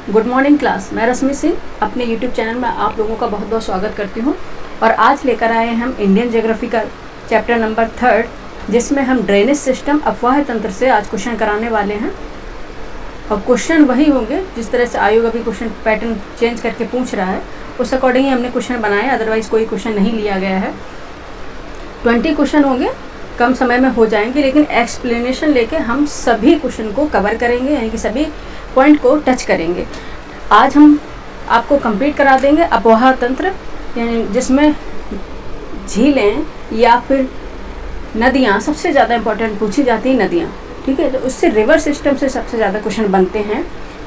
Good morning class. मैं रश्मि सिंह अपने YouTube channel में आप लोगों का बहुत बहुत स्वागत करती हूँ। और आज लेकर आए हैं हम इंडियन ज्योग्राफी का चैप्टर नंबर 3, जिसमें हम ड्रेनेज सिस्टम अफवाह तंत्र से आज क्वेश्चन कराने वाले हैं। और क्वेश्चन वही होंगे जिस तरह से आयोग अभी क्वेश्चन पैटर्न चेंज करके पूछ रहा है, उस अकॉर्डिंग ही हमने क्वेश्चन बनाए, अदरवाइज़ कोई क्वेश्चन नहीं लिया गया है। 20 क्वेश्चन होंगे, कम समय में हो जाएंगे, लेकिन एक्सप्लेनेशन लेके हम सभी क्वेश्चन को कवर करेंगे, यानी कि सभी पॉइंट को टच करेंगे। आज हम आपको कंप्लीट करा देंगे अफवाह तंत्र, यानी जिसमें झीलें या फिर नदियाँ सबसे ज़्यादा इंपॉर्टेंट पूछी जाती हैं, नदियाँ। ठीक है, तो उससे रिवर सिस्टम से सबसे ज़्यादा क्वेश्चन बनते हैं,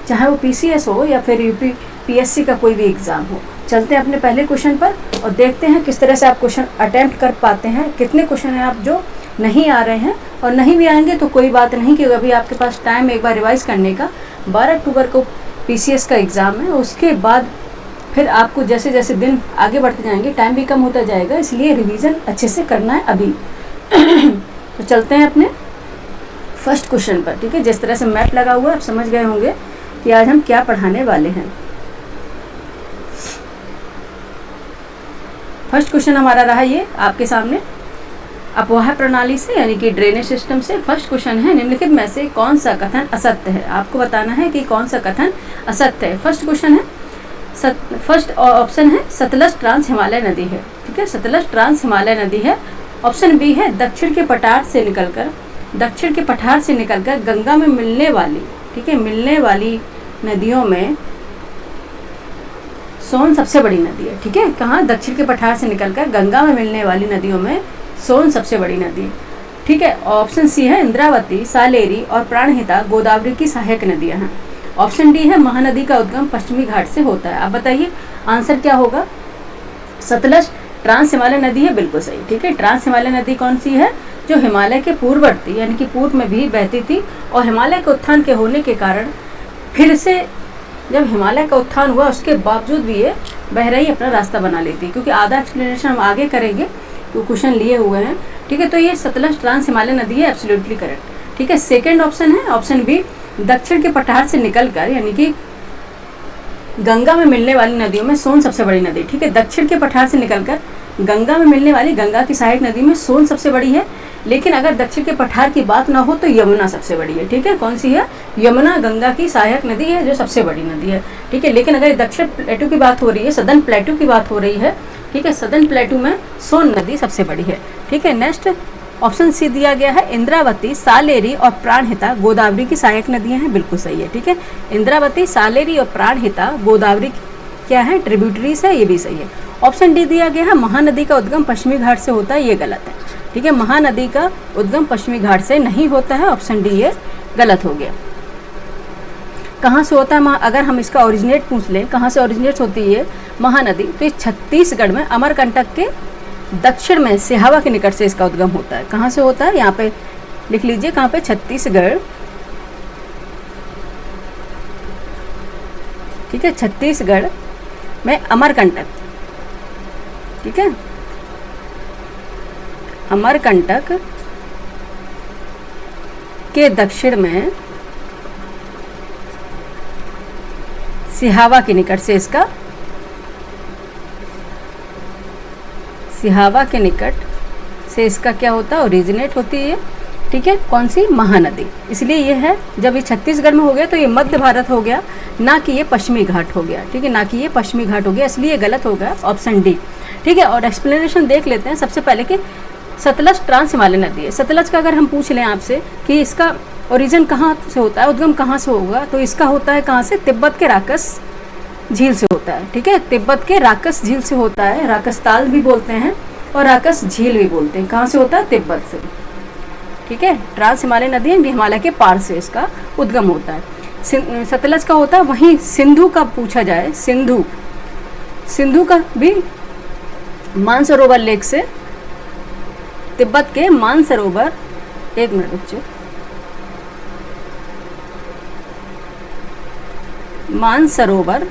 चाहे वो PCS हो या फिर UP PSC का कोई भी एग्ज़ाम हो। चलते हैं अपने पहले क्वेश्चन पर और देखते हैं किस तरह से आप क्वेश्चन अटेम्प्ट कर पाते हैं। कितने क्वेश्चन हैं आप जो नहीं आ रहे हैं, और नहीं भी आएंगे तो कोई बात नहीं, क्योंकि अभी आपके पास टाइम एक बार रिवाइज़ करने का। 12 अक्टूबर को PCS का एग्ज़ाम है, उसके बाद फिर आपको जैसे जैसे दिन आगे बढ़ते जाएंगे टाइम भी कम होता जाएगा, इसलिए रिवीजन अच्छे से करना है अभी। तो चलते हैं अपने फर्स्ट क्वेश्चन पर। ठीक है, जिस तरह से मैप लगा हुआ है आप समझ गए होंगे कि आज हम क्या पढ़ाने वाले हैं। फर्स्ट क्वेश्चन हमारा रहा ये आपके सामने, अफवाह प्रणाली से यानी कि ड्रेनेज सिस्टम से। फर्स्ट क्वेश्चन है, निम्नलिखित में से कौन सा कथन असत्य है। आपको बताना है कि कौन सा कथन असत्य है। फर्स्ट क्वेश्चन है, फर्स्ट ऑप्शन है सतलज ट्रांस हिमालय नदी है। ठीक है, सतलज ट्रांस हिमालय नदी है। ऑप्शन बी है दक्षिण के पठार से निकलकर गंगा में मिलने वाली, ठीक है, मिलने वाली नदियों में सोन सबसे बड़ी नदी है। ठीक है, कहाँ? दक्षिण के पठार से निकलकर गंगा में मिलने वाली नदियों में सोन सबसे बड़ी नदी है। ठीक है, ऑप्शन सी है इंद्रावती, सालेरी और प्राणहिता गोदावरी की सहायक नदियां हैं। ऑप्शन डी है महानदी का उद्गम पश्चिमी घाट से होता है। आप बताइए आंसर क्या होगा? सतलज ट्रांस हिमालय नदी है, बिल्कुल सही। ठीक है, ट्रांस हिमालय नदी कौन सी है? जो हिमालय के पूर्ववर्ती यानी कि पूर्व में भी बहती थी, और हिमालय के उत्थान के होने के कारण फिर से जब हिमालय का उत्थान हुआ उसके बावजूद भी ये बह रही अपना रास्ता बना लेती है, क्योंकि आधा एक्सप्लेनेशन हम आगे करेंगे, तो क्वेश्चन लिए हुए हैं। ठीक है, तो ये सतलज ट्रांस हिमालय नदी है, एब्सोल्युटली करेक्ट। ठीक है, सेकंड ऑप्शन है ऑप्शन बी, दक्षिण के पठार से निकलकर यानी कि गंगा में मिलने वाली नदियों में सोन सबसे बड़ी नदी। ठीक है, दक्षिण के पठार से निकलकर गंगा में मिलने वाली गंगा की सहायक नदी में सोन सबसे बड़ी है, लेकिन अगर दक्षिण के पठार की बात ना हो तो यमुना सबसे बड़ी है। ठीक है, कौन सी है? यमुना गंगा की सहायक नदी है, जो सबसे बड़ी नदी है। ठीक है, लेकिन अगर दक्षिण प्लेटू की बात हो रही है, सदर्न प्लेटू की बात हो रही है, ठीक है, सदर्न प्लेटू में सोन नदी सबसे बड़ी है। ठीक है, नेक्स्ट ऑप्शन सी दिया गया है इंद्रावती, सालेरी और प्राणहिता गोदावरी की सहायक नदियां हैं, बिल्कुल सही है। ठीक है, इंद्रावती, सालेरी और प्राणहिता गोदावरी क्या है? ट्रिब्यूटरीज है, ये भी सही है। ऑप्शन डी दिया गया है महानदी का उद्गम पश्चिमी घाट से होता है, ये गलत है। ठीक है, महानदी का उद्गम पश्चिमी घाट से नहीं होता है, ऑप्शन डी ये गलत हो गया। कहाँ से होता है? अगर हम इसका ओरिजिनेट पूछ लें, कहाँ से ओरिजिनेट होती है महानदी, तो ये छत्तीसगढ़ में अमरकंटक के दक्षिण में सिहावा के निकट से इसका उद्गम होता है। कहाँ से होता है? यहाँ पे लिख लीजिए, कहाँ पे? छत्तीसगढ़। ठीक है, छत्तीसगढ़ में अमरकंटक। ठीक है, अमरकंटक के दक्षिण में सिहावा के निकट से इसका, सिहावा के निकट से इसका क्या होता है? ओरिजिनेट होती है। ठीक है, कौन सी? महानदी। इसलिए ये है, जब ये छत्तीसगढ़ में हो गया तो ये मध्य भारत हो गया, ना कि ये पश्चिमी घाट हो गया। ठीक है, ना कि ये पश्चिमी घाट हो गया, इसलिए गलत हो गया ऑप्शन डी। ठीक है, और एक्सप्लेनेशन देख लेते हैं सबसे पहले कि सतलज ट्रांस हिमालय नदी है। सतलज का अगर हम पूछ लें आपसे कि इसका ओरिजिन कहाँ से होता है, उद्गम कहाँ से होगा, तो इसका होता है कहाँ से? तिब्बत के राकस झील से होता है। ठीक है, तिब्बत के राकस झील से होता है, राकस ताल भी बोलते हैं और राकस झील भी बोलते हैं। कहाँ से होता है? तिब्बत से। ठीक है, ट्रांस हिमालय नदी है, हिमालय के पार से इसका उद्गम होता है। सतलज का होता है, वहीं सिंधु का पूछा जाए, सिंधु का भी मानसरोवर लेक से, तिब्बत के मानसरोवर, एक मिनट बच्चों, मानसरोवर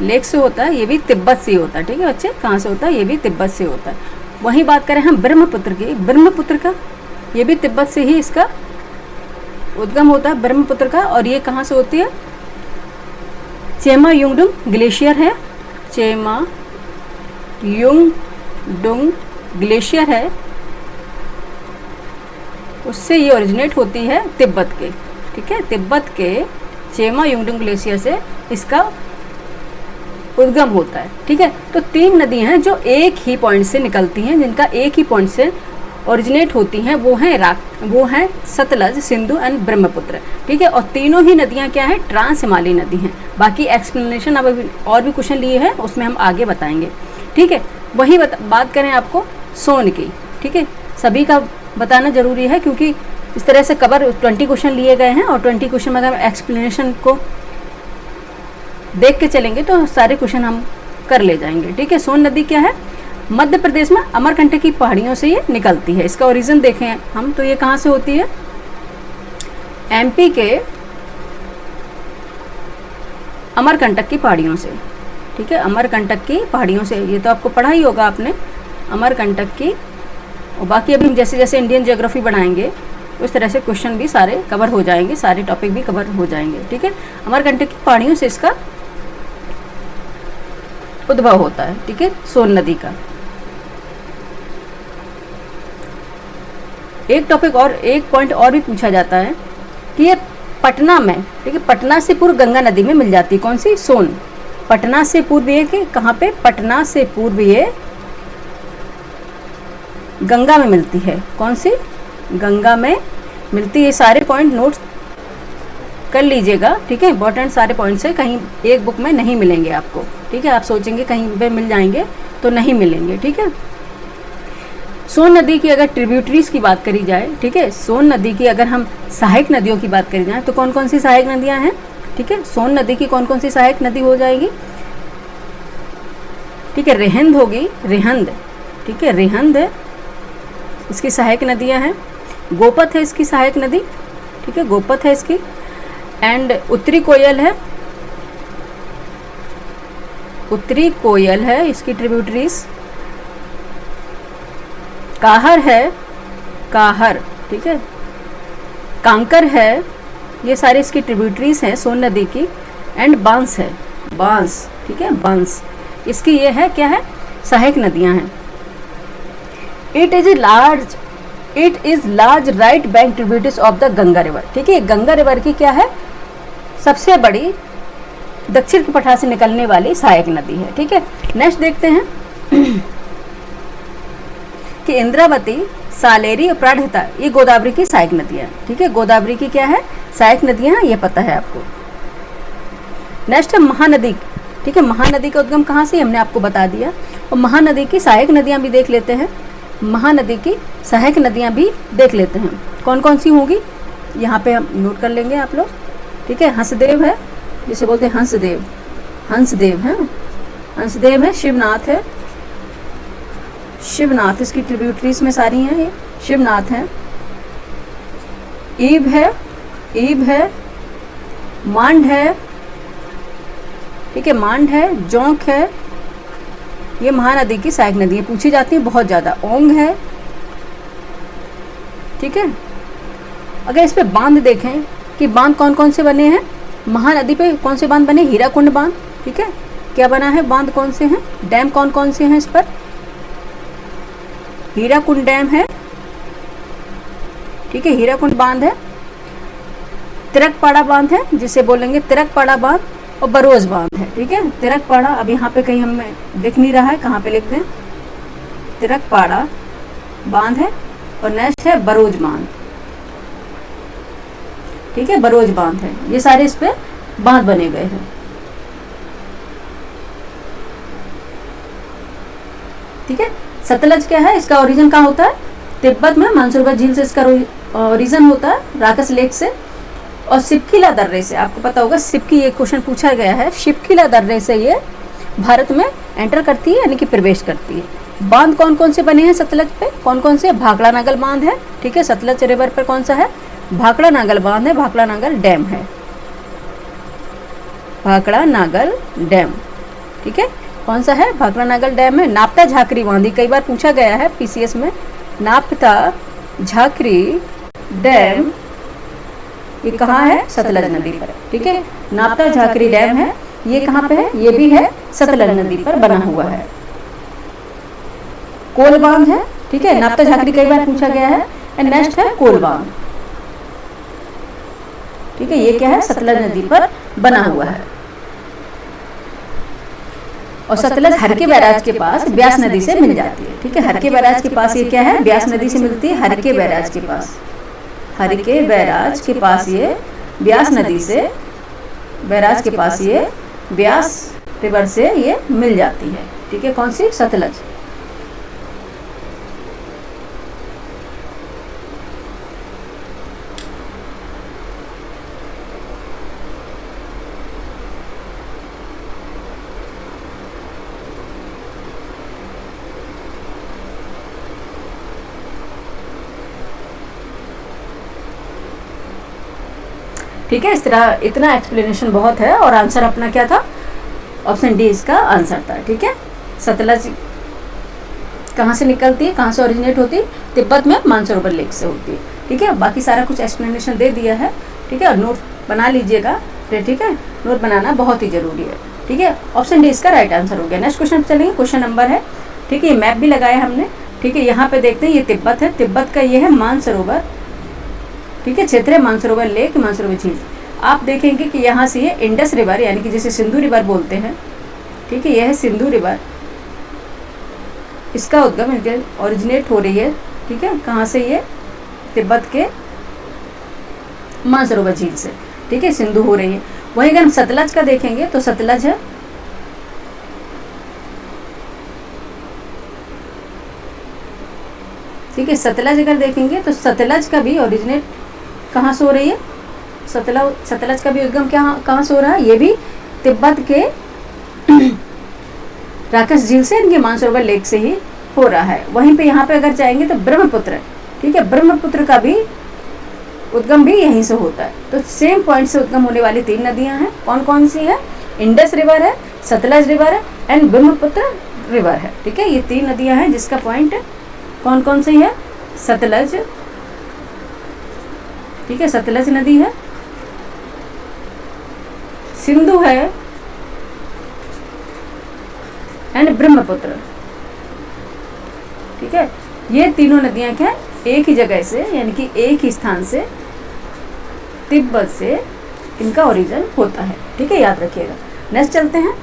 लेक से होता है, ये भी तिब्बत से होता है। ठीक है बच्चे, कहाँ से होता है? ये भी तिब्बत से होता है। वहीं बात करें हम ब्रह्मपुत्र की, ब्रह्मपुत्र का ये भी तिब्बत से ही इसका उद्गम होता है ब्रह्मपुत्र का, और ये कहाँ से होती है? चेमा युंगडुंग ग्लेशियर है, चेमा युंगडुंग ग्लेशियर है, उससे ये ओरिजिनेट होती है तिब्बत के, ठीक है, तिब्बत के चेमा युंगडुंग ग्लेशियर से इसका उद्गम होता है, ठीक है। तो 3 नदियां हैं जो एक ही पॉइंट से निकलती हैं, जिनका एक ही पॉइंट से ओरिजिनेट होती हैं, वो हैं सतलज, सिंधु एंड ब्रह्मपुत्र, ठीक है। और तीनों ही नदियां क्या है? ट्रांस हिमालयी नदी हैं। बाकी एक्सप्लेनेशन अब और भी क्वेश्चन लिए हैं, उसमें हम आगे बताएंगे, ठीक है। वही बात करें आपको सोन की, ठीक है, सभी का बताना जरूरी है, क्योंकि इस तरह से कवर 20 क्वेश्चन लिए गए हैं, और 20 क्वेश्चन में अगर एक्सप्लेनेशन को देख के चलेंगे तो सारे क्वेश्चन हम कर ले जाएंगे, ठीक है। सोन नदी क्या है? मध्य प्रदेश में अमरकंटक की पहाड़ियों से ये निकलती है। इसका ओरिजिन देखें हम तो ये कहाँ से होती है? एमपी के अमरकंटक की पहाड़ियों से, ठीक है, अमरकंटक की पहाड़ियों से। ये तो आपको पढ़ा ही होगा आपने, अमरकंटक की। और बाकी अभी हम जैसे जैसे इंडियन ज्योग्राफी बढ़ाएंगे उस तरह से क्वेश्चन भी सारे कवर हो जाएंगे, सारे टॉपिक भी कवर हो जाएंगे, ठीक है। अमरकंटक की पहाड़ियों से इसका उद्भव होता है, ठीक है, सोन नदी का। एक टॉपिक और एक पॉइंट और भी पूछा जाता है कि ये पटना में, ठीक है, पटना से पूर्व गंगा नदी में मिल जाती है। कौन सी? सोन। पटना से पूर्व ये कि कहाँ पे? पटना से पूर्व ये गंगा में मिलती है। कौन सी? गंगा में मिलती है। सारे पॉइंट नोट्स कर लीजिएगा, ठीक है। इंपॉर्टेंट सारे पॉइंट से कहीं एक बुक में नहीं मिलेंगे आपको, ठीक है। आप सोचेंगे कहीं पे मिल जाएंगे, तो नहीं मिलेंगे, ठीक है। सोन नदी की अगर ट्रिब्यूटरीज की बात करी जाए, ठीक है, सोन नदी की अगर हम सहायक नदियों की बात करी जाए तो कौन कौन सी सहायक नदियां हैं? ठीक है, सोन नदी की कौन कौन सी सहायक नदी हो जाएगी? ठीक है, रिहंद होगी, रिहंद, ठीक है, रिहंद इसकी सहायक नदियां हैं। गोपत है इसकी सहायक नदी, ठीक है, गोपत है इसकी। एंड उत्तरी कोयल है, उत्तरी कोयल है इसकी ट्रिब्यूटरीज। काहर है, काहर, ठीक है, कांकर है, ये सारे इसकी ट्रिब्यूटरीज हैं सोन नदी की। एंड बांस है, बांस, ठीक है, बांस इसकी ये है, क्या है? सहायक नदियां हैं। It is large right bank tributaries of the Ganga river, ठीक है। गंगा रिवर की क्या है? सबसे बड़ी दक्षिण के पठार से निकलने वाली सहायक नदी है, ठीक है। नेक्स्ट देखते हैं कि इंद्रावती, सालेरी और प्राणहिता ये गोदावरी की सहायक नदियां, ठीक है। गोदावरी की क्या है? सहायक नदियां, ये पता है आपको। नेक्स्ट है महानदी, ठीक है। महानदी का उद्गम कहाँ से? हमने आपको बता दिया। और महानदी की सहायक नदियां भी देख लेते हैं। महानदी की सहायक नदियां भी देख लेते हैं कौन कौन सी होंगी, यहाँ पे हम नोट कर लेंगे आप लोग, ठीक है। हंसदेव है, जिसे बोलते हैं हंसदेव, हंसदेव है, हंसदेव है। शिवनाथ है, शिवनाथ इसकी ट्रिब्यूटरीज में सारी हैं, ये शिवनाथ है। ईब है, ईब है। मांड है, ठीक है, मांड है। जोंक है, ये महानदी की सहायक नदी है, पूछी जाती है बहुत ज़्यादा। ओंग है, ठीक है। अगर इस पे बांध देखें कि बांध कौन कौन से बने हैं, महानदी पे कौन से बांध बने? हीराकुंड बांध, ठीक है। क्या बना है? बांध कौन से हैं? डैम कौन कौन से हैं इस पर? हीराकुंड डैम है, ठीक है, हीराकुंड बांध है। तिरकपाड़ा बांध है, जिसे बोलेंगे तिरकपाड़ा बांध। और बरोज बांध है, ठीक है। तिरकपाड़ा अब यहाँ पे कहीं हमें दिख नहीं रहा है, कहाँ पे लिखते हैं? तिरकपाड़ा बांध है। और नेक्स्ट है बरोज बांध, ठीक है, बरोज बांध है। ये सारे इस पे बांध बने गए हैं, ठीक है। सतलज क्या है? इसका ओरिजिन कहाँ होता है? तिब्बत में मानसरोवर झील से इसका ओरिजिन होता है, राकस लेक से। और सिपखिला दर्रे से, आपको पता होगा सिपकी, ये क्वेश्चन पूछा गया है, सिपखिला दर्रे से ये भारत में एंटर करती है, यानी कि प्रवेश करती है। बांध कौन कौन से बने हैं सतलज पे? कौन कौन से? भाखड़ा नागल बांध है, ठीक है, सतलज रिवर पर कौन सा है? भाखड़ा नागल बांध है, भाखड़ा नागल डैम है, भाखड़ा नागल डैम, ठीक है। कौन सा है? भाखड़ा नागल डैम है। नापता झाकरी बांध, कई बार पूछा गया है पीसीएस में। नापता झाकरी डैम ये कहाँ है? सतलज नदी पर। ठीक है, नापता झाकरी डैम है, ये कहाँ पे है? ये भी है सतलज नदी पर बना हुआ है। कोल बांध है, ठीक है, नापता झाकरी कई बार पूछा गया है। एंड नेक्स्ट है कोल बांध। ठीक है, ये क्या है? सतलज नदी पर बना हुआ है। और सतलज हरके बैराज के पास ब्यास नदी से मिल जाती है। ठीक है, हरके बैराज के पास ये क्या है? ब्यास नदी से मिलती है। हरके बैराज के पास, हरके बैराज के पास ये ब्यास नदी से, बैराज के पास ये ब्यास रिवर से ये मिल जाती है। ठीक है, कौन सी? सतलज। ठीक है, इस तरह इतना एक्सप्लेनेशन बहुत है। और आंसर अपना क्या था? ऑप्शन डी इसका आंसर था। ठीक है, सतलज कहाँ से निकलती है, कहाँ से ओरिजिनेट होती है? तिब्बत में मानसरोवर लेक से होती है। ठीक है, बाकी सारा कुछ एक्सप्लेनेशन दे दिया है। ठीक है, और नोट बना लीजिएगा। ठीक है, नोट बनाना बहुत ही जरूरी है। ठीक है, ऑप्शन डी इसका राइट आंसर हो गया। नेक्स्ट क्वेश्चन चलेंगे। क्वेश्चन नंबर है, ठीक है, ये मैप भी लगाया हमने। ठीक है, यहाँ पे देखते हैं, ये तिब्बत है, तिब्बत का ये है मानसरोवर। ठीक है, क्षेत्र है मानसरोवर लेक, मानसरोवर झील। आप देखेंगे कि यहाँ से ये इंडस रिवर, यानी कि जिसे सिंधु रिवर बोलते हैं। ठीक है, यह है सिंधु रिवर, इसका उद्गम ओरिजिनेट हो रही है। ठीक है, कहाँ से? ये तिब्बत के मानसरोवर झील से। ठीक है, सिंधु हो रही है। वहीं अगर हम सतलज का देखेंगे तो सतलज है, ठीक है, सतलज अगर देखेंगे तो सतलज का भी ओरिजिनेट कहाँ से हो रही है? सतलज का भी उद्गम कहाँ से हो रहा है? ये भी तिब्बत के राकस झील से, इनके मानसरोवर लेक से ही हो रहा है। वहीं पे यहाँ पे अगर जाएंगे तो ब्रह्मपुत्र, ठीक है, ब्रह्मपुत्र का भी उद्गम भी यहीं से होता है। तो सेम पॉइंट से उद्गम होने वाली 3 नदियाँ हैं। कौन कौन सी है? इंडस रिवर है, सतलज रिवर है एंड ब्रह्मपुत्र रिवर है। ठीक है, ये 3 नदियाँ हैं जिसका पॉइंट कौन कौन सी है? सतलज, ठीक है, सतलज नदी है, सिंधु है एंड ब्रह्मपुत्र। ठीक है, ये तीनों नदियां क्या एक ही जगह से, यानी कि एक ही स्थान से, तिब्बत से इनका ओरिजिन होता है। ठीक है, याद रखिएगा। नेक्स्ट चलते हैं।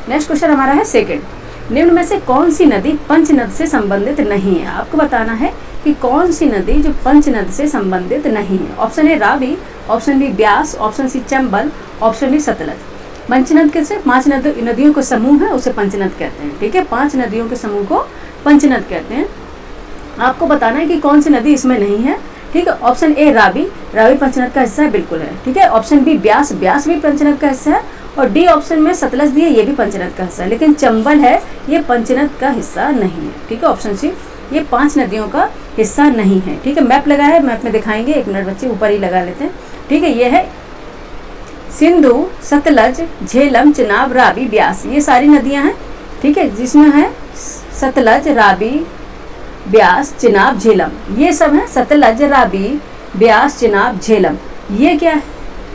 नेक्स्ट क्वेश्चन हमारा है सेकंड। निम्न में से कौन सी नदी पंचनद से संबंधित नहीं है? आपको बताना है कि कौन सी नदी जो पंचनद से संबंधित नहीं है। Option A Ravi, option B Beas, option C Chambal, option D Sutlej. Panchnad कैसे? 5 नदियों का समूह है, उसे पंचनद कहते हैं। ठीक है, 5 नदियों के समूह को पंचनद कहते हैं। आपको बताना है कि कौन सी नदी इसमें नहीं है। ठीक है, ऑप्शन ए रावी, रावी पंचनद का हिस्सा है, बिल्कुल है। ठीक है, ऑप्शन बी ब्यास, ब्यास भी पंचनद का हिस्सा है। और डी ऑप्शन में सतलज दी है, ये भी पंचनद का हिस्सा है, लेकिन चंबल है ये पंचनद का हिस्सा नहीं है। ठीक है, ऑप्शन सी, ये 5 नदियों का हिस्सा नहीं है। ठीक है, मैप लगा है, मैप में दिखाएंगे, 1 मिनट बच्चे ऊपर ही लगा लेते हैं। ठीक है, ये है सिंधु, सतलज, झेलम, चिनाब, रावी, ब्यास, ये सारी नदियां हैं। ठीक है, जिसमें है सतलज, रावी, ब्यास, चिनाब, झेलम, ये सब है सतलज, रावी, ब्यास, चिनाब, झेलम। ये क्या है?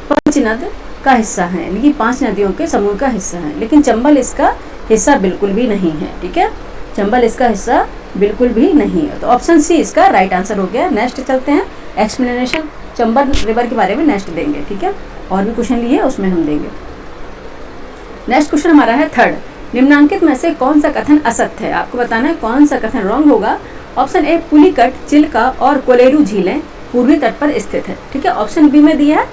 पंचनद का हिस्सा है, यानी कि 5 नदियों के समूह का हिस्सा है, लेकिन चंबल इसका हिस्सा बिल्कुल भी नहीं है। ठीक है, चंबल इसका हिस्सा बिल्कुल भी नहीं है। तो ऑप्शन सी इसका राइट आंसर हो गया। नेक्स्ट चलते हैं। एक्सप्लेनेशन चंबल रिवर के बारे में नेक्स्ट देंगे। ठीक है, और भी क्वेश्चन लिए उसमें हम देंगे। नेक्स्ट क्वेश्चन हमारा है थर्ड। निम्नांकित में से कौन सा कथन असत्य है? आपको बताना है कौन सा कथन रॉन्ग होगा। ऑप्शन ए पुलिकट, चिल्का और कोलेरू झीलें पूर्वी तट पर स्थित है। ठीक है, ऑप्शन बी में दिया है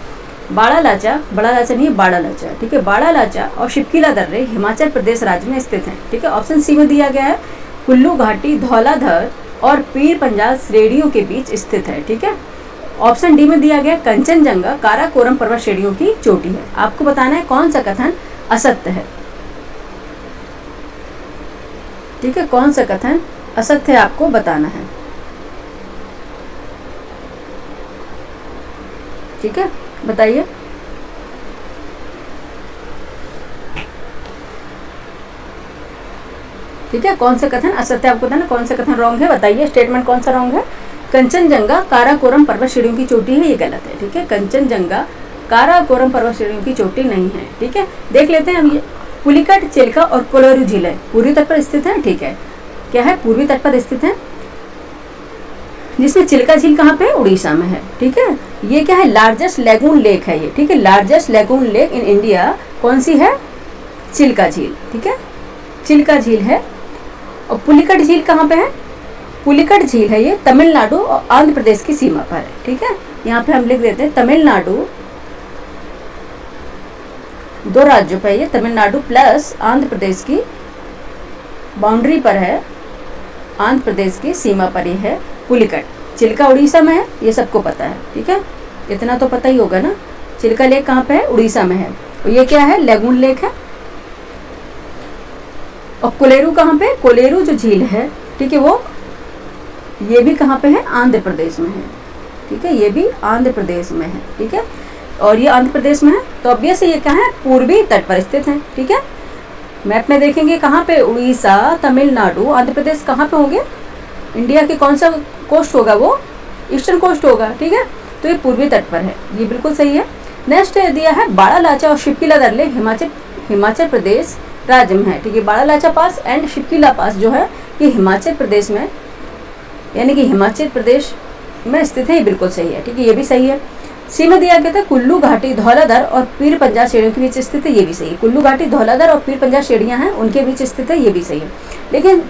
बाड़ा लाचा, बड़ा लाचा नहीं है बाड़ा लाचा। ठीक है, बाड़ा लाचा और शिपकीला दर्रे हिमाचल प्रदेश राज्य में स्थित हैं। ठीक है, ऑप्शन सी में दिया गया है कुल्लू घाटी, धौलाधर और पीर पंजाल श्रेणियों के बीच स्थित है। ठीक है, ऑप्शन डी में दिया गया कंचनजंगा काराकोरम पर्वत श्रेणियों की चोटी है। आपको बताना है कौन सा कथन असत्य है। ठीक है, कौन सा कथन असत्य है आपको बताना है। ठीक है, बताइए। ठीक है, कौन सा कथन असत्य आपको बताना, कौन सा कथन रॉन्ग है बताइए। स्टेटमेंट कौन सा रॉन्ग है? कंचनजंगा काराकोरम पर्वत श्रेणियों की चोटी है, ये गलत है। ठीक है, कंचनजंगा काराकोरम पर्वत श्रेणियों की चोटी नहीं है। ठीक है, देख लेते हैं हम ये पुलिकट, चिल्का और कोलोरू झील है पूर्वी तट पर स्थित है। ठीक है, क्या है, पूर्वी तट पर स्थित है, जिसमें चिल्का झील कहाँ पे, उड़ीसा में है। ठीक है, ये क्या है, लार्जेस्ट लेगून लेक है ये। ठीक है, largest lagoon lake in India कौन सी है, चिल्का झील। ठीक है, चिल्का झील है। और पुलिकट झील कहाँ पे है, पुलिकट झील है ये तमिलनाडु और आंध्र प्रदेश की सीमा पर है। ठीक है, यहाँ पे हम लिख देते हैं तमिलनाडु, दो राज्यों पर, ये तमिलनाडु प्लस आंध्र प्रदेश की बाउंड्री पर है, आंध्र प्रदेश की सीमा पर ही है पुलिकट। चिल्का उड़ीसा में है, ये सबको पता है। ठीक है, इतना तो पता ही होगा ना। चिल्का लेक कहाँ पे है, उड़ीसा में है। और ये क्या है, लेगून लेक है। और कोलेरू कहाँ पे, कोलेरू जो झील है, ठीक है, वो ये भी कहाँ पे है, आंध्र प्रदेश में है। ठीक है, ये भी आंध्र प्रदेश में है। ठीक है, और ये आंध्र प्रदेश में है, तो ऑब्वियस ये क्या है, पूर्वी तट पर स्थित है। ठीक है, मैप में देखेंगे कहाँ पे, उड़ीसा, तमिलनाडु, आंध्र प्रदेश कहाँ पे होंगे, इंडिया के कौन सा कोस्ट होगा, वो ईस्टर्न कोस्ट होगा। ठीक है, तो ये पूर्वी तट पर है, ये बिल्कुल सही है। नेक्स्ट दिया है बाड़ालाचा और शिपकीला दर्रे हिमाचल प्रदेश राज्य में है। ठीक है, बाड़ालाचा पास एंड शिपकीला पास जो है ये हिमाचल प्रदेश में, यानी कि हिमाचल प्रदेश में स्थित है, ये बिल्कुल सही है। ठीक है, ये भी सही है। सी में दिया गया था कुल्लू घाटी, धौलाधर और पीर पंजाब श्रेणियों के बीच स्थित है, ये भी सही है। कुल्लू घाटी, धौलाधर और पीर पंजाब श्रेणियां हैं, उनके बीच स्थित है, ये भी सही है। लेकिन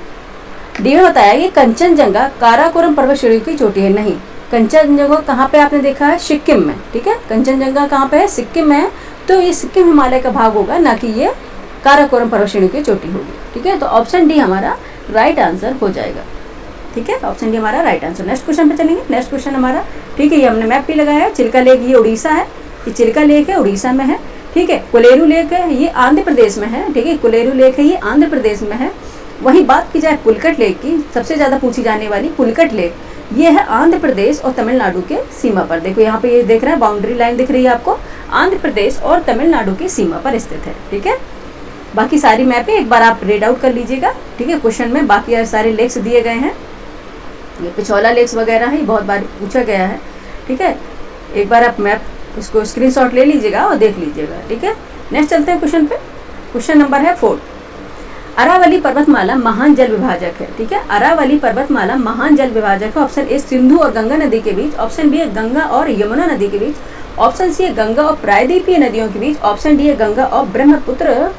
डी में बताया ये कंचनजंगा काराकोरम पर्वत श्रेणी की चोटी है, नहीं। कंचनजंगा कहाँ पे आपने देखा है, सिक्किम में। ठीक है, कंचनजंगा कहाँ पे है, सिक्किम में है, तो ये सिक्किम हिमालय का भाग होगा, ना कि ये काराकोरम पर्वत श्रेणी की चोटी होगी। ठीक है, तो ऑप्शन डी हमारा राइट आंसर हो जाएगा। ठीक है, ऑप्शन डी हमारा राइट आंसर। नेक्स्ट क्वेश्चन पे चलेंगे। नेक्स्ट क्वेश्चन हमारा, ठीक है, ये हमने मैप भी लगाया है। चिल्का लेक ये उड़ीसा है, ये चिल्का लेक है, उड़ीसा में है। ठीक है, कोलेरू लेक है, ये आंध्र प्रदेश में है। ठीक है, कोलेरू लेक है, ये आंध्र प्रदेश में है। वहीं बात की जाए पुलिकट लेक की, सबसे ज़्यादा पूछी जाने वाली पुलिकट लेक, ये है आंध्र प्रदेश और तमिलनाडु के सीमा पर। देखो यहाँ पे ये देख रहे हैं, बाउंड्री लाइन दिख रही है आपको, आंध्र प्रदेश और तमिलनाडु की सीमा पर स्थित है। ठीक है, बाकी सारी मैपें एक बार आप रीड आउट कर लीजिएगा। ठीक है, क्वेश्चन में बाकी सारे लेक्स दिए गए हैं, ये पिछौला लेक्स वगैरह है, बहुत बार पूछा गया है। ठीक है, एक बार आप मैप इसको स्क्रीनशॉट ले लीजिएगा और देख लीजिएगा। ठीक है, नेक्स्ट चलते हैं क्वेश्चन पे। क्वेश्चन नंबर है 4, अरावली पर्वतमाला महान जल विभाजक है। ठीक है, अरावली पर्वतमाला महान जल विभाजक है। ऑप्शन ए सिंधु और गंगा नदी के बीच, ऑप्शन बी है गंगा और यमुना नदी के बीच, ऑप्शन सी है गंगा और प्रायद्वीपीय नदियों के बीच, ऑप्शन डी है गंगा और ब्रह्मपुत्र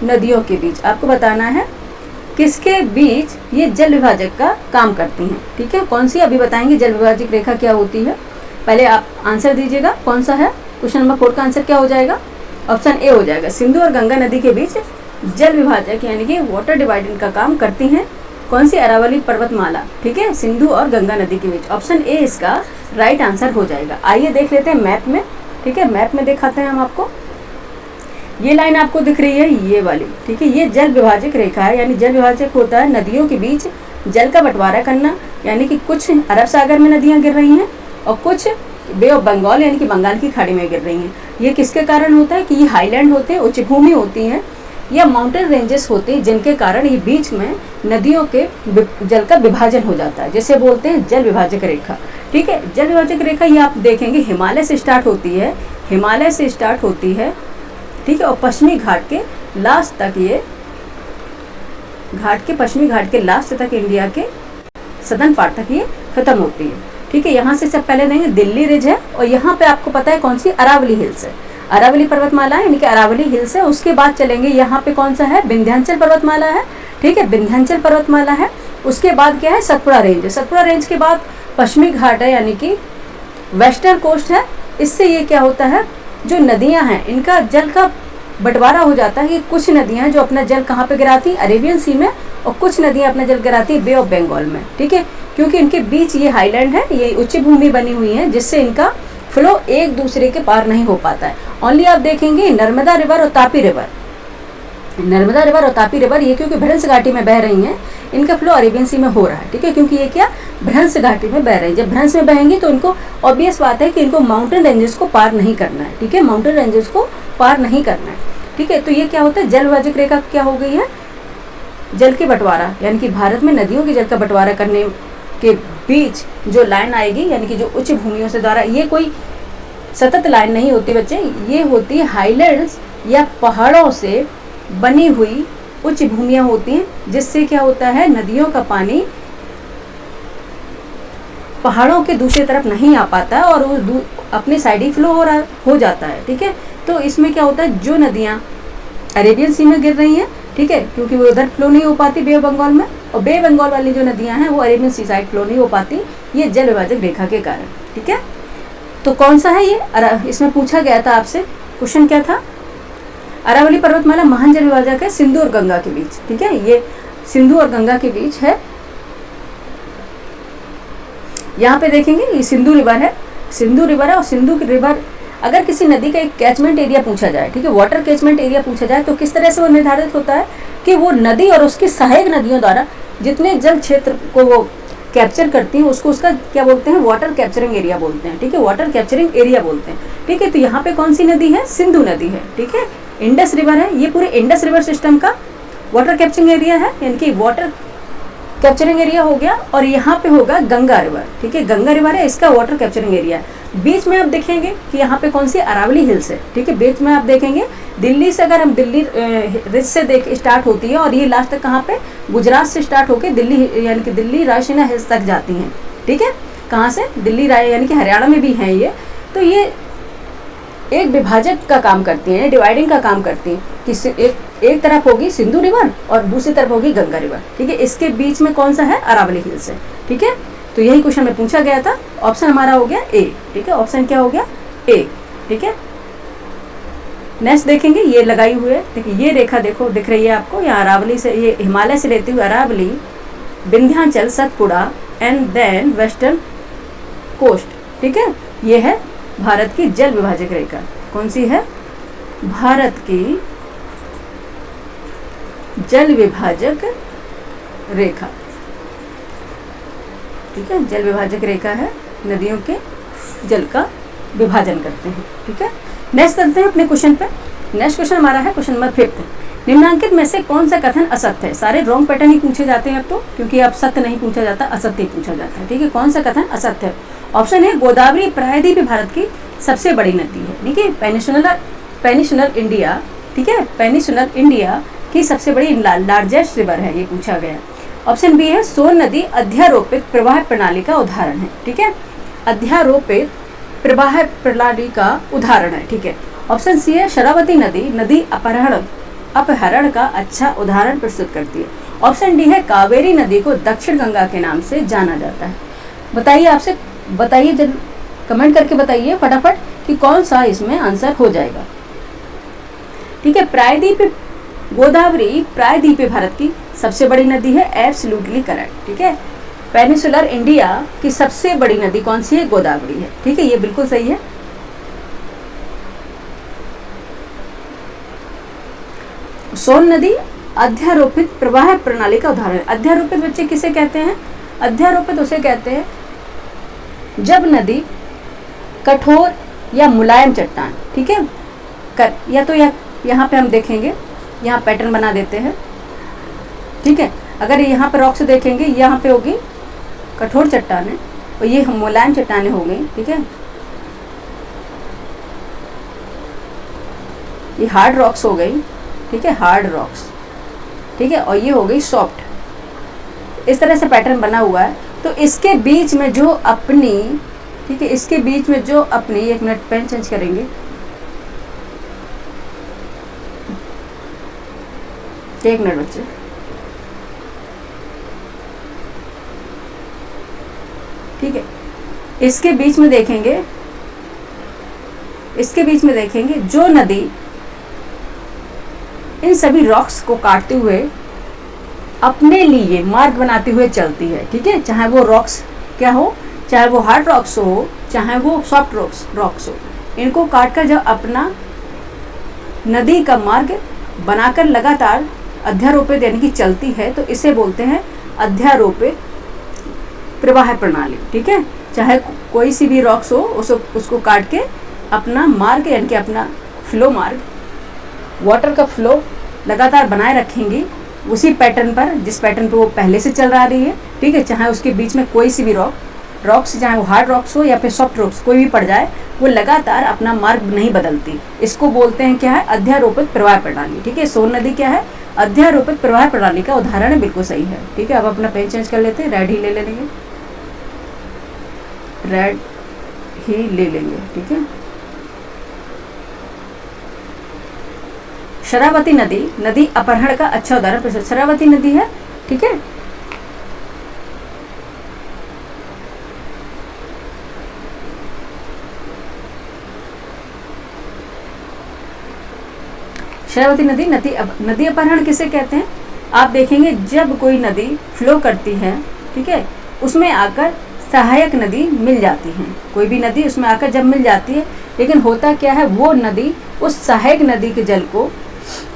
नदियों के बीच। आपको बताना है किसके बीच ये जल विभाजक का काम करती हैं। ठीक है, कौन सी, अभी बताएंगे जल विभाजक रेखा क्या होती है। पहले आप आंसर दीजिएगा कौन सा है। क्वेश्चन नंबर 4 का आंसर क्या हो जाएगा, ऑप्शन ए हो जाएगा, सिंधु और गंगा नदी के बीच जल विभाजक यानी कि वाटर डिवाइडिंग का काम करती हैं कौन सी, अरावली पर्वतमाला। ठीक है, सिंधु और गंगा नदी के बीच, ऑप्शन ए इसका राइट आंसर हो जाएगा। आइए देख लेते हैं मैप में। ठीक है, मैप में दिखाते हैं हम आपको, ये लाइन आपको दिख रही है, ये वाली। ठीक है, ये जल विभाजक रेखा है, यानी जल विभाजक होता है नदियों के बीच जल का बंटवारा करना, यानी कि कुछ अरब सागर में नदियाँ गिर रही हैं और कुछ बे ऑफ बंगाल यानी कि बंगाल की खाड़ी में गिर रही हैं। ये किसके कारण होता है कि ये हाईलैंड होते हैं, उच्च भूमि होती हैं या माउंटेन रेंजेस होते हैं, जिनके कारण ये बीच में नदियों के जल का विभाजन हो जाता है, जिसे बोलते हैं जल विभाजक रेखा। ठीक है, जल विभाजक रेखा ये आप देखेंगे हिमालय से स्टार्ट होती है, हिमालय से स्टार्ट होती है। ठीक है, और पश्चिमी घाट के लास्ट तक, ये घाट के पश्चिमी घाट के लास्ट तक, इंडिया के सदर्न पार्ट तक ये खत्म होती है। ठीक है, यहाँ से सब पहले देंगे दिल्ली रिज है, और यहाँ पे आपको पता है कौन सी, अरावली हिल्स है, अरावली पर्वतमाला है, यानी कि अरावली हिल्स है। उसके बाद चलेंगे यहाँ पे कौन सा है, विंध्याचल पर्वतमाला है। ठीक है, विंध्याचल पर्वतमाला है। उसके बाद क्या है, सतपुड़ा रेंज है। सतपुड़ा रेंज के बाद पश्चिमी घाट है, यानी कि वेस्टर्न कोस्ट है। इससे ये क्या होता है, जो नदियां हैं इनका जल का बंटवारा हो जाता है कि कुछ नदियां जो अपना जल कहाँ पे गिराती हैं, अरेबियन सी में, और कुछ नदियां अपना जल गिराती हैं बे ऑफ बंगाल में। ठीक है, क्योंकि इनके बीच ये हाईलैंड है, ये उच्च भूमि बनी हुई है, जिससे इनका फ्लो एक दूसरे के पार नहीं हो पाता है। ओनली आप देखेंगे नर्मदा रिवर और तापी रिवर, नर्मदा रिवर और तापी रिवर ये क्योंकि भ्रंश घाटी में बह रही हैं, इनका फ्लो अरेबियन सी में हो रहा है। ठीक है, क्योंकि ये क्या भ्रंश घाटी में बह रही है। जब भ्रंश में बहेंगी तो इनको ऑब्वियस बात है कि इनको माउंटेन रेंजेस को पार नहीं करना है। ठीक है, माउंटेन रेंजेस को पार नहीं करना है। ठीक है, तो ये क्या होता है, जल विभाजक रेखा क्या हो गई है, जल के बंटवारा, यानी कि भारत में नदियों के जल का बंटवारा करने के बीच जो लाइन आएगी, यानी कि जो उच्च भूमियों से द्वारा, ये कोई सतत लाइन नहीं होती बच्चे, ये होती है हाईलैंड्स या पहाड़ों से बनी हुई उच्च भूमियां होती हैं, जिससे क्या होता है, नदियों का पानी पहाड़ों के दूसरी तरफ नहीं आ पाता है और वो अपनी साइड ही फ्लो हो जाता है। ठीक है, तो इसमें क्या होता है, जो नदियाँ अरेबियन सी में गिर रही हैं, ठीक है, क्योंकि वो उधर फ्लो नहीं हो पाती बे ऑफ बंगाल में, और बे ऑफ बंगाल वाली जो नदियाँ हैं वो अरेबियन सी साइड फ्लो नहीं हो पाती, ये जल विभाजक रेखा के कारण। ठीक है, तो कौन सा है ये, इसमें पूछा गया था आपसे, क्वेश्चन क्या था, अरावली पर्वतमाला महान जल विभाजक है सिंधु और गंगा के बीच। ठीक है, ये सिंधु और गंगा के बीच है। यहाँ पे देखेंगे ये सिंधु रिवर है, सिंधु रिवर है, और सिंधु रिवर अगर किसी नदी का एक कैचमेंट एरिया पूछा जाए, ठीक है, वाटर कैचमेंट एरिया पूछा जाए, तो किस तरह से वो निर्धारित होता है कि वो नदी और उसकी सहायक नदियों द्वारा जितने जल क्षेत्र को वो कैप्चर करती हैं उसको उसका क्या बोलते हैं, वाटर कैप्चरिंग एरिया बोलते हैं। ठीक है, वाटर कैप्चरिंग एरिया बोलते हैं। ठीक है, तो यहाँ पे कौन सी नदी है, सिंधु नदी है। ठीक है, इंडस रिवर है, ये पूरे इंडस रिवर सिस्टम का वाटर कैप्चरिंग एरिया है, यानी कि वाटर कैप्चरिंग एरिया हो गया। और यहाँ पे होगा गंगा रिवर। ठीक है, गंगा रिवर है, इसका वाटर कैप्चरिंग एरिया है। बीच में आप देखेंगे कि यहाँ पे कौन सी अरावली हिल्स है। ठीक है, बीच में आप देखेंगे दिल्ली से, अगर हम दिल्ली रिज से स्टार्ट होती है और ये लास्ट तक कहाँ पे, गुजरात से स्टार्ट होकर दिल्ली यानी कि दिल्ली रायसीना हिल्स तक जाती हैं। ठीक है, कहाँ से, दिल्ली यानी कि हरियाणा में भी हैं ये। तो ये एक विभाजक का काम करती हैं, डिवाइडिंग का काम करती हैं कि एक तरफ होगी सिंधु रिवर और दूसरी तरफ होगी गंगा रिवर। ठीक है, इसके बीच में कौन सा है, अरावली हिल्स है। ठीक है, तो यही क्वेश्चन में पूछा गया था। ऑप्शन हमारा हो गया ए। ठीक है, ऑप्शन क्या हो गया, ए। ठीक है, नेक्स्ट देखेंगे, ये लगाई हुई है, देखिए ये रेखा देखो दिख रही है आपको, यहाँ अरावली से, ये हिमालय से लेती हुई Aravalli, Vindhyachal, Satpura and then western coast. ठीक है, ये है भारत की जल विभाजक रेखा। कौन सी है, भारत की जल विभाजक रेखा। ठीक है, जल विभाजक रेखा है, नदियों के जल का विभाजन करते हैं। ठीक है, नेक्स्ट चलते हैं अपने क्वेश्चन पे। नेक्स्ट क्वेश्चन हमारा है क्वेश्चन नंबर 5। निम्नांकित में से कौन सा कथन असत्य है। सारे रॉन्ग पैटर्न ही पूछे जाते हैं अब तो, क्योंकि अब सत्य नहीं पूछा जाता, असत्य ही पूछा जाता है। ठीक है, कौन सा कथन असत्य है। ऑप्शन है, गोदावरी प्रायद्वीप भारत की सबसे बड़ी नदी है। ठीक है, पेनिसुलर इंडिया, ठीक है, पेनिसुलर इंडिया की सबसे बड़ी लार्जेस्ट रिवर है, ये पूछा गया। ऑप्शन बी है, सोन नदी अध्यारोपित प्रवाह प्रणाली का उदाहरण है। ठीक है, अध्यारोपित प्रवाह प्रणाली का उदाहरण है। ठीक है, ऑप्शन सी है, शरावती नदी अपहरण का अच्छा उदाहरण प्रस्तुत करती है। ऑप्शन डी है, कावेरी नदी को दक्षिण गंगा के नाम से जाना जाता है। बताइए, आपसे बताइए, जब कमेंट करके बताइए फटाफट कि कौन सा इसमें आंसर हो जाएगा। ठीक है, गोदावरी प्रायद्वीप भारत की सबसे बड़ी नदी है, एब्सोल्युटली करेक्ट। ठीक है, पेनिसुलर इंडिया की सबसे बड़ी नदी कौन सी है, गोदावरी है। ठीक है, ये बिल्कुल सही है। सोन नदी अध्यारोपित प्रवाह प्रणाली का उदाहरण। अध्यारोपित बच्चे किसे कहते हैं, अध्यारोपित उसे कहते हैं जब नदी कठोर या मुलायम चट्टान, ठीक है, या तो यहाँ पे हम देखेंगे, यहाँ पैटर्न बना देते हैं। ठीक है, अगर यहाँ पे रॉक से देखेंगे, यहाँ पे होगी कठोर चट्टानें और ये मुलायम चट्टानें हो गई। ठीक है, ये हार्ड रॉक्स हो गई। ठीक है, हार्ड रॉक्स। ठीक है, और ये हो गई सॉफ्ट। इस तरह से पैटर्न बना हुआ है। तो इसके बीच में जो अपनी, ठीक है, इसके बीच में जो अपनी, एक मिनट पेन चेंज करेंगे, एक मिनट बच्चे, ठीक है, इसके बीच में देखेंगे, इसके बीच में देखेंगे जो नदी इन सभी रॉक्स को काटते हुए अपने लिए मार्ग बनाते हुए चलती है। ठीक है, चाहे वो रॉक्स क्या हो, चाहे वो हार्ड रॉक्स हो, चाहे वो सॉफ्ट रॉक्स हो, इनको काटकर जब अपना नदी का मार्ग बनाकर लगातार अध्यारोपित यानी कि चलती है, तो इसे बोलते हैं अध्यारोपित प्रवाह प्रणाली। ठीक है, चाहे कोई सी भी रॉक्स हो, उसको काट के अपना मार्ग यानी कि अपना फ्लो मार्ग, वाटर का फ्लो लगातार बनाए रखेंगी, उसी पैटर्न पर, जिस पैटर्न पर वो पहले से चल रही है, ठीक है, चाहे उसके बीच में कोई सी भी रॉक्स, चाहे वो हार्ड रॉक्स हो या फिर सॉफ्ट रॉक्स कोई भी पड़ जाए, वो लगातार अपना मार्ग नहीं बदलती। इसको बोलते हैं क्या है, अध्यारोपित प्रवाह प्रणाली। ठीक है, सोन नदी क्या है, अध्यारोपित प्रवाह प्रणाली का उदाहरण है, बिल्कुल सही है। ठीक है, अब अपना पेन चेंज कर लेते हैं, रेड ही ले लेंगे, रेड ही ले लेंगे। ठीक है, शरावती नदी, नदी अपहरण का अच्छा उदाहरण शरावती नदी है। ठीक है, शरावती नदी, नदी अपहरण किसे कहते हैं? आप देखेंगे जब कोई नदी फ्लो करती है, ठीक है, उसमें आकर सहायक नदी मिल जाती है। कोई भी नदी उसमें आकर जब मिल जाती है, लेकिन होता क्या है, वो नदी उस सहायक नदी के जल को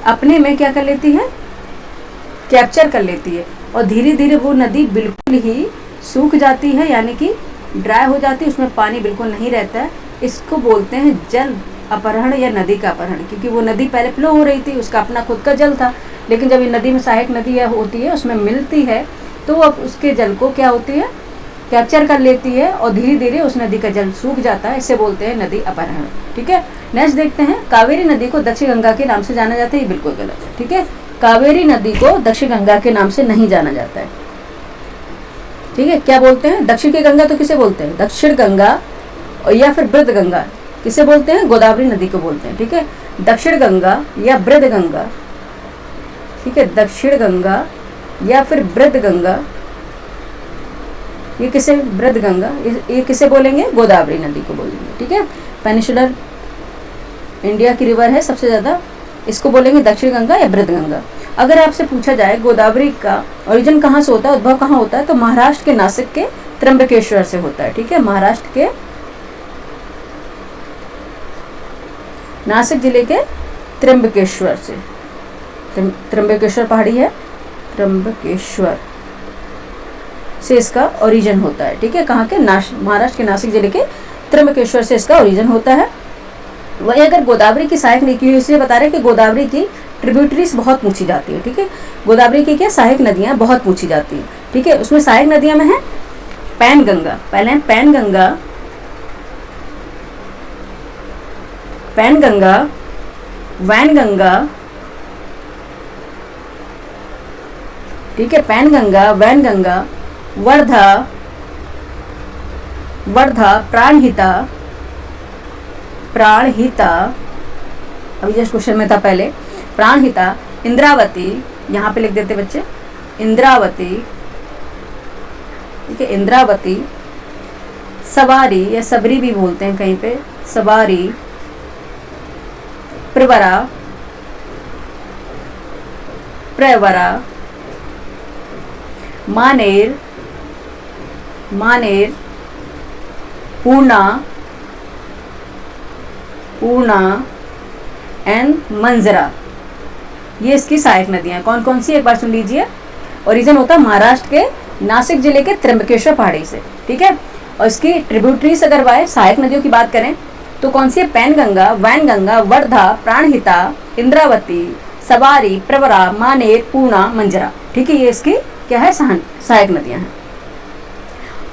अपने में क्या कर लेती है, कैप्चर कर लेती है, और धीरे धीरे वो नदी बिल्कुल ही सूख जाती है, यानी कि ड्राई हो जाती है, उसमें पानी बिल्कुल नहीं रहता है। इसको बोलते हैं जल अपहरण या नदी का अपहरण, क्योंकि वो नदी पहले फ्लो हो रही थी, उसका अपना खुद का जल था, लेकिन जब ये नदी में सहायक नदी होती है, उसमें मिलती है, तो अब उसके जल को क्या होती है, कैप्चर कर लेती है, और धीरे धीरे उस नदी का जल सूख जाता है। इसे बोलते हैं नदी अपहरण। ठीक है, नेक्स्ट देखते हैं, कावेरी नदी को दक्षिण गंगा के नाम से जाना जाता है। ये बिल्कुल गलत है। ठीक है, कावेरी नदी को दक्षिण गंगा के नाम से नहीं जाना जाता है। ठीक है, क्या बोलते हैं, दक्षिण की गंगा तो किसे बोलते हैं, दक्षिण गंगा, या फिर बृहद गंगा किसे बोलते हैं, गोदावरी नदी को बोलते हैं। ठीक है, दक्षिण गंगा या बृहद गंगा, ठीक है, दक्षिण गंगा या फिर बृहद गंगा, ये किसे, बृहद गंगा, ये किसे बोलेंगे, गोदावरी नदी को बोलेंगे। ठीक है, पेनिनसुलर इंडिया की रिवर है सबसे ज्यादा, इसको बोलेंगे दक्षिण गंगा या बृहद गंगा। अगर आपसे पूछा जाए गोदावरी का ओरिजिन कहाँ से होता है, उद्भव कहाँ होता है, तो महाराष्ट्र के नासिक के त्र्यंबकेश्वर से होता है। ठीक है, महाराष्ट्र के नासिक जिले के त्र्यंबकेश्वर से, त्र्यंबकेश्वर पहाड़ी है, त्र्यंबकेश्वर से इसका ओरिजिन होता है। ठीक है, कहाँ के, महाराष्ट्र के नासिक जिले के त्र्यंबकेश्वर से इसका ओरिजिन होता है। वही अगर गोदावरी की सहायक नदी, इसलिए बता रहे हैं कि गोदावरी की ट्रिब्यूटरीज बहुत पूछी जाती है। ठीक है, गोदावरी की क्या सहायक नदियां बहुत पूछी जाती हैं। ठीक है, उसमें सहायक नदियां में है पैन गंगा, पहले है Penganga, Penganga, Wainganga, ठीक है, पैन गंगा, वैन गंगा, वर्धा, प्राणहिता, अभी जस्ट क्वेश्चन में था पहले, प्राणहिता, इंद्रावती, यहाँ पे लिख देते बच्चे, इंद्रावती, ठीक है, इंद्रावती, सवारी या सबरी भी बोलते हैं कहीं पे, सवारी, प्रवरा, मानेर, पूर्णा एंड मंजरा, ये इसकी सहायक नदियां। कौन कौन सी, एक बार सुन लीजिए। ओरिजिन होता है महाराष्ट्र के नासिक जिले के त्र्यंबकेश्वर पहाड़ी से। ठीक है, और इसकी ट्रिब्यूटरीज अगर बाय सहायक नदियों की बात करें तो कौन सी है, पैन गंगा, वैन गंगा, वर्धा, प्राणहिता, इंद्रावती, सवारी, प्रवरा, मानेर, पूर्णा, मंजरा। ठीक है, ये इसकी क्या है, सहायक नदियां हैं।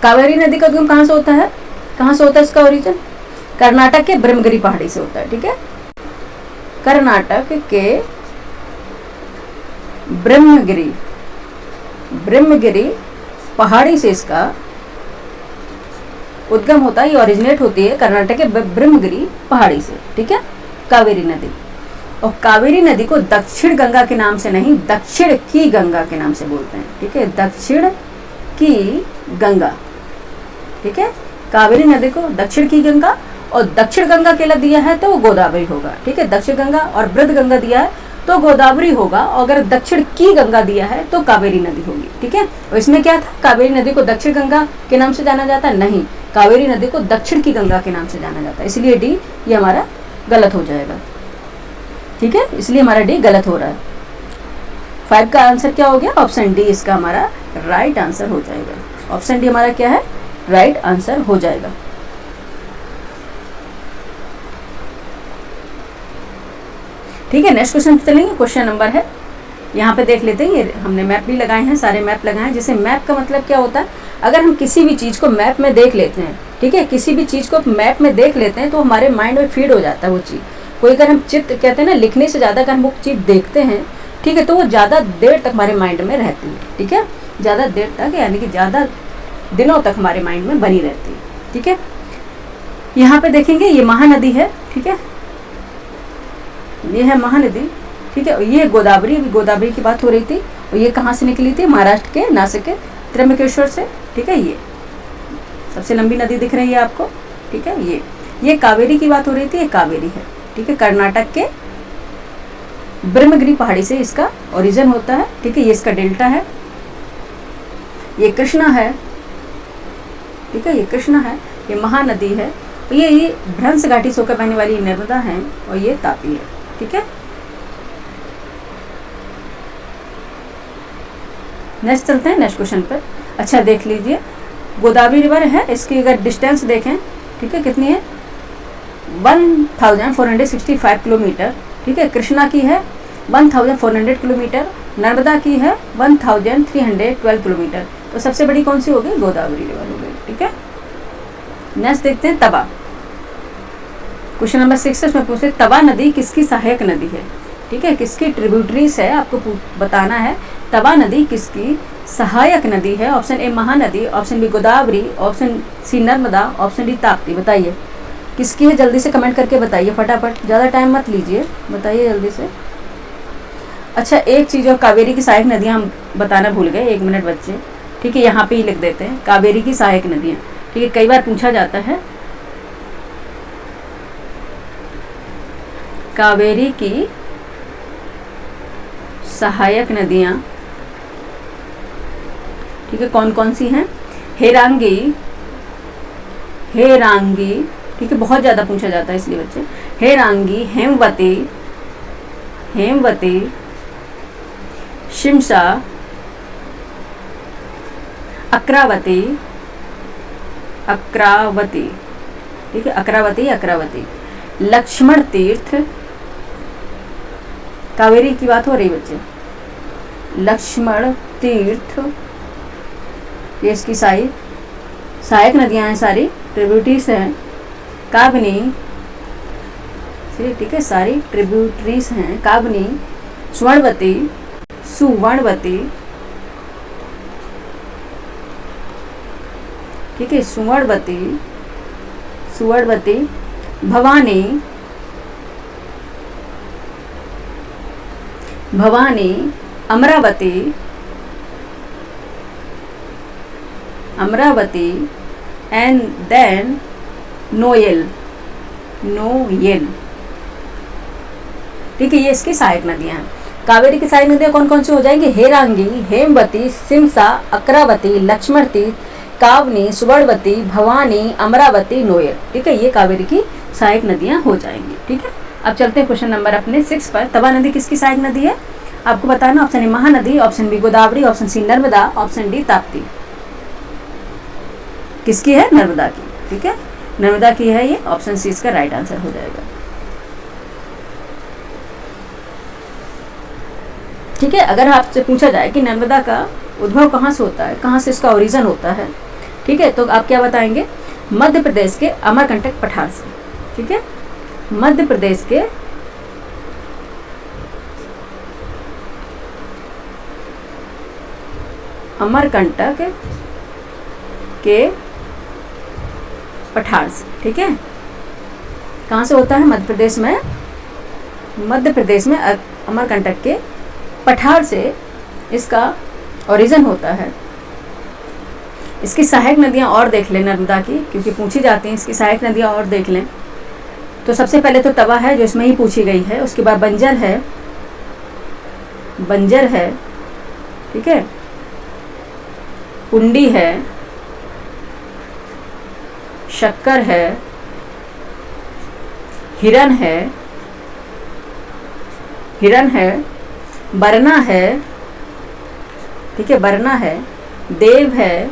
कावेरी नदी का उद्गम कहाँ से होता है, इसका ओरिजिन कर्नाटक के ब्रह्मगिरी पहाड़ी से होता है। ठीक है, कर्नाटक के ब्रह्मगिरी पहाड़ी से इसका उद्गम होता है, ये ओरिजिनेट होती है कर्नाटक के ब्रह्मगिरी पहाड़ी से। ठीक है, कावेरी नदी। और कावेरी नदी को दक्षिण गंगा के नाम से नहीं, दक्षिण की गंगा के नाम से बोलते हैं। ठीक है, दक्षिण की गंगा। ठीक है, कावेरी नदी को दक्षिण की गंगा, और दक्षिण गंगा केला दिया है तो वो गोदावरी होगा। ठीक है, दक्षिण गंगा और बृहद गंगा दिया है तो गोदावरी होगा, और अगर दक्षिण की गंगा दिया है तो कावेरी नदी होगी। ठीक है, और इसमें क्या था, कावेरी नदी को दक्षिण गंगा के नाम से जाना जाता है, नहीं, कावेरी नदी को दक्षिण की गंगा के नाम से जाना जाता है, इसलिए डी ये हमारा गलत हो जाएगा। ठीक है, इसलिए हमारा डी गलत हो रहा है। 5 का आंसर क्या हो गया, ऑप्शन डी इसका हमारा राइट आंसर हो जाएगा। ऑप्शन डी हमारा क्या है, राइट आंसर हो जाएगा। ठीक है, नेक्स्ट क्वेश्चन चलेंगे। क्वेश्चन नंबर है यहाँ पे देख लेते हैं, ये हमने मैप भी लगाए हैं, सारे मैप लगाए हैं। जैसे मैप का मतलब क्या होता है, अगर हम किसी भी चीज़ को मैप में देख लेते हैं, ठीक है, किसी भी चीज़ को मैप में देख लेते हैं तो हमारे माइंड में फीड हो जाता है वो चीज़। कोई अगर हम चित्र कहते हैं ना, लिखने से ज़्यादा अगर हम वो चीज़ देखते हैं, ठीक है, तो वो ज़्यादा देर तक हमारे माइंड में रहती है, ठीक है, ज़्यादा देर तक यानी कि ज़्यादा दिनों तक हमारे माइंड में बनी रहती है, ठीक है। यहाँ पे देखेंगे ये महानदी है, ठीक है, ये है महानदी, ठीक है। ये गोदावरी, गोदावरी की बात हो रही थी, और ये कहाँ से निकली थी, महाराष्ट्र के नासिक के त्र्यंबकेश्वर से, ठीक है। ये सबसे लंबी नदी दिख रही है आपको, ठीक है। ये कावेरी की बात हो रही थी, ये कावेरी है, ठीक है। कर्नाटक के ब्रह्मगिरी पहाड़ी से इसका ओरिजिन होता है, ठीक है। ये इसका डेल्टा है। ये कृष्णा है, ठीक है, ये कृष्णा है, ये महानदी है। ये भ्रंश घाटी से होकर बहने वाली नर्मदा है, और ये तापी है, ठीक है। नेक्स्ट चलते हैं नेक्स्ट क्वेश्चन पर। अच्छा देख लीजिए, गोदावरी रिवर है, इसकी अगर डिस्टेंस देखें, ठीक है, कितनी है, 1465 किलोमीटर, ठीक है। कृष्णा की है 1400 किलोमीटर, नर्मदा की है 1312 किलोमीटर। तो सबसे बड़ी कौन सी हो गई, गोदावरी रिवर हो गई, ठीक है। नेक्स्ट देखते हैं तवा। क्वेश्चन नंबर 6 है, उसमें पूछे तवा नदी किसकी सहायक नदी है, ठीक है, किसकी ट्रिब्यूटरीज है, आपको बताना है तवा नदी किसकी सहायक नदी है। Option A Mahanadi, option B Godavari, option C Narmada, option D Tapti. बताइए किसकी है, जल्दी से कमेंट करके बताइए फटाफट, ज़्यादा टाइम मत लीजिए, बताइए जल्दी से। अच्छा एक चीज़ और, कावेरी की सहायक नदियाँ हम बताना भूल गए, 1 मिनट बच्चे, ठीक है, यहाँ पे ही लिख देते हैं कावेरी की सहायक नदियाँ, ठीक है। कई बार पूछा जाता है कावेरी की सहायक नदियाँ, ठीक है, कौन कौन सी हैं, हेरांगी, ठीक है, बहुत ज़्यादा पूछा जाता है इसलिए बच्चे, हेरांगी, हेमवती, शिमशा, अक्रावती, ठीक है, अक्रावती, लक्ष्मण तीर्थ, कावेरी की बात हो रही बच्चे, लक्ष्मण तीर्थ, ये इसकी सहायक नदियां हैं, सारी ट्रिब्यूटरीज हैं। काबनी, ठीक है, सारी ट्रिब्यूटरीज हैं। काबनी, सुवर्णवती, ठीक है, सुवर्णवती, भवानी, अमरावती एंड देन नोयल, ठीक है, ये इसकी सहायक नदियां हैं। कावेरी की सहायक नदियां कौन कौन सी हो जाएंगी, हेरांगी, हेमवती, सिमसा, अक्रावती, लक्ष्मण तीर्थ, कावनी, सुवर्णवती, भवानी, अमरावती, नोयल, ठीक है, ये कावेरी की सहायक नदियां हो जाएंगी, ठीक है। अब चलते हैं क्वेश्चन नंबर अपने 6 पर। तवा नदी किसकी सहायक नदी है, आपको बताना। Option A Mahanadi, option B Godavari, option C Narmada, option D Tapti. किसकी है, नर्मदा की, ठीक है, नर्मदा की है ये, ऑप्शन सी इसका राइट आंसर हो जाएगा, ठीक है। अगर आपसे पूछा जाए कि नर्मदा का उद्भव कहाँ से होता है, कहाँ से इसका ओरिजिन होता है, ठीक है, तो आप क्या बताएंगे, मध्य प्रदेश के अमरकंटक पठार से, ठीक है, मध्य प्रदेश के अमरकंटक के पठार से, ठीक है। कहाँ से होता है, मध्य प्रदेश में अमरकंटक के पठार से इसका ओरिजिन होता है। इसकी सहायक नदियाँ और देख लें नर्मदा की, क्योंकि पूछी जाती हैं, इसकी सहायक नदियाँ और देख लें। तो सबसे पहले तो तवा है जो इसमें ही पूछी गई है, उसके बाद बंजर है, ठीक है, कुंडी है, शक्कर है, हिरन है, बरना है, ठीक है, बरना है, देव है,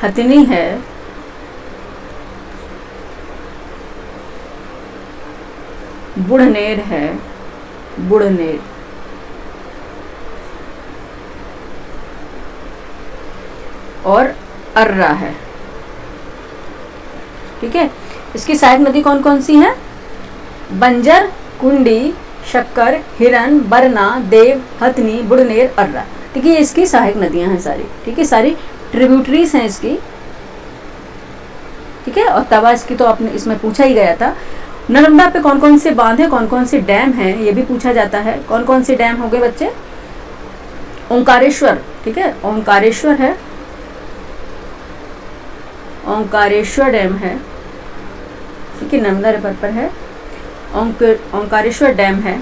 हथनी है, बुढ़नेर है, और अर्रा है। ठीक है, इसकी सहायक नदी कौन कौन सी है? बंजर, कुंडी, शक्कर, हिरन, बरना, देव, हथनी, बुड़नेर, अर्रा। ठीक है, ये इसकी सहायक नदियां हैं सारी। ठीक है, सारी ट्रिब्यूटरीज हैं इसकी। ठीक है, और तवा इसकी तो आपने इसमें पूछा ही गया था। नर्मदा पे कौन कौन से बांध है, कौन कौन से डैम हैं, ये भी पूछा जाता है। कौन कौन से डैम हो गए बच्चे? ओंकारेश्वर, ठीक है, ओंकारेश्वर है, ओंकारेश्वर डैम है। ठीक है, नर्मदा रिवर पर है, ओंकारेश्वर डैम है।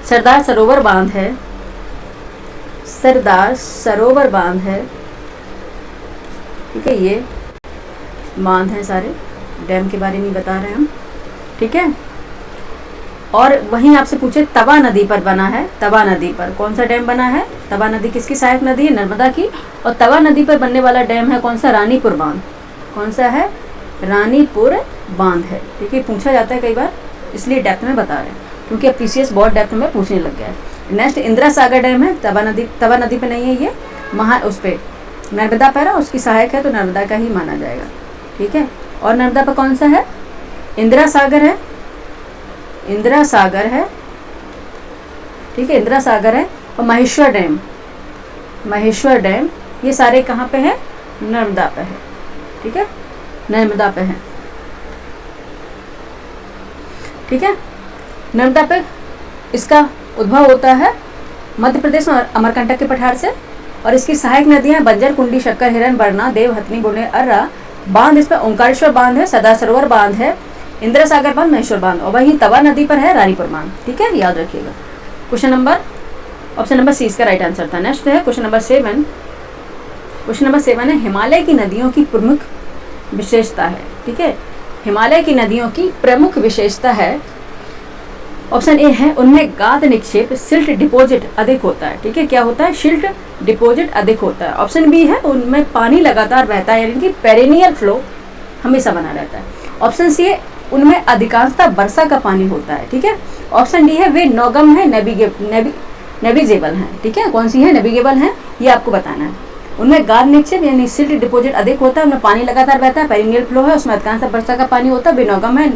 सरदार सरोवर बांध है, सरदार सरोवर बांध है। ठीक है, ये बांध हैं सारे, डैम के बारे में बता रहे हैं हम। ठीक है, और वहीं आपसे पूछे तवा नदी पर बना है, तवा नदी पर कौन सा डैम बना है? तवा नदी किसकी सहायक नदी है? नर्मदा की। और तवा नदी पर बनने वाला डैम है कौन सा? रानीपुर बांध। कौन सा है? रानीपुर बांध है। ठीक है, पूछा जाता है कई बार, इसलिए डेप्थ में बता रहे हैं, क्योंकि अब पीसीएस बहुत डेप्थ में पूछने लग गया है। नेक्स्ट इंदिरा सागर डैम है, तवा नदी पे नहीं है ये, उस पे नर्मदा पर है, उसकी सहायक है तो नर्मदा का ही माना जाएगा। ठीक है, और नर्मदा पर कौन सा है? इंदिरा सागर है, इंदिरा सागर है। ठीक है, इंदिरा सागर है। और महेश्वर डैम, महेश्वर डैम, ये सारे कहाँ पे है? नर्मदा पे है। ठीक है, नर्मदा पे है। ठीक है, नर्मदा पे इसका उद्भव होता है मध्य प्रदेश में अमरकंटक के पठार से, और इसकी सहायक नदियां बंजर, कुंडी, शक्कर, हिरन, बरना, देव, हथनी, बुड़नेर, अर्रा। बांध इस पर ओंकारेश्वर बांध है, सरदार सरोवर बांध है, इंदिरा सागर बांध, महेश्वर बांध, और वहीं तवा नदी पर है रानीपुर बांध। ठीक है, याद रखिएगा। Question number, option number C इसका राइट आंसर था। नेक्स्ट है क्वेश्चन नंबर 7। क्वेश्चन नंबर 7 है हिमालय की नदियों की प्रमुख विशेषता है। ठीक है, हिमालय की नदियों की प्रमुख विशेषता है, ऑप्शन ए है उनमें गाद निक्षेप, सिल्ट डिपॉजिट अधिक होता है। ठीक है, क्या होता है? सिल्ट डिपॉजिट अधिक होता है। ऑप्शन बी है उनमें पानी लगातार बहता है, यानी कि पेरिनियल फ्लो हमेशा बना रहता है। ऑप्शन सी है उनमें अधिकांशतः वर्षा का पानी होता है। ठीक है, ऑप्शन डी है वे नौगम है, नेविगेबल हैं। ठीक है, कौन सी है? नेविगेबल हैं, ये आपको बताना है। उनमें गाद निक्षेप यानी सिल्ट डिपॉजिट अधिक होता है, उनमें पानी लगातार बहता है, पेरिनियल फ्लो है, उसमें अधिकांशतः वर्षा का पानी होता है, वे नौगम है,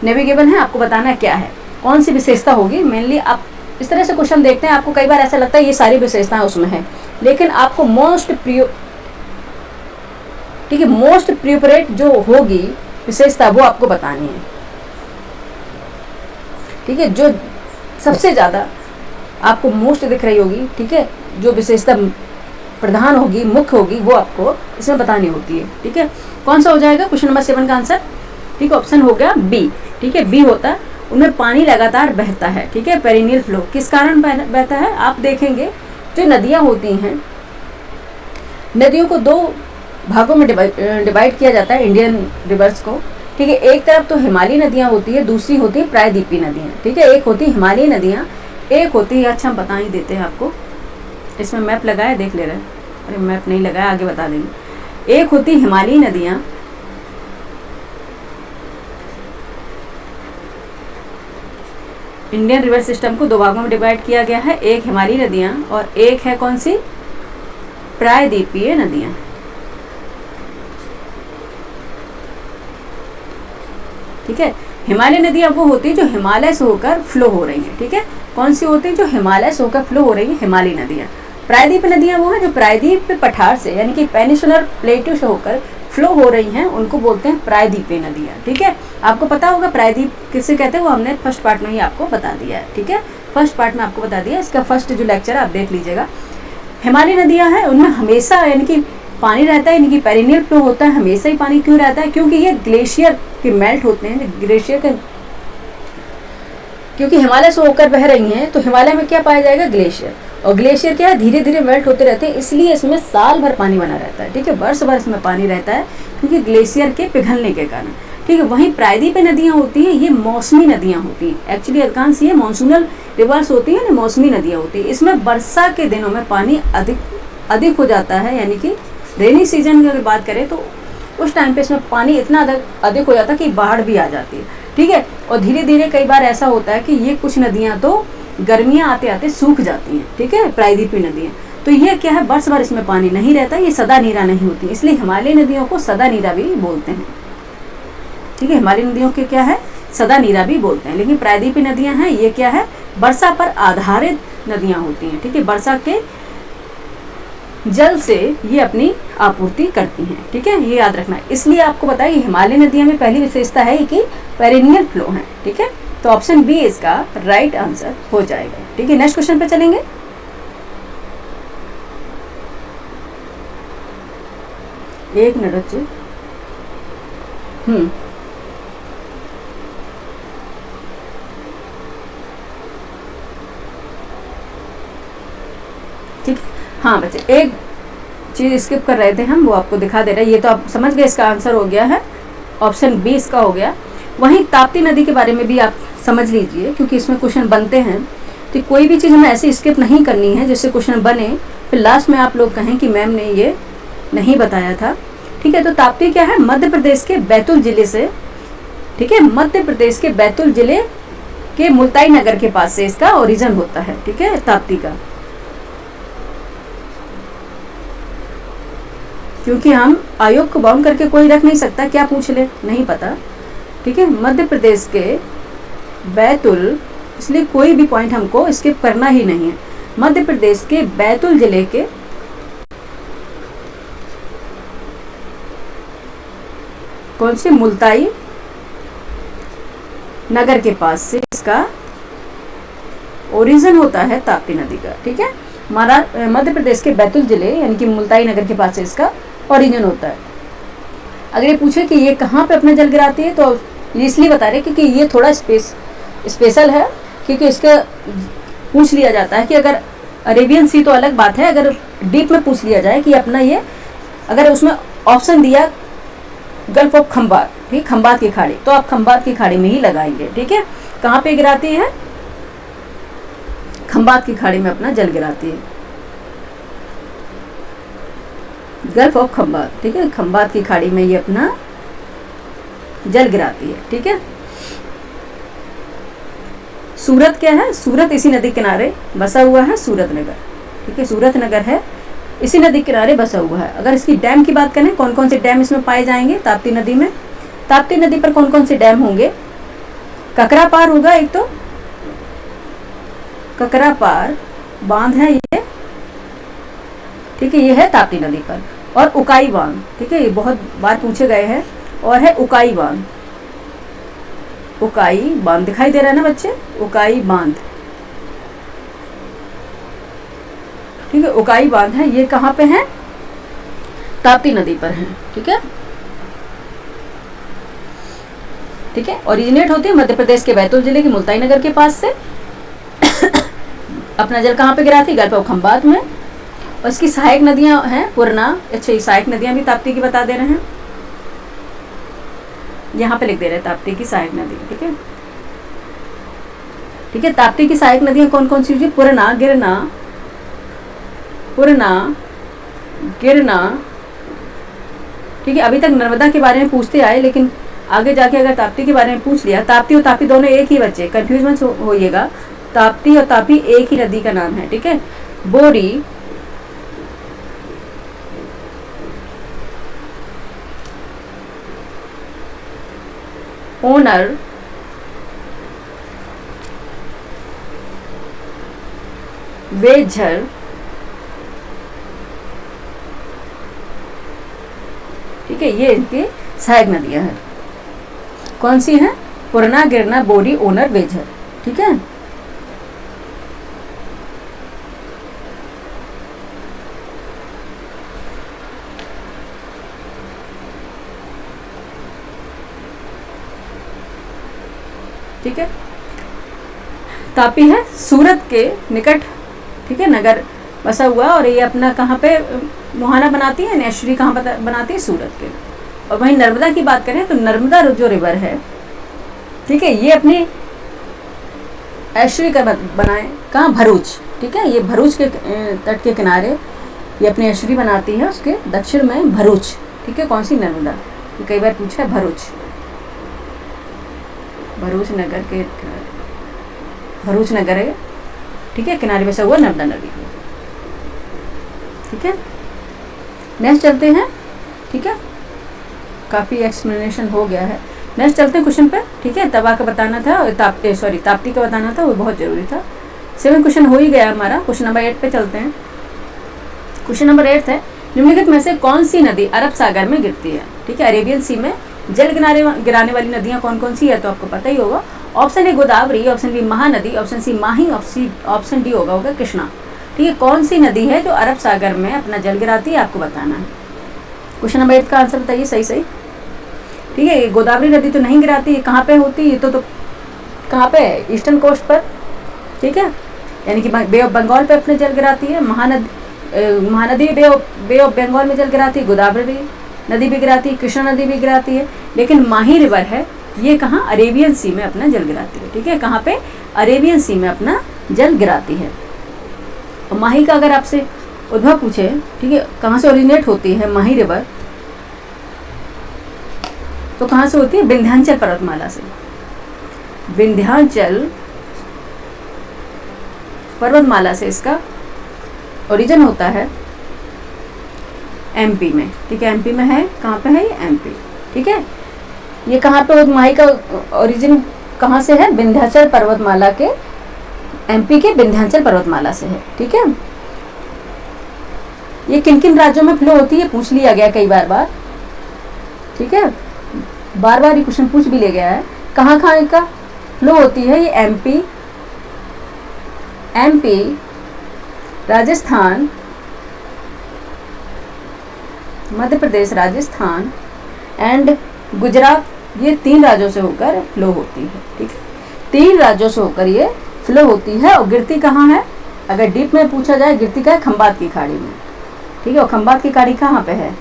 नेविगेबल है। आपको बताना है क्या है, कौन सी विशेषता होगी। मेनली आप इस तरह से क्वेश्चन देखते हैं, आपको कई बार ऐसा लगता है ये सारी विशेषताएं उसमें है, लेकिन आपको मोस्ट प्रियोपरेट जो होगी विशेषता वो आपको बतानी है। ठीक है, जो सबसे ज़्यादा आपको मोस्ट दिख रही होगी, ठीक है, जो विशेषता प्रधान होगी, मुख्य होगी, वो आपको इसमें बतानी होती है। ठीक है, कौन सा हो जाएगा क्वेश्चन नंबर 7 का आंसर? ठीक है, ऑप्शन हो गया बी। ठीक है, बी होता है उनमें पानी लगातार बहता है। ठीक है, पेरिनियल फ्लो किस कारण बहता है? आप देखेंगे जो नदियाँ होती हैं, नदियों को दो भागों में डिवाइड किया जाता है, इंडियन रिवर्स को। ठीक है, एक तरफ तो हिमालयी नदियाँ होती है, दूसरी होती है प्रायद्वीपीय नदियाँ। ठीक है, एक होती है हिमालयी नदियाँ, एक होती है, अच्छा हम बता ही देते हैं आपको, इसमें मैप लगाया देख ले रहे हैं, अरे मैप नहीं लगाया, आगे बता देंगे। एक होती हिमालयी नदियाँ, इंडियन रिवर सिस्टम को दो भागों में डिवाइड किया गया है, एक हिमालयी नदियाँ और एक है कौन सी? प्रायद्वीपीय नदियाँ। ठीक है, हिमालय नदियाँ वो होती है जो हिमालय से होकर फ्लो हो रही हैं। ठीक है, कौन सी होती है? जो हिमालय से होकर फ्लो हो रही है, हिमालयी नदियाँ। प्रायद्वीप नदियाँ वो हैं जो प्रायद्वीप पठार से यानी कि पेनिसुलर प्लेटू से होकर फ्लो हो रही हैं, उनको बोलते हैं प्रायद्वीपीय नदियाँ। ठीक है, आपको पता होगा प्रायद्वीप किसे कहते हैं, वो हमने फर्स्ट पार्ट में ही आपको बता दिया है। ठीक है, फर्स्ट पार्ट में आपको बता दिया, इसका फर्स्ट जो लेक्चर है आप देख लीजिएगा। हिमालयी नदियाँ हैं उनमें हमेशा यानी कि पानी रहता है, यानी कि पेरिनियल फ्लो होता है, हमेशा ही पानी क्यों रहता है? क्योंकि ये ग्लेशियर के मेल्ट होते हैं, ग्लेशियर के, क्योंकि हिमालय से होकर बह रही हैं तो हिमालय में क्या पाया जाएगा? ग्लेशियर, और ग्लेशियर क्या है? धीरे धीरे मेल्ट होते रहते हैं, इसलिए इसमें साल भर पानी बना रहता है। ठीक है, वर्ष भर इसमें पानी रहता है क्योंकि ग्लेशियर के पिघलने के कारण। ठीक है, वहीं प्रायद्वीपीय नदियाँ होती हैं, ये मौसमी नदियाँ होती हैं, एक्चुअली अधिकांश ये मॉनसूनल रिवर्स होती हैं, मौसमी नदियाँ होती हैं। इसमें वर्षा के दिनों में पानी अधिक हो जाता है, यानी कि रेनी सीजन की अगर बात करें तो उस टाइम पे इसमें पानी इतना अधिक हो जाता है कि बाढ़ भी आ जाती है। ठीक है, और धीरे धीरे कई बार ऐसा होता है कि ये कुछ नदियाँ तो गर्मियाँ आते आते सूख जाती हैं। ठीक है, प्रायद्वीपीय नदियाँ, तो ये क्या है, वर्ष भर इसमें पानी नहीं रहता, ये सदा नीरा नहीं होती, इसलिए हिमालयी नदियों को सदा नीरा भी बोलते हैं। ठीक है, हिमालयी नदियों के क्या है, सदा नीरा भी बोलते हैं। लेकिन प्रायद्वीपीय नदियां हैं, ये क्या है, वर्षा पर आधारित नदियां होती हैं। ठीक है, वर्षा के जल से ये अपनी आपूर्ति करती हैं। ठीक है, ये याद रखना। इसलिए आपको बताइए हिमालयी नदियों में पहली विशेषता है कि पेरिनियल फ्लो है। ठीक है, तो ऑप्शन बी इसका राइट आंसर हो जाएगा। ठीक है, नेक्स्ट क्वेश्चन पे चलेंगे। एक मिनट बच्चे। ठीक है, हाँ बच्चे एक चीज स्किप कर रहे थे हम, वो आपको दिखा दे रहे हैं। ये तो आप समझ गए, इसका आंसर हो गया है ऑप्शन बी इसका हो गया। वहीं ताप्ती नदी के बारे में भी आप समझ लीजिए, क्योंकि इसमें क्वेश्चन बनते हैं, तो कोई भी चीज़ हमें ऐसी स्किप नहीं करनी है जिससे क्वेश्चन बने फिर लास्ट में आप लोग कहें कि मैम ने ये नहीं बताया था। ठीक है, तो ताप्ती क्या है, मध्य प्रदेश के बैतूल जिले से, ठीक है, मध्य प्रदेश के बैतूल जिले के मुल्ताई नगर के पास से इसका ओरिजिन होता है। ठीक है, ताप्ती का, क्योंकि हम आयोग को बाउंड करके कोई रख नहीं सकता, क्या पूछ ले नहीं पता। ठीक है, मध्य प्रदेश के बैतूल, इसलिए कोई भी पॉइंट हमको स्किप करना ही नहीं है। मध्य प्रदेश के बैतूल जिले के कौन से, मुल्ताई नगर के पास से इसका ओरिजिन होता है ताप्ती नदी का। ठीक है, मध्य प्रदेश के बैतूल जिले यानी कि मुल्ताई नगर के पास से इसका ओरिजिन होता है। अगर ये पूछे कि ये कहाँ पे अपना जल गिराती है, तो इसलिए बता रहे क्योंकि ये थोड़ा स्पेशल है, क्योंकि इसका पूछ लिया जाता है कि अगर अरेबियन सी तो अलग बात है, अगर डीप में पूछ लिया जाए कि अपना ये, अगर उसमें ऑप्शन दिया गल्फ ऑफ खंबात, ठीक, खंबात की खाड़ी, तो आप खंबात की खाड़ी में ही लगाएंगे। ठीक है, कहाँ पे गिराती है, खंबात की खाड़ी में अपना जल गिराती है, गल्फ ऑफ खंबात। ठीक है, खंबात की खाड़ी में ये अपना जल गिराती है। ठीक है, सूरत क्या है, सूरत इसी नदी किनारे बसा हुआ है, सूरत नगर। ठीक है, सूरत नगर है, इसी नदी किनारे बसा हुआ है। अगर इसकी डैम की बात करें, कौन कौन से डैम इसमें पाए जाएंगे ताप्ती नदी में, ताप्ती नदी पर कौन कौन से डैम होंगे, ककरा पार होगा एक, तो ककरा पार बांध है ये। ठीक है, ये है ताप्ती नदी पर, और उकाई बांध। ठीक है, ये बहुत बार पूछे गए हैं, और है उकाई बांध। उकाई बांध दिखाई दे रहा है ना बच्चे, उकाई बांध। ठीक है, उकाई बांध है, ये कहाँ पे है, ताप्ती नदी पर है। ठीक है, ठीक है, ओरिजिनेट होती है मध्य प्रदेश के बैतूल जिले के मुल्ताई नगर के पास से अपना जल कहाँ पे गिराती है, गल्फ ऑफ खंबात में। और इसकी सहायक नदियां हैं पूर्णा, अच्छा ये सहायक नदियां भी ताप्ती की बता दे रहे हैं, यहाँ पे लिख दे रहे हैं ताप्ती की सहायक नदी। ठीक है, ठीक है, ताप्ती की सहायक नदियां कौन कौन सी होती है, पूर्णा, गिरना, पूर्णा, गिरना। ठीक है, अभी तक नर्मदा के बारे में पूछते आए, लेकिन आगे जाके अगर ताप्ती के बारे में पूछ लिया, ताप्ती और तापी दोनों एक ही बच्चे, कंफ्यूज मत होइएगा, ताप्ती और तापी एक ही नदी का नाम है। ठीक है, बोरी, ओनर, वेझर, ठीक है, ये इनकी सहायक नदियां हैं। कौन सी हैं, पूर्णा, गिरना, बोरी, ओनर, वेझर। ठीक है, ठीक है, तापी है सूरत के निकट, ठीक है, नगर बसा हुआ, और ये अपना कहाँ पे मुहाना बनाती है, नेशरी कहाँ बनाती है, सूरत के। और वहीं नर्मदा की बात करें तो नर्मदा जो रिवर है, ठीक है, ये अपनी एस्ट्री का बनाए कहाँ, भरूच। ठीक है, ये भरूच के तट के किनारे ये अपनी एस्ट्री बनाती है, उसके दक्षिण में भरूच। ठीक है, कौन सी, नर्मदा, ये कई बार पूछा है, भरूच, भरूच नगर के किनारे, भरूच नगर है। ठीक है, किनारे बसा हुआ नर्मदा नदी। ठीक है, नेक्स्ट चलते हैं। ठीक है, काफ़ी एक्सप्लेनेशन हो गया है। नेक्स्ट चलते हैं क्वेश्चन पे। ठीक है, तवा का बताना था, ताप्ती का बताना था, वो बहुत ज़रूरी था। 7 क्वेश्चन हो ही गया हमारा। क्वेश्चन नंबर 8 पे चलते हैं। क्वेश्चन नंबर 8 है, निम्नलिखित में से कौन सी नदी अरब सागर में गिरती है? ठीक है, अरेबियन सी में जल गिराने वाली नदियाँ कौन कौन सी है तो आपको पता ही होगा। Option A Godavari, option B Mahanadi, option C Mahi, option D होगा कृष्णा। ठीक है, कौन सी नदी है जो अरब सागर में अपना जल गिराती है, आपको बताना है। क्वेश्चन नंबर 8 का आंसर बताइए सही सही। ठीक है, गोदावरी नदी तो नहीं गिराती है, कहाँ पे होती है? तो कहाँ पे है? ईस्टर्न कोस्ट पर। ठीक है, यानी कि बे ऑफ बंगाल पे अपने जल गिराती है। महानदी बे ऑफ बंगाल में जल गिराती है, गोदावरी नदी भी गिराती है, कृष्णा नदी भी गिराती है, लेकिन माही रिवर है ये कहाँ? अरेबियन सी में अपना जल गिराती है। ठीक है, कहाँ पे? अरेबियन सी में अपना जल गिराती है। और माही का अगर आपसे उद्भव पूछे, ठीक है, कहाँ से ओरिजिनेट होती है माही रिवर, तो कहाँ से होती है? विंध्याचल पर्वतमाला से। विंध्याचल पर्वतमाला से इसका ओरिजिन होता है एमपी में। ठीक है, एमपी में है, कहाँ पे है ये? एमपी। ठीक है, ये कहाँ पे माही का ओरिजिन कहाँ से है? विंध्याचल पर्वतमाला के, एमपी के विंध्याचल पर्वतमाला से है। ठीक है, ये किन किन राज्यों में फ्लो होती है पूछ लिया गया कई बार। ठीक है, बार ये क्वेश्चन पूछ भी लिया गया है। कहाँ कहाँ का फ्लो होती है? ये एमपी, राजस्थान, मध्य प्रदेश, राजस्थान एंड गुजरात, ये 3 राज्यों से होकर फ्लो होती है। ठीक है, 3 राज्यों से होकर ये फ्लो होती है। और गिरती कहाँ है? अगर डीप में पूछा जाए, गिरती का है खंबात की खाड़ी में। ठीक है, और खंबात की खाड़ी कहाँ पे है?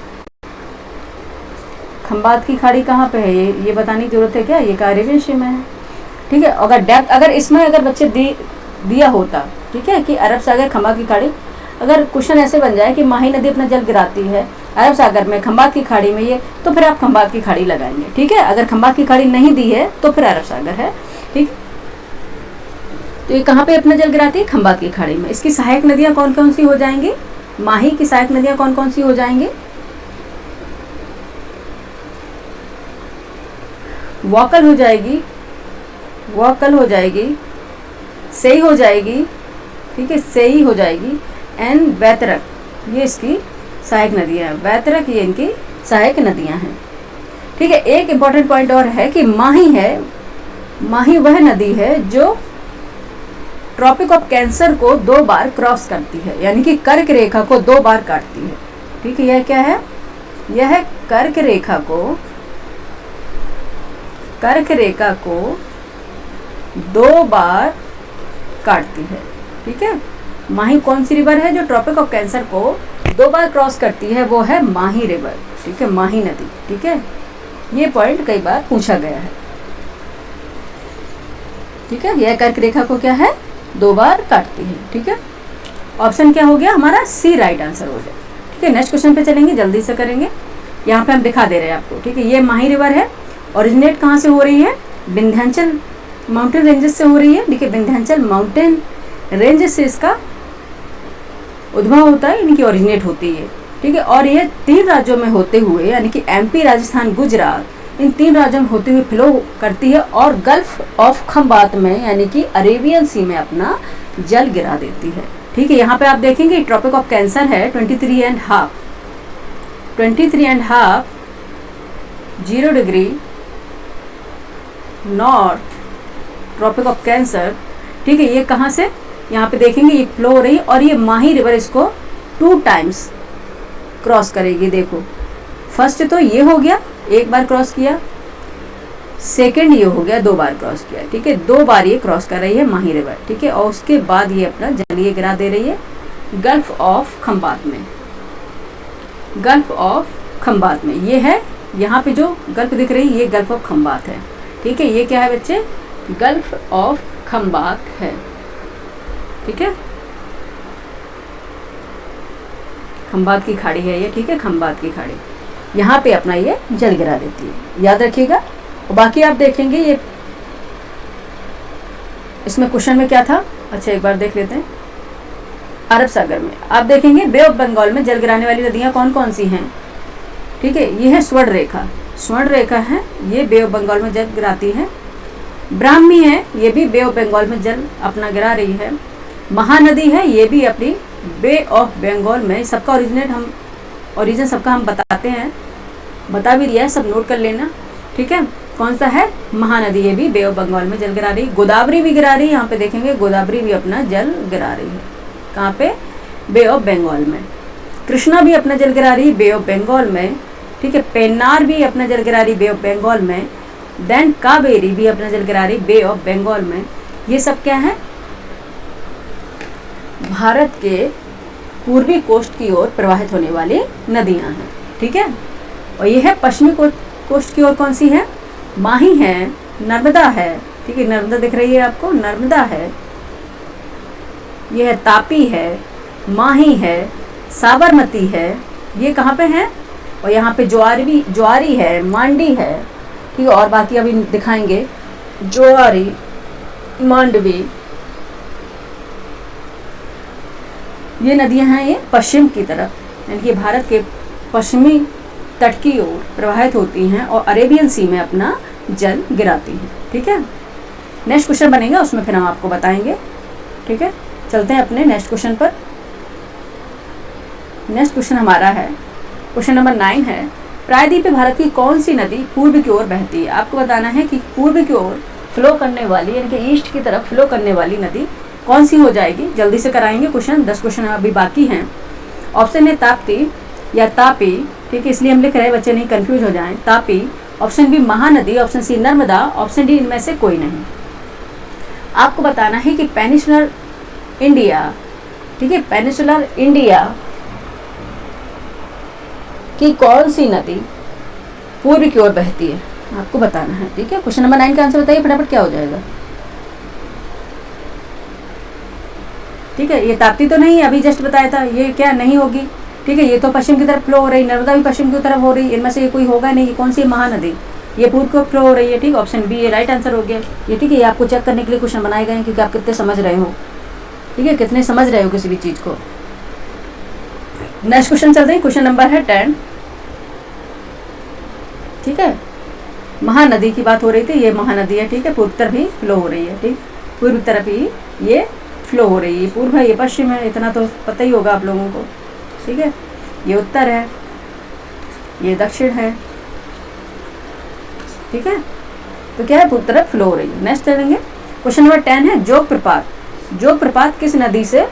खंबात की खाड़ी कहाँ पे है? ये बताने की जरूरत है क्या? ये अरेबियन सी में है। ठीक है, अगर डेप्थ अगर इसमें अगर बच्चे दिया होता, ठीक है, कि अरब सागर खंबात की खाड़ी, अगर क्वेश्चन ऐसे बन जाए कि माही नदी अपना जल गिराती है अरब सागर में खंबात की खाड़ी में, ये तो फिर आप खंबात की खाड़ी लगाएंगे। ठीक है, अगर खंबात की खाड़ी नहीं दी है तो फिर अरब सागर है। ठीक, तो ये कहाँ पे अपना जल गिराती है? खंबात की खाड़ी में। इसकी सहायक नदियाँ कौन कौन सी हो जाएंगी? माही की सहायक नदियाँ कौन कौन सी हो जाएंगी? वॉकल हो जाएगी, सही हो जाएगी। ठीक है, सही हो जाएगी एंड वैतरक, ये इसकी सहायक नदियाँ हैं। वैतरक ये इनकी सहायक नदियाँ हैं। ठीक है, एक इम्पॉर्टेंट पॉइंट और है कि माही वह नदी है जो ट्रॉपिक ऑफ कैंसर को 2 बार क्रॉस करती है, यानी कि कर्क रेखा को 2 बार काटती है। ठीक है, यह क्या है? यह कर्क रेखा को 2 बार काटती है। ठीक है, माही कौन सी रिवर है जो ट्रॉपिक ऑफ कैंसर को 2 बार क्रॉस करती है? वो है माही रिवर। ठीक है, माही नदी। ठीक है, ये पॉइंट कई बार पूछा गया है। ठीक है, यह कर्क रेखा को क्या है? 2 बार काटती है। ठीक है, ऑप्शन क्या हो गया हमारा? सी राइट आंसर हो जाए। ठीक है, नेक्स्ट क्वेश्चन पे चलेंगे, जल्दी से करेंगे। यहाँ पे हम दिखा दे रहे हैं आपको। ठीक है, ये माही रिवर है, ओरिजिनेट कहाँ से हो रही है? विंध्याचल माउंटेन रेंजेस से हो रही है। ठीक है, विंध्याचल माउंटेन रेंजेस से इसका उद्भव होता है, यानी कि ओरिजिनेट होती है। ठीक है, और ये 3 राज्यों में होते हुए, यानी कि एमपी, राजस्थान, गुजरात, इन 3 राज्यों में होते हुए फ्लो करती है और गल्फ ऑफ खंबात में, यानी कि अरेबियन सी में अपना जल गिरा देती है। ठीक है, यहाँ पे आप देखेंगे ट्रॉपिक ऑफ कैंसर है 23.5 0 degree north tropic of cancer. ठीक है, ये कहाँ से? यहाँ पे देखेंगे ये फ्लो हो रही है और ये माही रिवर इसको 2 टाइम्स क्रॉस करेगी। देखो, फर्स्ट तो ये हो गया, 1 बार क्रॉस किया, सेकंड ये हो गया, 2 बार क्रॉस किया। ठीक है, 2 बार ये क्रॉस कर रही है माही रिवर। ठीक है, और उसके बाद ये अपना जल ये गिरा दे रही है गल्फ ऑफ खंबात में। गल्फ ऑफ खंबात में ये है, यहाँ पे जो गल्फ दिख रही है ये गल्फ ऑफ खंबात है। ठीक है, ये क्या है बच्चे? गल्फ ऑफ खंबात है। ठीक है, खंबात की खाड़ी है ये। ठीक है, खंबात की खाड़ी, यहाँ पे अपना ये जल गिरा देती है, याद रखिएगा। और बाकी आप देखेंगे ये इसमें क्वेश्चन में क्या था। अच्छा, एक बार देख लेते हैं। अरब सागर में। आप देखेंगे बे ऑफ बंगाल में जल गिराने वाली नदियाँ कौन कौन सी हैं, ठीक है, ये है स्वर्ण रेखा, स्वर्ण रेखा है, ये बे ऑफ बंगाल में जल गिराती है। ब्राह्मी है, ये भी बे ऑफ बंगाल में जल अपना गिरा रही है। महानदी है, ये भी अपनी बे ऑफ बंगाल में, सबका ओरिजिन सबका हम बताते हैं, बता भी दिया है, सब नोट कर लेना, ठीक है। कौन सा है, महानदी, ये भी बे ऑफ बंगाल में जल गिरा रही। गोदावरी भी गिरा रही है, यहाँ पे देखेंगे गोदावरी भी अपना जल गिरा रही है, कहाँ पे, बे ऑफ बंगाल में। कृष्णा भी अपना जल गिरा रही बे ऑफ बंगाल में, ठीक है। पेन्नार भी अपना जल गिरा रही बे ऑफ बंगाल में। देन कावेरी भी अपना जल गिरा रही बे ऑफ बंगाल में। ये सब क्या है, भारत के पूर्वी कोस्ट की ओर प्रवाहित होने वाली नदियां हैं, ठीक है। और ये है पश्चिमी कोस्ट की ओर कौन सी है, माही है, नर्मदा है, ठीक है, नर्मदा दिख रही है आपको, नर्मदा है, ये है तापी है, माही है, साबरमती है, ये कहाँ पे है, और यहाँ पे ज्वारी है, मांडी है, ठीक है। और बाकी अभी दिखाएंगे, ज्वारी, मांडवी, ये नदियां हैं, ये पश्चिम की तरफ, यानी कि भारत के पश्चिमी तट की ओर प्रवाहित होती हैं और अरेबियन सी में अपना जल गिराती हैं, ठीक है। नेक्स्ट क्वेश्चन बनेगा, उसमें फिर हम आपको बताएंगे, ठीक है। चलते हैं अपने नेक्स्ट क्वेश्चन पर। नेक्स्ट क्वेश्चन हमारा है, क्वेश्चन नंबर 9 है, प्रायद्वीपीय भारत की कौन सी नदी पूर्व की ओर बहती है। आपको बताना है कि पूर्व की ओर फ्लो करने वाली, यानी कि ईस्ट की तरफ फ्लो करने वाली नदी कौन सी हो जाएगी। जल्दी से कराएंगे क्वेश्चन, 10 क्वेश्चन अभी बाकी हैं। ऑप्शन है ताप्ती या तापी, ठीक है, इसलिए हम लिख रहे हैं बच्चे नहीं कंफ्यूज हो जाएं, Tapi. Option B Mahanadi, option C Narmada, option D इनमें से कोई नहीं। आपको बताना है कि पेनिनसुलर इंडिया, ठीक है, पेनिनसुलर इंडिया की कौन सी नदी पूर्व की ओर बहती है, आपको बताना है, ठीक है। क्वेश्चन नंबर 9 का आंसर बताइए फटाफट, क्या हो जाएगा, ठीक है। ये ताप्ती तो नहीं, अभी जस्ट बताया था, ये क्या नहीं होगी, ठीक है। ये तो पश्चिम की तरफ फ्लो हो रही, नर्मदा भी पश्चिम की तरफ हो रही, इनमें से ये कोई होगा नहीं। कौन सी महानदी, ये पूर्व की ओर फ्लो हो रही है, ठीक। ऑप्शन बी ये राइट आंसर हो गया ये, ठीक है। ये आपको चेक करने के लिए क्वेश्चन बनाए गए हैं, क्योंकि आप कितने समझ रहे हो, ठीक है, कितने समझ रहे हो किसी भी चीज़ को। नेक्स्ट क्वेश्चन चलते हैं, क्वेश्चन नंबर है 10, ठीक है। महानदी की बात हो रही थी, ये महानदी है, ठीक है, पूर्व तरफ ही फ्लो हो रही है, ठीक, पूर्व तरफ ही ये फ्लो हो रही है। पूर्व है, ये पश्चिम है, इतना तो पता ही होगा आप लोगों को, ठीक है। ये उत्तर है, ये दक्षिण है, ठीक है। तो क्या है, पूर्व तरफ फ्लो हो रही है। नेक्स्ट चलेंगे, क्वेश्चन नंबर 10 है, जोग प्रपात। जोग प्रपात किस नदी से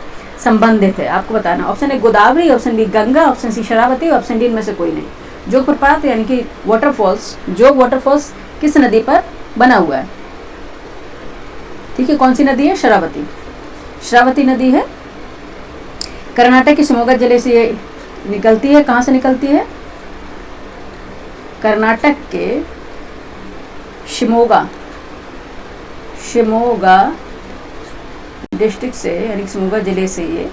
संबंधित है, आपको बताना। Option A Godavari, option B Ganga, option C Sharavati, option D इनमें से कोई नहीं। जोग प्रपात यानी कि वाटरफॉल्स, जोग वाटरफॉल्स किस नदी पर बना हुआ है, ठीक है। कौन सी नदी है, शरावती, शरावती नदी है। कर्नाटक के शिमोगा जिले से ये निकलती है, कहाँ से निकलती है, कर्नाटक के शिमोगा डिस्ट्रिक्ट से, यानी शिमोगा जिले से ये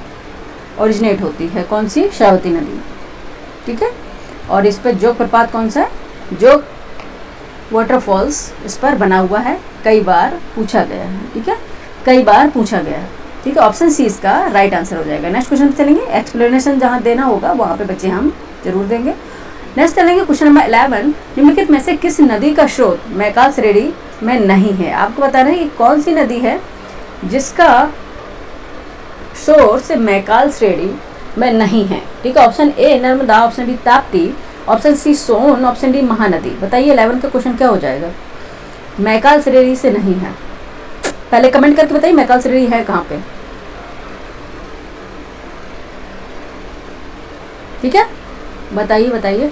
ओरिजिनेट होती है, कौन सी, शरावती नदी, ठीक है। और इस पर जोग प्रपात कौन सा है, जोग वाटरफॉल्स इस पर बना हुआ है, कई बार पूछा गया है, ठीक है, कई बार पूछा गया है, ठीक है। ऑप्शन सी इसका राइट आंसर हो जाएगा। नेक्स्ट क्वेश्चन पे चलेंगे, एक्सप्लेनेशन जहाँ देना होगा वहाँ पे बच्चे हम जरूर देंगे। नेक्स्ट चलेंगे, क्वेश्चन नंबर 11, निम्नलिखित में से किस नदी का स्रोत मैकाल श्रेणी में नहीं है। आपको बताना है कि कौन सी नदी है जिसका सोर्स मैकाल श्रेणी में नहीं है, ठीक है। Option A Narmada, option B Tapti, option C Son, option D Mahanadi. बताइए 11 का क्वेश्चन क्या हो जाएगा, मैकाल श्रेणी से नहीं है। पहले कमेंट करके बताइए मैकाल श्रेणी है कहाँ पे, ठीक है, बताइए बताइए,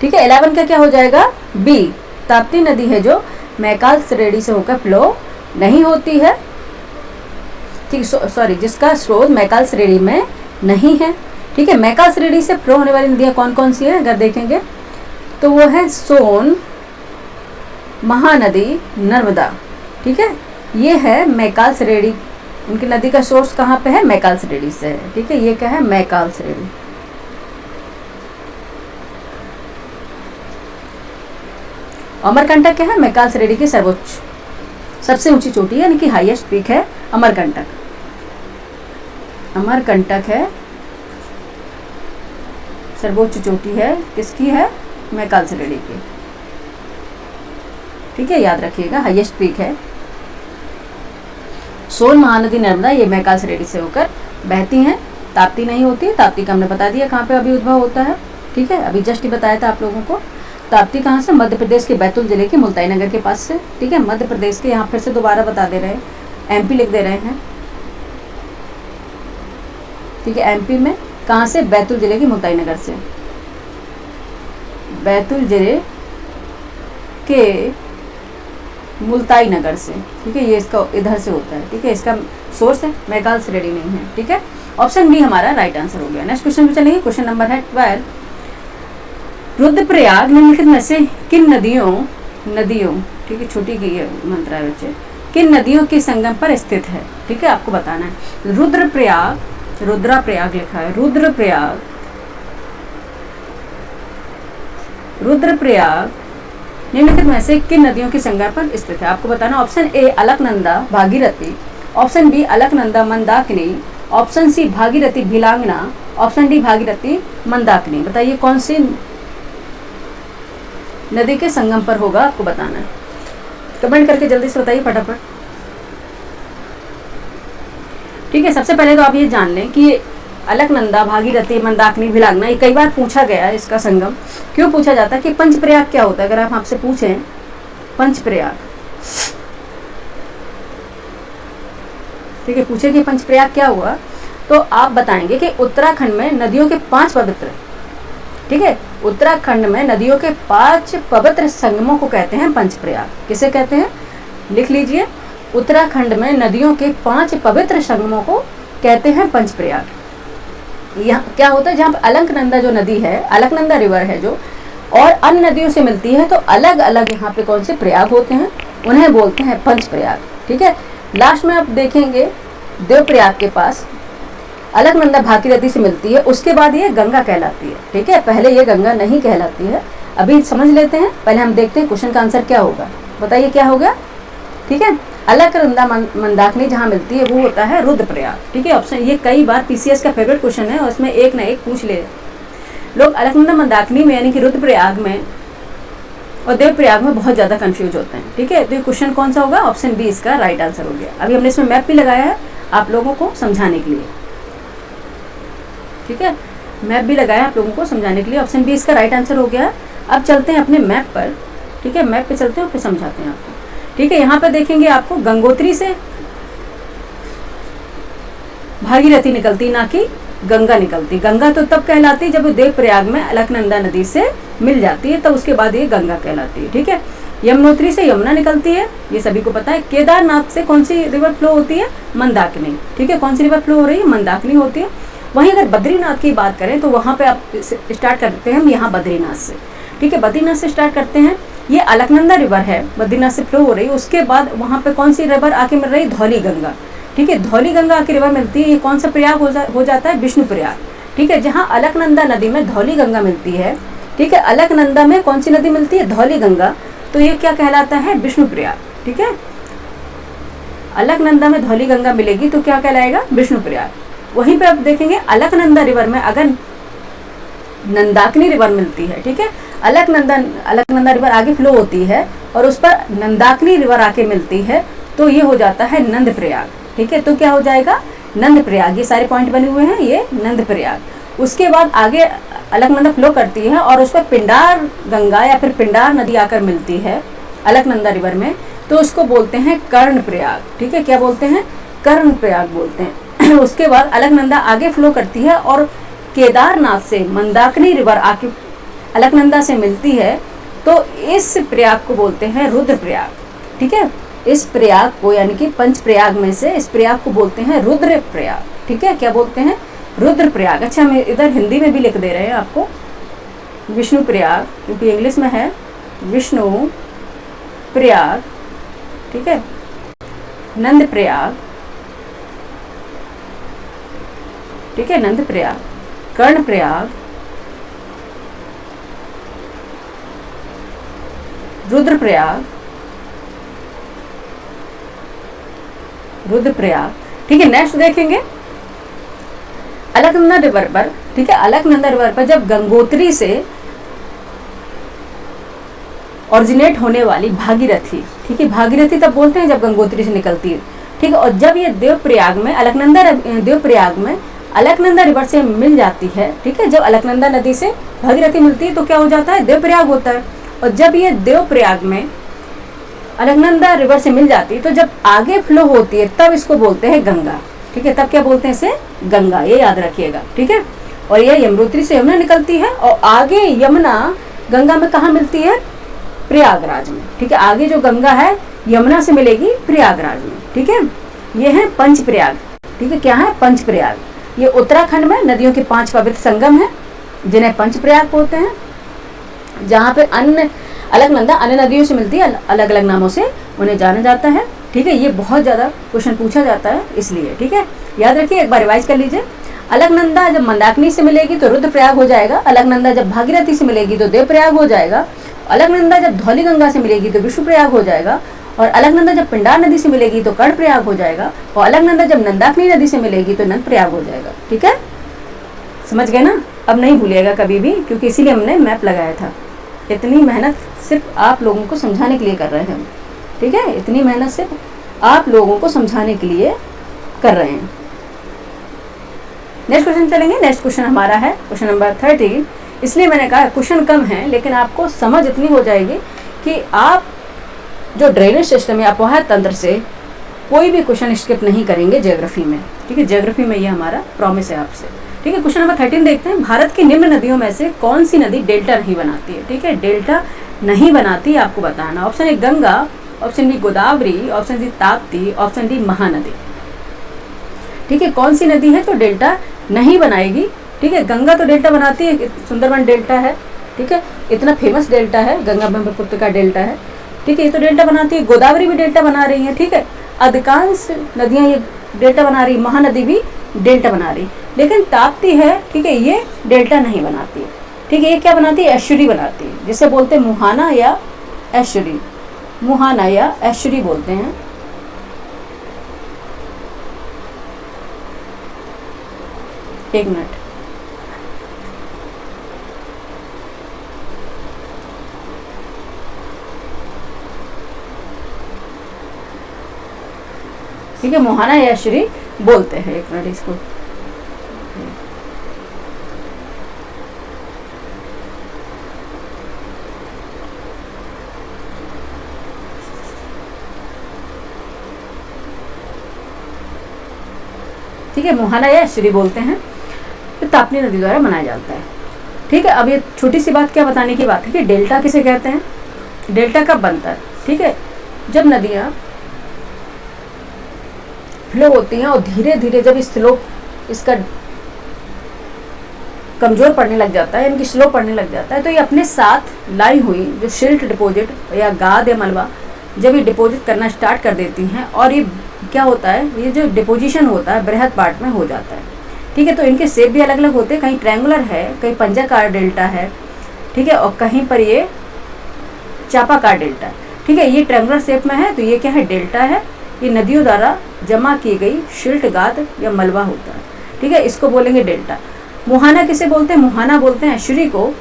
ठीक है। 11 का क्या हो जाएगा, बी ताप्ती नदी है जो मैकाल श्रेणी से होकर फ्लो नहीं होती है, ठीक, सॉरी, जिसका स्रोत मैकाल श्रेणी में नहीं है, ठीक है। मैकाल श्रेणी से फ्लो होने वाली नदियाँ कौन कौन सी है अगर देखेंगे तो वो है सोन, महानदी, नर्मदा, ठीक है। ये है मैकाल श्रेणी, उनकी नदी का सोर्स कहाँ पे है, मैकाल श्रेणी से है, ठीक है। ये क्या है, मैकाल श्रेणी। अमरकंटक क्या है, मैकाल श्रेणी की सर्वोच्च, सबसे ऊंची चोटी है, यानी कि हाईएस्ट पीक है अमरकंटक। अमरकंटक है, सर्वोच्च चोटी है किसकी है, मैकाल श्रेणी की। ठीक है, याद रखिएगा, हाईएस्ट पीक है। सोन महानदी नर्मदा ये मैकाल श्रेणी से होकर बहती हैं, ताप्ती नहीं होती। ताप्ती का हमने बता दिया कहाँ पे अभी उद्भव होता है। ठीक है, अभी जस्ट ही बताया था आप लोगों को। ताप्ती कहाँ से, मध्य प्रदेश के बैतूल जिले के मुल्ताई नगर के पास से। ठीक है, मध्य प्रदेश के, यहाँ फिर से दोबारा बता दे रहे हैं, एमपी लिख दे रहे हैं। ठीक है, एमपी में कहाँ से, बैतूल जिले के मुल्ताई नगर से, बैतूल जिले के मुल्ताई नगर से। ठीक है, ये इसका इधर से होता है। ठीक है, इसका सोर्स है, मैकाल श्रेणी नहीं है। ठीक है, ऑप्शन बी हमारा राइट आंसर हो गया। नेक्स्ट क्वेश्चन पे चलेंगे। क्वेश्चन नंबर है 12। रुद्रप्रयाग निम्नलिखित में से किन नदियों, ठीक है, छोटी की मंत्रा है बच्चे, किन नदियों के संगम पर स्थित है। ठीक है, आपको बताना है। रुद्रप्रयाग लिखा है, रुद्रप्रयाग निम्नलिखित में से किन नदियों के संगम पर स्थित है, आपको बताना। Option A Alaknanda Bhagirathi, option B Alaknanda Mandakini, option C Bhagirathi Bhilangana, option D Bhagirathi Mandakini. बताइए कौन सी नदी के संगम पर होगा, आपको बताना है। कमेंट करके जल्दी से बताइए फटाफट। ठीक है, सबसे पहले तो आप ये जान लें कि अलकनंदा, भागीरथी, मंदाकिनी, भिलांगना ये कई बार पूछा गया है। इसका संगम क्यों पूछा जाता है कि पंचप्रयाग क्या होता है। अगर आप आपसे पूछें पंचप्रयाग, ठीक है, पूछे कि पंचप्रयाग क्या हुआ, तो आप बताएंगे कि उत्तराखंड में नदियों के 5 पवित्र, ठीक है, उत्तराखंड में नदियों के 5 पवित्र संगमों को कहते हैं पंचप्रयाग। किसे कहते हैं, लिख लीजिए। उत्तराखंड में नदियों के 5 पवित्र संगमों को कहते हैं पंचप्रयाग। यहाँ क्या होता है, जहाँ अलकनंदा जो नदी है, अलकनंदा रिवर है जो, और अन्य नदियों से मिलती है, तो अलग अलग यहाँ पे कौन से प्रयाग होते हैं, उन्हें बोलते हैं पंचप्रयाग। ठीक है, लास्ट में आप देखेंगे देवप्रयाग के पास अलकनंदा भागीरथी से मिलती है, उसके बाद ये गंगा कहलाती है। ठीक है, पहले ये गंगा नहीं कहलाती है। अभी समझ लेते हैं, पहले हम देखते हैं क्वेश्चन का आंसर क्या होगा। बताइए क्या होगा। ठीक है, अलकनंदा मंदाकिनी जहाँ मिलती है वो होता है रुद्रप्रयाग। ठीक है, ऑप्शन ये कई बार पीसीएस का फेवरेट क्वेश्चन है और इसमें एक ना एक पूछ ले लोग। अलकनंदा मंदाकिनी में यानी कि रुद्रप्रयाग में और देवप्रयाग में बहुत ज़्यादा कंफ्यूज होते हैं। ठीक है, तो ये क्वेश्चन कौन सा होगा, ऑप्शन बी इसका राइट आंसर हो गया। अभी हमने इसमें मैप भी लगाया है आप लोगों को समझाने के लिए। ठीक है, मैप भी लगाया आप लोगों को समझाने के लिए। ऑप्शन बी इसका राइट आंसर हो गया। अब चलते हैं अपने मैप पर। ठीक है, मैप पे चलते हैं और फिर समझाते हैं आपको। ठीक है, यहाँ पर देखेंगे आपको गंगोत्री से भागीरथी निकलती, ना कि गंगा निकलती। गंगा तो तब कहलाती जब देवप्रयाग में अलकनंदा नदी से मिल जाती है, तब उसके बाद ये गंगा कहलाती है। ठीक है, यमुनोत्री से यमुना निकलती है, ये सभी को पता है। केदारनाथ से कौन सी रिवर फ्लो होती है, मंदाकिनी। ठीक है, कौन सी रिवर फ्लो हो रही है, मंदाकिनी होती है। वहीं अगर बद्रीनाथ की बात करें तो वहाँ पे आप स्टार्ट करते हैं हम यहाँ बद्रीनाथ से। ठीक है, बद्रीनाथ से स्टार्ट करते हैं। ये अलकनंदा रिवर है, बद्रीनाथ से फ्लो हो रही है। उसके बाद वहाँ पे कौन सी रिवर आके मिल रही, धौली गंगा। ठीक है, धौली गंगा आके रिवर मिलती है। ये कौन सा प्रयाग हो जाता है, विष्णु प्रयाग। ठीक है, जहाँ अलकनंदा नदी में धौली गंगा मिलती है। ठीक है, अलकनंदा में कौन सी नदी मिलती है, धौली गंगा, तो ये क्या कहलाता है, विष्णु प्रयाग। ठीक है, अलकनंदा में धौली गंगा मिलेगी तो क्या कहलाएगा, विष्णु प्रयाग। वहीं पे आप देखेंगे अलकनंदा रिवर में अगर नंदाकिनी रिवर मिलती है। ठीक है, अलकनंदा रिवर आगे फ्लो होती है और उस पर नंदाकिनी रिवर आके मिलती है, तो ये हो जाता है नंद प्रयाग। ठीक है, तो क्या हो जाएगा, नंद प्रयाग। ये सारे पॉइंट बने हुए हैं, ये नंद प्रयाग। उसके बाद आगे अलकनंदा फ्लो करती है और उस पर पिंडार गंगा या फिर पिंडार नदी आकर मिलती है अलकनंदा रिवर में, तो उसको बोलते हैं कर्ण प्रयाग। ठीक है, क्या बोलते हैं, कर्ण प्रयाग बोलते हैं। उसके बाद अलकनंदा आगे फ्लो करती है और केदारनाथ से मंदाकिनी रिवर आके अलकनंदा से मिलती है, तो इस प्रयाग को बोलते हैं रुद्रप्रयाग। ठीक है, इस प्रयाग को यानी कि पंच प्रयाग में से इस प्रयाग को बोलते हैं रुद्रप्रयाग। ठीक है, क्या बोलते हैं, रुद्रप्रयाग। अच्छा, हम इधर हिंदी में भी लिख दे रहे हैं आपको, विष्णु प्रयाग, क्योंकि इंग्लिश में है विष्णु प्रयाग। ठीक है, नंद प्रयाग। ठीक है, नंद प्रयाग, कर्ण प्रयाग, रुद्रप्रयाग, रुद्रप्रयाग। ठीक है, नेक्स्ट देखेंगे अलकनंदा रिवर पर, ठीक है, अलकनंदा रिवर पर जब गंगोत्री से ऑरिजिनेट होने वाली भागीरथी, ठीक है, भागीरथी तब बोलते हैं जब गंगोत्री से निकलती है, ठीक है, और जब ये देवप्रयाग में देवप्रयाग में अलकनंदा रिवर से मिल जाती है, ठीक है, जब अलकनंदा नदी से भागीरथी मिलती है तो क्या हो जाता है, देवप्रयाग होता है। और जब ये देवप्रयाग में अलकनंदा रिवर से मिल जाती है तो जब आगे फ्लो होती है तब इसको बोलते हैं गंगा, ठीक है, तब क्या बोलते हैं इसे, गंगा, ये याद रखिएगा, ठीक है। और ये यमुनोत्री से यमुना निकलती है और आगे यमुना गंगा में कहाँ मिलती है, प्रयागराज में, ठीक है, आगे जो गंगा है यमुना से मिलेगी प्रयागराज में, ठीक है। ये है पंचप्रयाग, ठीक है, क्या है, पंचप्रयाग। ये उत्तराखंड में नदियों के 5 पवित्र संगम है जिन्हें पंचप्रयाग बोलते हैं, जहाँ पे अलकनंदा अन्य नदियों से मिलती है, अलग अलग नामों से उन्हें जाना जाता है, ठीक है। ये बहुत ज़्यादा क्वेश्चन पूछा जाता है इसलिए, ठीक है, याद रखिए, एक बार रिवाइज कर लीजिए। अलकनंदा जब मंदाकिनी से मिलेगी तो रुद्रप्रयाग हो जाएगा, अलकनंदा जब भागीरथी से मिलेगी तो देवप्रयाग हो जाएगा, अलकनंदा जब धौलीगंगा से मिलेगी तो विष्णुप्रयाग हो जाएगा, और अलकनंदा जब पिंडार नदी से मिलेगी तो कर्णप्रयाग हो जाएगा, और अलकनंदा जब नंदाकिनी नदी से मिलेगी तो नंदप्रयाग हो जाएगा, ठीक है, समझ गए ना। अब नहीं भूलिएगा कभी भी, क्योंकि इसीलिए हमने मैप लगाया था। इतनी मेहनत सिर्फ आप लोगों को समझाने के लिए कर रहे हैं हम, ठीक है, इतनी मेहनत सिर्फ आप लोगों को समझाने के लिए कर रहे हैं। नेक्स्ट क्वेश्चन चलेंगे। नेक्स्ट क्वेश्चन हमारा है क्वेश्चन नंबर 13। इसलिए मैंने कहा क्वेश्चन कम है लेकिन आपको समझ इतनी हो जाएगी कि आप जो ड्रेनेज सिस्टम या अपवाह तंत्र से कोई भी क्वेश्चन स्किप नहीं करेंगे ज्योग्राफी में, ठीक है, ज्योग्राफी में ये हमारा प्रॉमिस है आपसे, ठीक है। क्वेश्चन नंबर 13 देखते हैं। भारत की निम्न नदियों में से कौन सी नदी डेल्टा नहीं बनाती है, ठीक है, डेल्टा नहीं बनाती है, आपको बताना। Option A Ganga, option B Godavari, option C Tapti, option D Mahanadi, ठीक है। कौन सी नदी है जो डेल्टा नहीं बनाएगी, ठीक है। गंगा तो डेल्टा बनाती है, सुंदरबन डेल्टा है, ठीक है, इतना फेमस डेल्टा है, गंगा ब्रह्मपुत्र का डेल्टा है, ठीक है, ये तो डेल्टा बनाती है। गोदावरी भी डेल्टा बना रही है, ठीक है, अधिकांश नदियां ये डेल्टा बना रही, महानदी भी डेल्टा बना रही, लेकिन ताप्ती है, ठीक है, ये डेल्टा नहीं बनाती है, ठीक है। ये क्या बनाती है, एस्चुरी बनाती है, जिसे बोलते हैं मुहाना या एस्चुरी, मुहाना या एस्चुरी बोलते हैं। एक मिनट, ठीक है, मुहाना या एस्चुरी बोलते हैं। एक मिनट इसको, ठीक है, मुहाना या एस्चुरी बोलते हैं, तो ताप्ती नदी द्वारा बनाया जाता है, ठीक है। अब ये छोटी सी बात क्या बताने की बात है कि डेल्टा किसे कहते हैं, डेल्टा कब बनता है, ठीक है, जब नदियाँ फ्लो होती हैं और धीरे धीरे जब इस स्लोप इसका कमज़ोर पड़ने लग जाता है, यानी कि स्लो पड़ने लग जाता है, तो ये अपने साथ लाई हुई जो सिल्ट डिपॉजिट या गाद या मलबा जब ये डिपॉजिट करना स्टार्ट कर देती हैं, और ये क्या होता है, ये जो डिपोजिशन होता है बृहद पार्ट में हो जाता है, ठीक है। तो इनके शेप भी अलग अलग होते हैं, कहीं ट्रायंगुलर है, कहीं पंजाकार डेल्टा है, ठीक है, और कहीं पर ये चापाकार डेल्टा है, ठीक है। ये ट्रायंगुलर शेप में है तो ये क्या है, डेल्टा है। ये नदियों द्वारा जमा की गई शिल्ट गाद या मलबा होता है, ठीक है, इसको बोलेंगे डेल्टा। मुहाना किसे बोलते हैं, मुहाना बोलते हैं एस्चुरी को,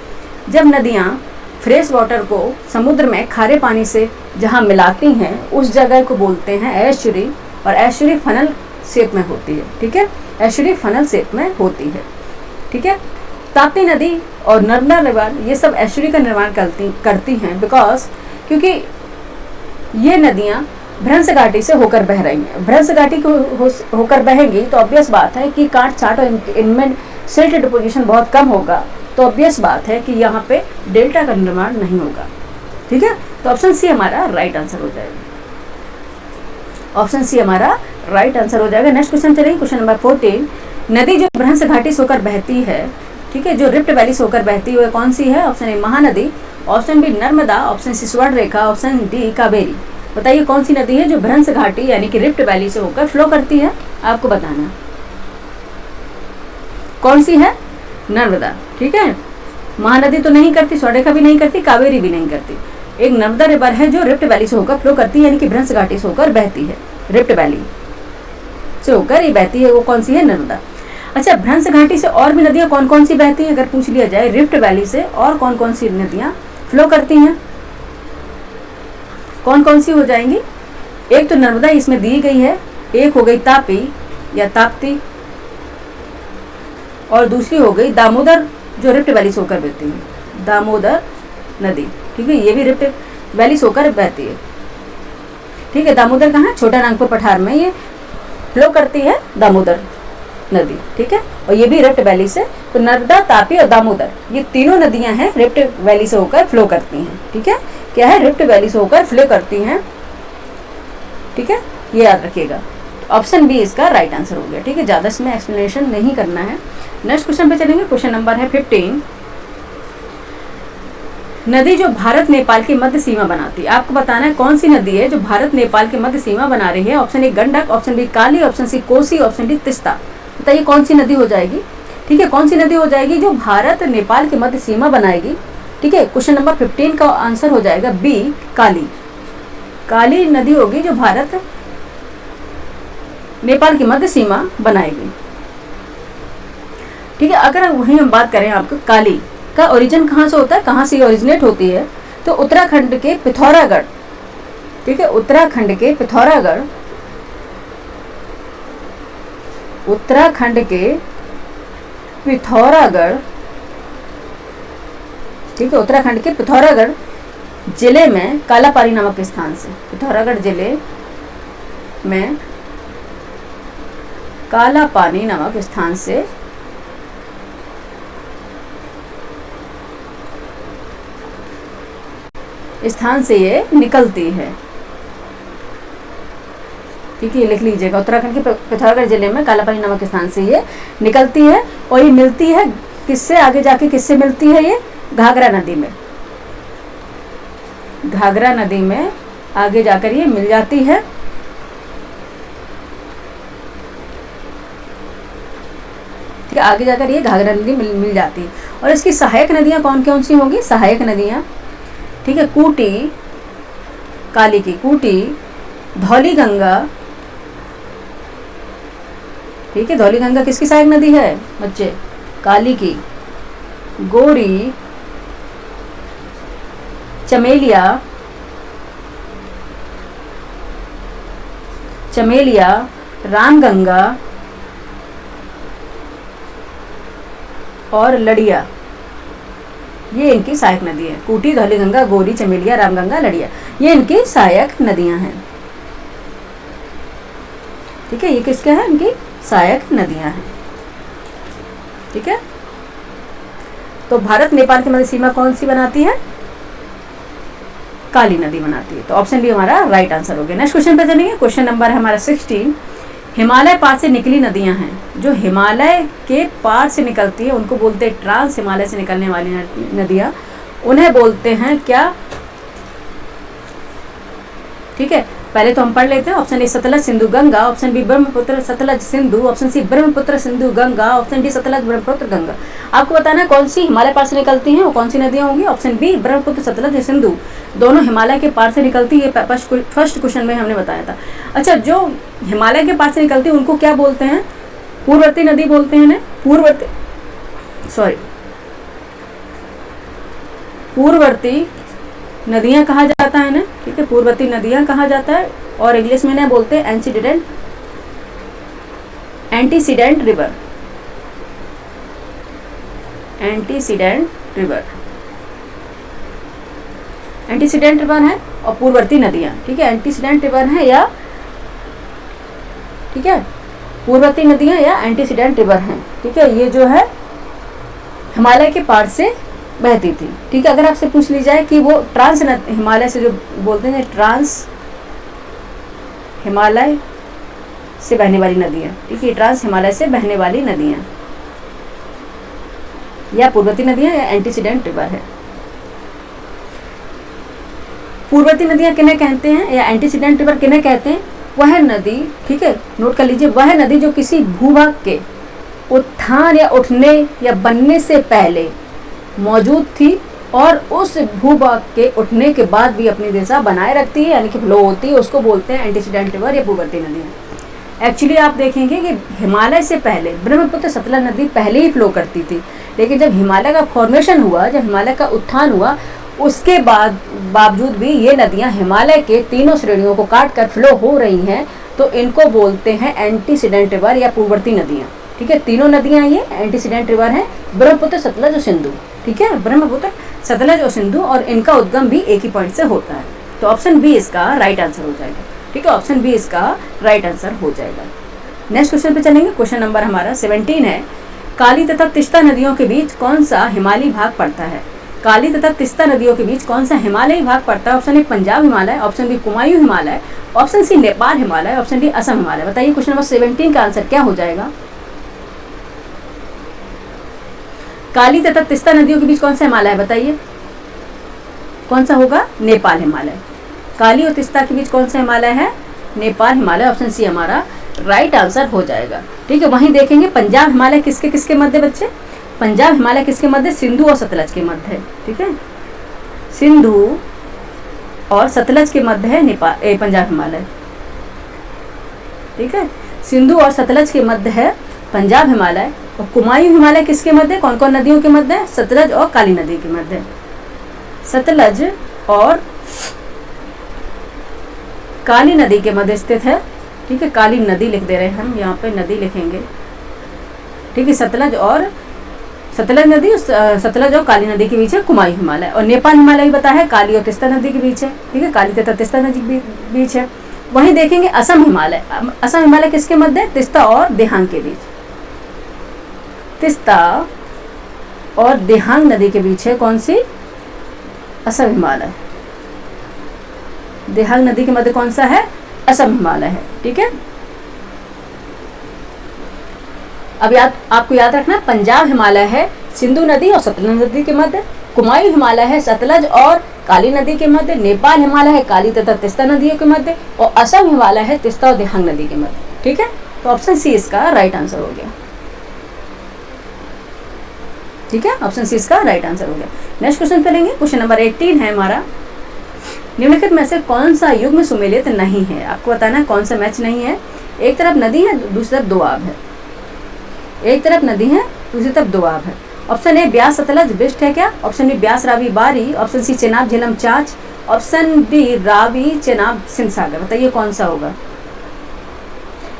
जब नदियाँ फ्रेश वाटर को समुद्र में खारे पानी से जहाँ मिलाती हैं उस जगह को बोलते हैं एस्चुरी, और एस्चुरी फनल शेप में होती है, ठीक है, एस्चुरी फनल शेप में होती है, ठीक है। ताप्ती नदी और नर्मदा रिवर ये सब एस्चुरी का निर्माण करती हैं बिकॉज क्योंकि ये नदियाँ भ्रंश घाटी से होकर बह रही हैं। भ्रंश घाटी को होकर बहेंगी तो ऑब्वियस बात है कि काट छाट और इनमें सिल्ट डिपोजिशन बहुत कम होगा, तो ऑब्वियस बात है कि यहाँ पे डेल्टा का निर्माण नहीं होगा, ठीक है। तो ऑप्शन सी हमारा राइट आंसर हो जाएगा, ऑप्शन सी हमारा राइट आंसर हो जाएगा। नेक्स्ट क्वेश्चन चलेंगे, क्वेश्चन नंबर 14। नदी जो भ्रंश घाटी से होकर बहती है, ठीक है, जो रिफ्ट वैली से होकर बहती है, कौन सी है? Option A Mahanadi, option B Narmada, option C Swarnarekha, option D Kaveri. बताइए कौन सी नदी है जो भ्रंश घाटी यानी कि रिफ्ट वैली से होकर फ्लो करती है, आपको बताना कौन सी है। नर्मदा, ठीक है, महानदी तो नहीं करती, स्वर्ण रेखा भी नहीं करती, कावेरी भी नहीं करती। एक नर्मदा रिवर है जो रिफ्ट वैली से होकर फ्लो करती है, यानी कि भ्रंश घाटी से होकर बहती है, रिफ्ट वैली से होकर ये बहती है, वो कौन सी है? नर्मदा। अच्छा, भ्रंश घाटी से और भी नदियाँ कौन कौन सी बहती हैं अगर पूछ लिया जाए, रिफ्ट वैली से और कौन कौन सी नदियाँ फ्लो करती हैं, कौन कौन सी हो जाएंगी? एक तो नर्मदा इसमें दी गई है, एक हो गई तापी या ताप्ती, और दूसरी हो गई दामोदर जो रिफ्ट वैली से होकर बहती है, दामोदर नदी। ठीक है, ये भी रिफ्ट वैली से होकर बहती है। ठीक है, दामोदर कहाँ है? छोटा नागपुर पठार में ये फ्लो करती है दामोदर नदी। ठीक है, और ये भी रिफ्ट वैली से, तो नर्मदा, तापी और दामोदर ये तीनों नदियां हैं रिफ्ट वैली से होकर फ्लो करती हैं। ठीक है, क्या है? रिफ्ट वैली से होकर फ्लो करती हैं। ठीक है, ये याद रखिएगा। ऑप्शन बी इसका राइट आंसर हो गया। ठीक है, ज़्यादा इसमें एक्सप्लेनेशन नहीं करना है। नेक्स्ट क्वेश्चन पे चलेंगे। क्वेश्चन नंबर है 15। नदी जो भारत नेपाल की मध्य सीमा बनाती है, आपको बताना है कौन सी नदी है जो भारत नेपाल की मध्य सीमा बना रही है। Option A Gandak, option B Kali, option C Kosi, option D Teesta. बताइए कौन सी नदी हो जाएगी? ठीक है, कौन सी नदी हो जाएगी जो भारत नेपाल की मध्य सीमा बनाएगी? ठीक है, क्वेश्चन नंबर 15 का आंसर हो जाएगा बी, काली। काली नदी होगी जो भारत नेपाल की मध्य सीमा बनाएगी। ठीक है, अगर वहीं हम बात करें आपको काली का ओरिजिन कहाँ से होता है, कहाँ से ओरिजिनेट होती है, तो उत्तराखंड के पिथौरागढ़। ठीक है, उत्तराखंड के पिथौरागढ़, उत्तराखंड के पिथौरागढ़। ठीक है, उत्तराखंड के पिथौरागढ़ जिले में कालापानी नामक स्थान से, पिथौरागढ़ जिले में कालापानी नामक स्थान से ये निकलती है। ठीक है, ये लिख लीजिएगा। उत्तराखंड के पिथौरागढ़ जिले में कालापानी नामक स्थान से ये निकलती है, और ये मिलती है किससे? आगे जाके किससे मिलती है? ये घाघरा नदी में। घाघरा नदी में आगे जाकर ये मिल जाती है। ठीक है, आगे जाकर ये घाघरा नदी मिल जाती है। और इसकी सहायक नदियां कौन कौन सी होंगी? सहायक नदियां, ठीक है, कूटी, काली की कूटी, धौली गंगा। ठीक है, धौली गंगा किसकी सहायक नदी है बच्चे? काली की। गोरी, चमेलिया, रामगंगा और लड़िया, ये इनकी सहायक नदी है। कूटी, धौली गंगा, गोरी, चमेलिया, रामगंगा, लड़िया, ये इनकी सहायक नदियां हैं। ठीक है, ये किसके हैं? इनकी सहायक नदियां हैं। ठीक है, तो भारत नेपाल की मध्य सीमा कौन सी बनाती है? काली नदी बनाती है। तो ऑप्शन बी हमारा राइट आंसर हो गया। नेक्स्ट क्वेश्चन पे चलेंगे। क्वेश्चन नंबर है हमारा 16। हिमालय पार से निकली नदियां हैं, जो हिमालय के पार से निकलती है उनको बोलते हैं ट्रांस हिमालय से निकलने वाली नदियां, उन्हें बोलते हैं क्या? ठीक है, पहले तो हम पढ़ लेते हैं। Option A Sutlej Sindhu Ganga, option B Brahmaputra Sutlej Sindhu, option C Brahmaputra Sindhu Ganga, option D Sutlej Brahmaputra Ganga. आपको बताना है कौन सी हिमालय पार से निकलती हैं, वो कौन सी नदियां होंगी? ऑप्शन बी ब्रह्मपुत्र सतलज सिंधु, दोनों हिमालय के पार से निकलती है। फर्स्ट क्वेश्चन में हमने बताया था। अच्छा, जो हिमालय के पार से निकलती है उनको क्या बोलते हैं? पूर्ववर्ती नदी बोलते हैं। पूर्ववर्ती नदियां कहा जाता है ना। ठीक है, पूर्ववर्ती नदियां कहा जाता है, और इंग्लिश में ना बोलते हैं एंटीसीडेंट रिवर। एंटीसीडेंट रिवर है और पूर्ववर्ती नदियां। ठीक है, एंटीसीडेंट रिवर है या, ठीक है, पूर्ववर्ती नदियां या एंटीसीडेंट रिवर हैं। ठीक है, ये जो है हिमालय के पार से बहती थी। ठीक है, अगर आपसे पूछ ली जाए कि वो ट्रांस हिमालय से जो बोलते हैं, ट्रांस हिमालय से बहने वाली नदियाँ। ठीक है, ट्रांस हिमालय से बहने वाली नदियाँ या पूर्ववर्ती नदियाँ या एंटीसीडेंट रिवर है। पूर्ववर्ती नदियाँ किन्हें कहते हैं या एंटीसीडेंट रिवर किन्हें कहते हैं? वह नदी, ठीक है, नोट कर लीजिए, वह नदी जो किसी भूभाग के उत्थान या उठने या बनने से पहले मौजूद थी और उस भूभाग के उठने के बाद भी अपनी दिशा बनाए रखती है, यानी कि फ्लो होती है, उसको बोलते हैं एंटीसीडेंट रिवर या पूर्ववर्ती नदियाँ। एक्चुअली आप देखेंगे कि हिमालय से पहले ब्रह्मपुत्र सतलज नदी पहले ही फ्लो करती थी, लेकिन जब हिमालय का फॉर्मेशन हुआ, जब हिमालय का उत्थान हुआ, उसके बावजूद भी ये नदियाँ हिमालय के तीनों श्रेणियों को काट कर फ्लो हो रही हैं, तो इनको बोलते हैं एंटीसीडेंट रिवर या पूर्ववर्ती नदियाँ। ठीक है, तीनों नदियाँ ये एंटीसीडेंट रिवर हैं, ब्रह्मपुत्र सतलज और सिंधु। ठीक है, ब्रह्मपुत्र सतलज और सिंधु, और इनका उद्गम भी एक ही पॉइंट से होता है। तो ऑप्शन बी इसका राइट आंसर हो जाएगा। ठीक है, ऑप्शन बी इसका राइट आंसर हो जाएगा। नेक्स्ट क्वेश्चन पे चलेंगे। क्वेश्चन नंबर हमारा 17 है, काली तथा तिस्ता नदियों के बीच कौन सा हिमालयी भाग पड़ता है? काली तथा तिस्ता नदियों के बीच कौन सा हिमालयी भाग पड़ता है? Option A Punjab Himalaya, option B Kumaon Himalaya, option C Nepal Himalaya, option D Assam Himalaya. बताइए क्वेश्चन नंबर 17 का आंसर क्या हो जाएगा? काली तथा तिस्ता नदियों के बीच कौन सा हिमालय है? बताइए कौन सा होगा? नेपाल हिमालय। काली और तिस्ता के बीच कौन सा हिमालय है? नेपाल हिमालय। ऑप्शन सी हमारा राइट आंसर हो जाएगा। ठीक है, वहीं देखेंगे पंजाब हिमालय किसके किसके मध्य बच्चे? पंजाब हिमालय किसके मध्य? सिंधु और सतलज के मध्य है। ठीक है, सिंधु और सतलज के मध्य है पंजाब हिमालय। ठीक है, सिंधु और सतलज के मध्य है पंजाब हिमालय। और कुमायूं हिमालय किसके मध्य? कौन कौन नदियों के मध्य है? सतलज और काली नदी के मध्य। सतलज और काली नदी के मध्य स्थित है। ठीक है, काली नदी लिख दे रहे हैं हम, यहाँ पे नदी लिखेंगे। ठीक है, सतलज नदी, सतलज और काली नदी के बीच है कुमायूं हिमालय। और नेपाल हिमालय भी बताया है, काली और तिस्ता नदी के बीच है। ठीक है, काली तथा तिस्ता नदी के बीच है। वहीं देखेंगे असम हिमालय। असम हिमालय किसके मध्य है? तिस्ता और देहांग के बीच। तिस्ता और देहांग नदी के बीच है कौन सी? असम हिमालय। देहांग नदी के मध्य कौन सा है? असम हिमालय है। ठीक है, अब आपको याद रखना, पंजाब हिमालय है सिंधु नदी और सतलज नदी के मध्य, कुमायूं हिमालय है सतलज और काली नदी के मध्य, नेपाल हिमालय है काली तथा तिस्ता नदियों के मध्य, और असम हिमालय है तिस्ता और देहांग नदी के मध्य। ठीक है, तो ऑप्शन सी इसका राइट आंसर हो गया। ठीक है, ऑप्शन सी इसका राइट आंसर हो गया। नेक्स्ट क्वेश्चन करेंगे। क्वेश्चन नंबर 18 है हमारा, निम्नलिखित में से कौन सा युग्म सुमेलित नहीं है? आपको बताना है कौन सा मैच नहीं है। एक तरफ नदी है, दूसरी तरफ दोआब है। एक तरफ नदी है, दूसरी तरफ दोआब है। ऑप्शन ए ब्यास सतलज बिस्ट है क्या? ऑप्शन बी ब्यास रावी बारी, ऑप्शन सी चेनाब झेलम चाच, ऑप्शन डी रावी चेनाब सिंध सागर। बताइए कौन सा होगा?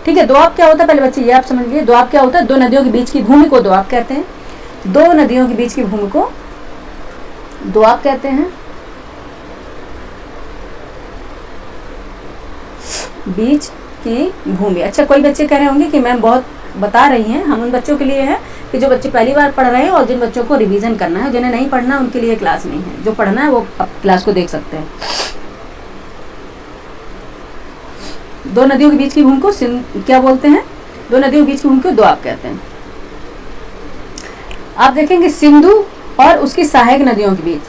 ठीक है, दोआब क्या होता है पहले बच्चे ये आप समझ लीजिए। दोआब क्या होता है? दो नदियों के बीच की भूमि को दोआब कहते हैं। दो नदियों के बीच की भूमि को दोआब कहते हैं। बीच की भूमि। अच्छा, कोई बच्चे कह रहे होंगे कि मैम बहुत बता रही हैं। हम उन बच्चों के लिए है कि जो बच्चे पहली बार पढ़ रहे हैं और जिन बच्चों को रिवीजन करना है, जिन्हें नहीं पढ़ना उनके लिए क्लास नहीं है। जो पढ़ना है वो अब क्लास को देख सकते हैं। दो नदियों के बीच की भूमि को क्या बोलते हैं? दो नदियों के बीच की भूमि को दोआब कहते हैं। आप देखेंगे सिंधु और उसकी सहायक नदियों के बीच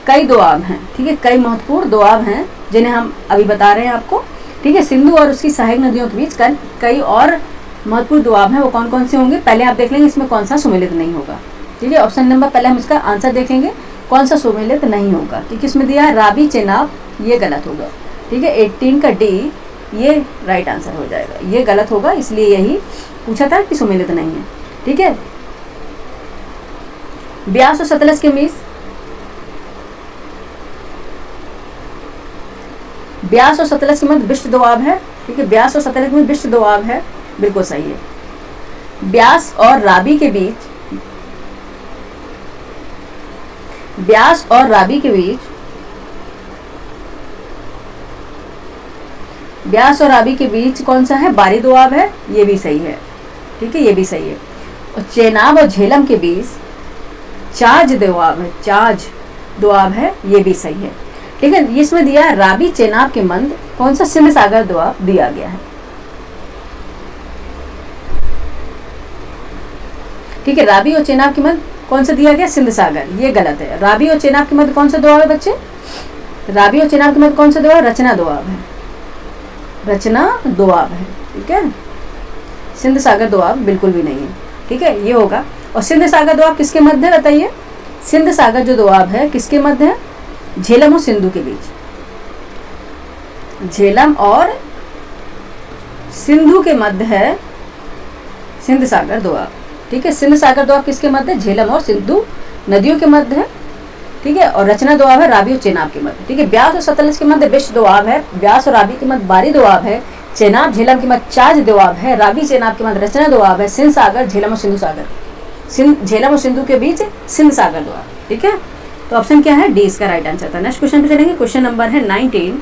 कई दोआब हैं। ठीक है, कई महत्वपूर्ण दोआब हैं जिन्हें हम अभी बता रहे हैं आपको। ठीक है, सिंधु और उसकी सहायक नदियों के बीच कई और महत्वपूर्ण दोआब हैं। वो कौन कौन से होंगे पहले आप देख लेंगे, इसमें कौन सा सुमेलित नहीं होगा। ठीक है, ऑप्शन नंबर पहले हम इसका आंसर देखेंगे कौन सा सुमेलित नहीं होगा। क्योंकि इसमें दिया है रावी चेनाब, ये गलत होगा। ठीक है, 18 का डी ये राइट आंसर हो जाएगा। ये गलत होगा, इसलिए यही पूछा था कि सुमेलित नहीं है। ठीक है, ब्यास और सतलज के बीच, ब्यास और सतलज के मध्य बिस्ट दोआब है। ठीक है, ब्यास और सतलज में बिस्ट दोआब है, बिल्कुल सही है। ब्यास और रावी के बीच, ब्यास और रावी के बीच, ब्यास और रावी के बीच कौन सा है? बारी दोआब है, ये भी सही है। ठीक है, ये भी सही है। और चेनाब और झेलम के बीच चाज दोआब है, चाज दोआब है, ये भी सही है। ठीक है, इसमें दिया है रावी चेनाब के मध्य कौन सा? सिंध सागर दोआब दिया गया है। ठीक है, रावी और चेनाब के मध्य कौन सा दिया गया? सिंध सागर, ये गलत है। रावी और चेनाब के मध्य कौन सा दोआब है बच्चे? रावी और चेनाब के मध्य कौन सा दोआब? रचना दोआब है, रचना दोआब है। ठीक है, सिंध सागर दोआब बिल्कुल भी नहीं है। ठीक है, ये होगा। और सिंध सागर दोआब किसके मध्य है बताइए? सिंध सागर जो दोआब है किसके मध्य है? झेलम और सिंधु के बीच। झेलम और सिंधु के मध्य है सिंध सागर दोआब। ठीक है, सिंध सागर दोआब किसके मध्य है? झेलम और सिंधु नदियों के मध्य है। ठीक है, और रचना दोआब है रावी और चेनाब के मध्य। ठीक है, ब्यास और सतलज के मध्य विश्व दोआब है, ब्यास और रावी के मध्य बारी दोआब है, चेनाब झेलम के मध्य चाज दोआब है, रावी चेनाब के मध्य रचना दोआब है, सिंध सागर झेलम और सिंधु सागर, झेलम और सिंधु के बीच सिंध सागर दोआब। ठीक है, तो ऑप्शन क्या है? डी इसका राइट आंसर था। नेक्स्ट क्वेश्चन पे चलेंगे। क्वेश्चन नंबर है 19।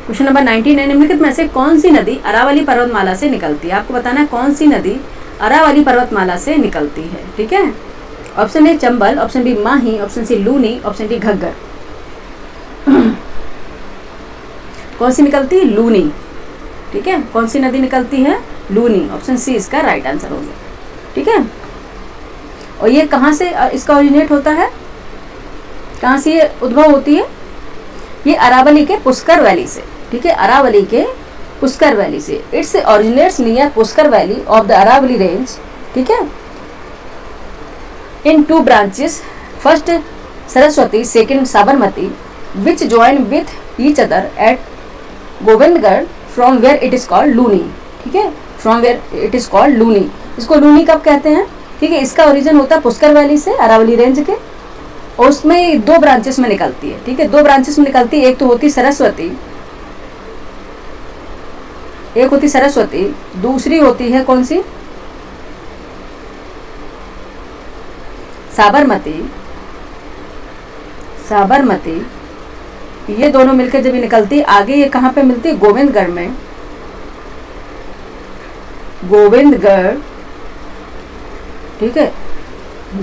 क्वेश्चन नंबर 19 है, निम्नलिखित में से कौन सी नदी अरावली पर्वतमाला से निकलती है? आपको बताना है कौन सी नदी अरावली पर्वतमाला से निकलती है। ठीक है, option A Chambal, option B Mahi, option C Luni, option D Ghaggar. कौन सी निकलती है? लूनी। ठीक है, कौन सी नदी निकलती है? लूनी। ऑप्शन सी इसका राइट आंसर हो गया। ठीक है, और ये कहाँ से इसका ओरिजिनेट होता है? कहाँ से ये उद्भव होती है? ये अरावली के पुष्कर वैली से। ठीक है, अरावली के पुष्कर वैली से। It's originates near Pushkar valley of the Aravalli range. ठीक है, in two branches, first Saraswati, second Sabarmati, which join with each other at Govindgarh, from where it is called Luni. ठीक है, from where it is called Luni. इसको लूनी कब कहते हैं? ठीक है, इसका ओरिजिन होता है पुष्कर वैली से, अरावली रेंज के, और उसमें दो ब्रांचेस में निकलती है। ठीक है, दो ब्रांचेस में निकलती है। एक तो होती सरस्वती, एक होती सरस्वती, दूसरी होती है कौन सी? साबरमती। साबरमती, ये दोनों मिलकर जब निकलती है आगे, ये कहाँ पे मिलती है? गोविंदगढ़ में। गोविंदगढ़, ठीक है,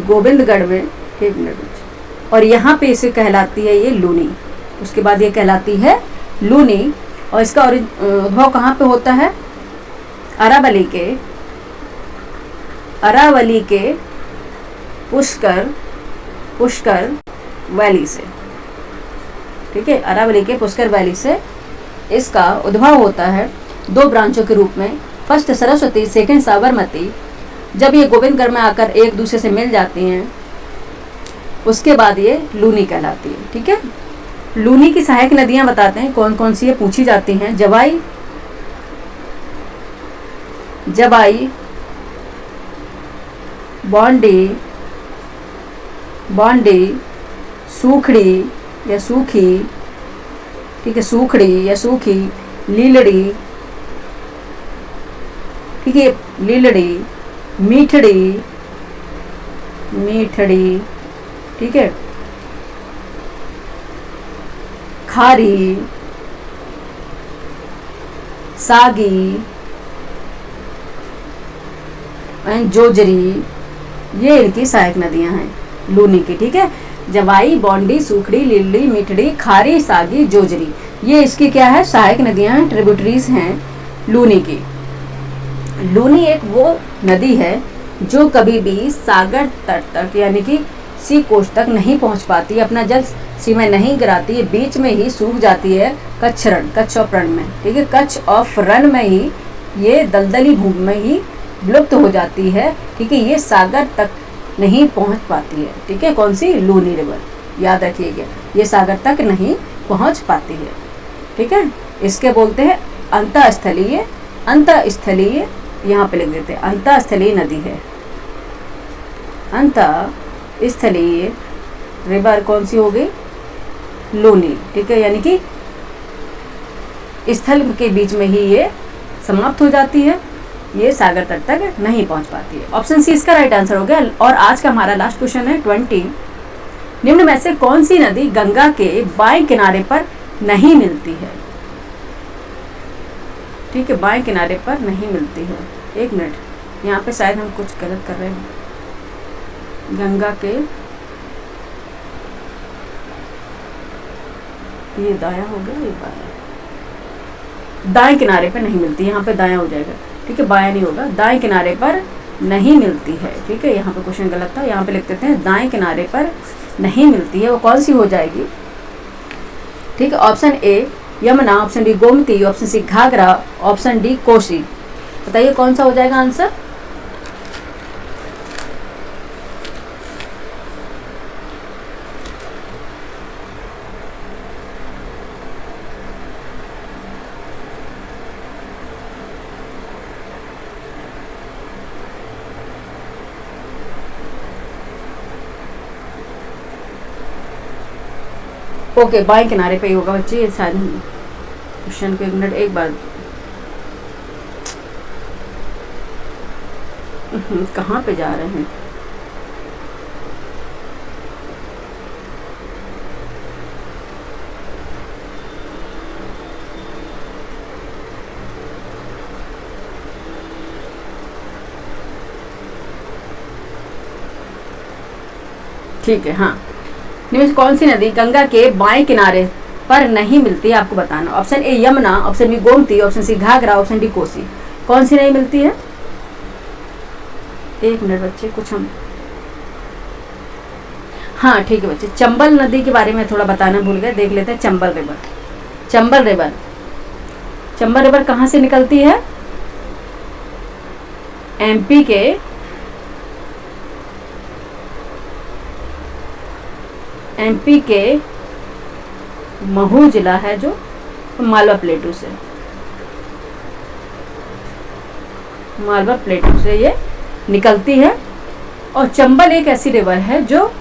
गोविंदगढ़ में। एक मिनट, और यहाँ पे इसे कहलाती है ये लूनी। उसके बाद ये कहलाती है लूनी, और इसका उद्भव कहाँ पे होता है? अरावली के, अरावली के पुष्कर वैली से। ठीक है, अरावली के पुष्कर वैली से इसका उद्भव होता है दो ब्रांचों के रूप में, फर्स्ट सरस्वती, सेकंड साबरमती। जब ये गोविंदगढ़ में आकर एक दूसरे से मिल जाती हैं, उसके बाद ये लूनी कहलाती है। ठीक है, लूनी की सहायक नदियां बताते हैं कौन कौन सी ये पूछी जाती हैं। जवाई, जवाई, बॉन्डी, बॉन्डी, सूखड़ी या सूखी। ठीक है, सूखड़ी या सूखी, लीलड़ी। ठीक है, लीलड़ी, मीठड़ी, मीठड़ी। ठीक है, खारी, सागी एंड जोजरी, ये इनकी सहायक नदियां हैं लूनी की। ठीक है, जवाई, बॉन्डी, सूखड़ी, लीलड़ी, मीठड़ी, खारी, सागी, जोजरी, ये इसकी क्या है? सहायक नदियां हैं, ट्रिब्यूटरीज हैं लूनी की। लूनी एक वो नदी है जो कभी भी सागर तट तक यानी कि सी कोस्ट तक नहीं पहुंच पाती, अपना जल सीमा नहीं गिराती है, बीच में ही सूख जाती है कच्छ रण, कच्छ ऑफ रण में। ठीक है, कच्छ ऑफ रण में ही ये दलदली भूमि में ही विलुप्त हो जाती है। ठीक है, ये सागर तक नहीं पहुंच पाती है। ठीक है, कौन सी? लूनी रिवर, याद रखिएगा, ये सागर तक नहीं पहुंच पाती है। ठीक है, इसके बोलते हैं अंतःस्थलीय, अंतःस्थलीय, यहाँ पे लिख देते हैं अंतःस्थलीय नदी है। अंतःस्थलीय रिवर कौन सी हो गई? लूनी। ठीक है, यानी कि स्थल के बीच में ही ये समाप्त हो जाती है, ये सागर तट तक नहीं पहुंच पाती है। ऑप्शन सी इसका राइट आंसर हो गया। और आज का हमारा लास्ट क्वेश्चन है 20। निम्न में से कौन सी नदी गंगा के बाएं किनारे पर नहीं मिलती है? ठीक है, बाएं किनारे पर नहीं मिलती है। एक मिनट, यहाँ पे शायद हम कुछ गलत कर रहे हैं। गंगा के, ये दाया हो गया, ये बाया, दाएं किनारे पर नहीं मिलती, यहाँ पे दाया हो जाएगा। ठीक है, बाया नहीं होगा, दाएं किनारे पर नहीं मिलती है। ठीक है, यहाँ पे क्वेश्चन गलत था, यहाँ पे लिख देते हैं दाएं किनारे पर नहीं मिलती है। वो कौन सी हो जाएगी? ठीक है, option A Yamuna, option B Gomti, option C Ghaghara, option D Kosi. बताइए कौन सा हो जाएगा आंसर? ओके, बाएं किनारे पे ही होगा बच्चे, ये शायद क्वेश्चन को एक मिनट एक बार कहाँ पे जा रहे हैं? ठीक है, हाँ। निम्न कौन सी नदी गंगा के बाएं किनारे पर नहीं मिलती है, आपको बताना। Option A Yamuna, option B Gomti, option C Ghaghara, option D Kosi. कौन सी नहीं मिलती है? एक मिनट बच्चे, कुछ हम, हाँ ठीक है बच्चे, चंबल नदी के बारे में थोड़ा बताना भूल गए, देख लेते हैं। Chambal river, Chambal river, Chambal river कहाँ से निकलती है? एमपी के महू जिला है जो, मालवा प्लेटू से, मालवा प्लेटू से ये निकलती है। और चंबल एक ऐसी रिवर है जो,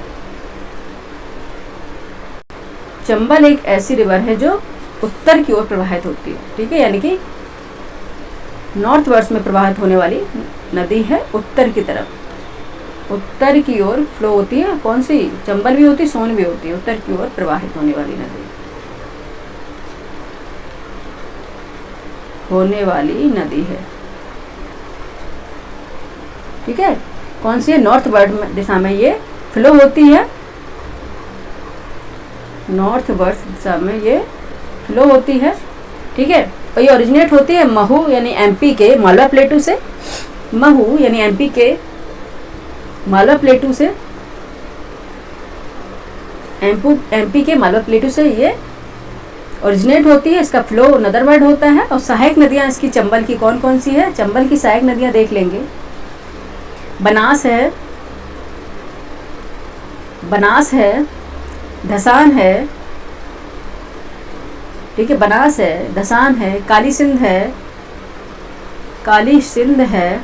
चंबल एक ऐसी रिवर है जो उत्तर की ओर प्रवाहित होती है, ठीक है, यानी कि नॉर्थ वर्स में प्रवाहित होने वाली नदी है, उत्तर की तरफ, उत्तर की ओर फ्लो होती है। कौन सी? चंबल भी होती है, सोन भी होती है, उत्तर की ओर प्रवाहित होने वाली नदी, है, ठीक है। कौन सी है? नॉर्थ वर्ड दिशा में ये फ्लो होती है, नॉर्थ वर्ड दिशा में ये फ्लो होती है, ठीक है। और ये ओरिजिनेट होती है महू यानी एमपी के मालवा प्लेटू से, महू यानी एमपी के मालवा प्लेटू से, एमपी के मालवा प्लेटू से ये ओरिजिनेट होती है, इसका फ्लो नदरवर्ड होता है। और सहायक नदियाँ इसकी चंबल की कौन कौन सी है? चंबल की सहायक नदियाँ देख लेंगे। बनास है, बनास है, धसान है, ठीक है, बनास है, धसान है, काली सिंध है, काली सिंध है,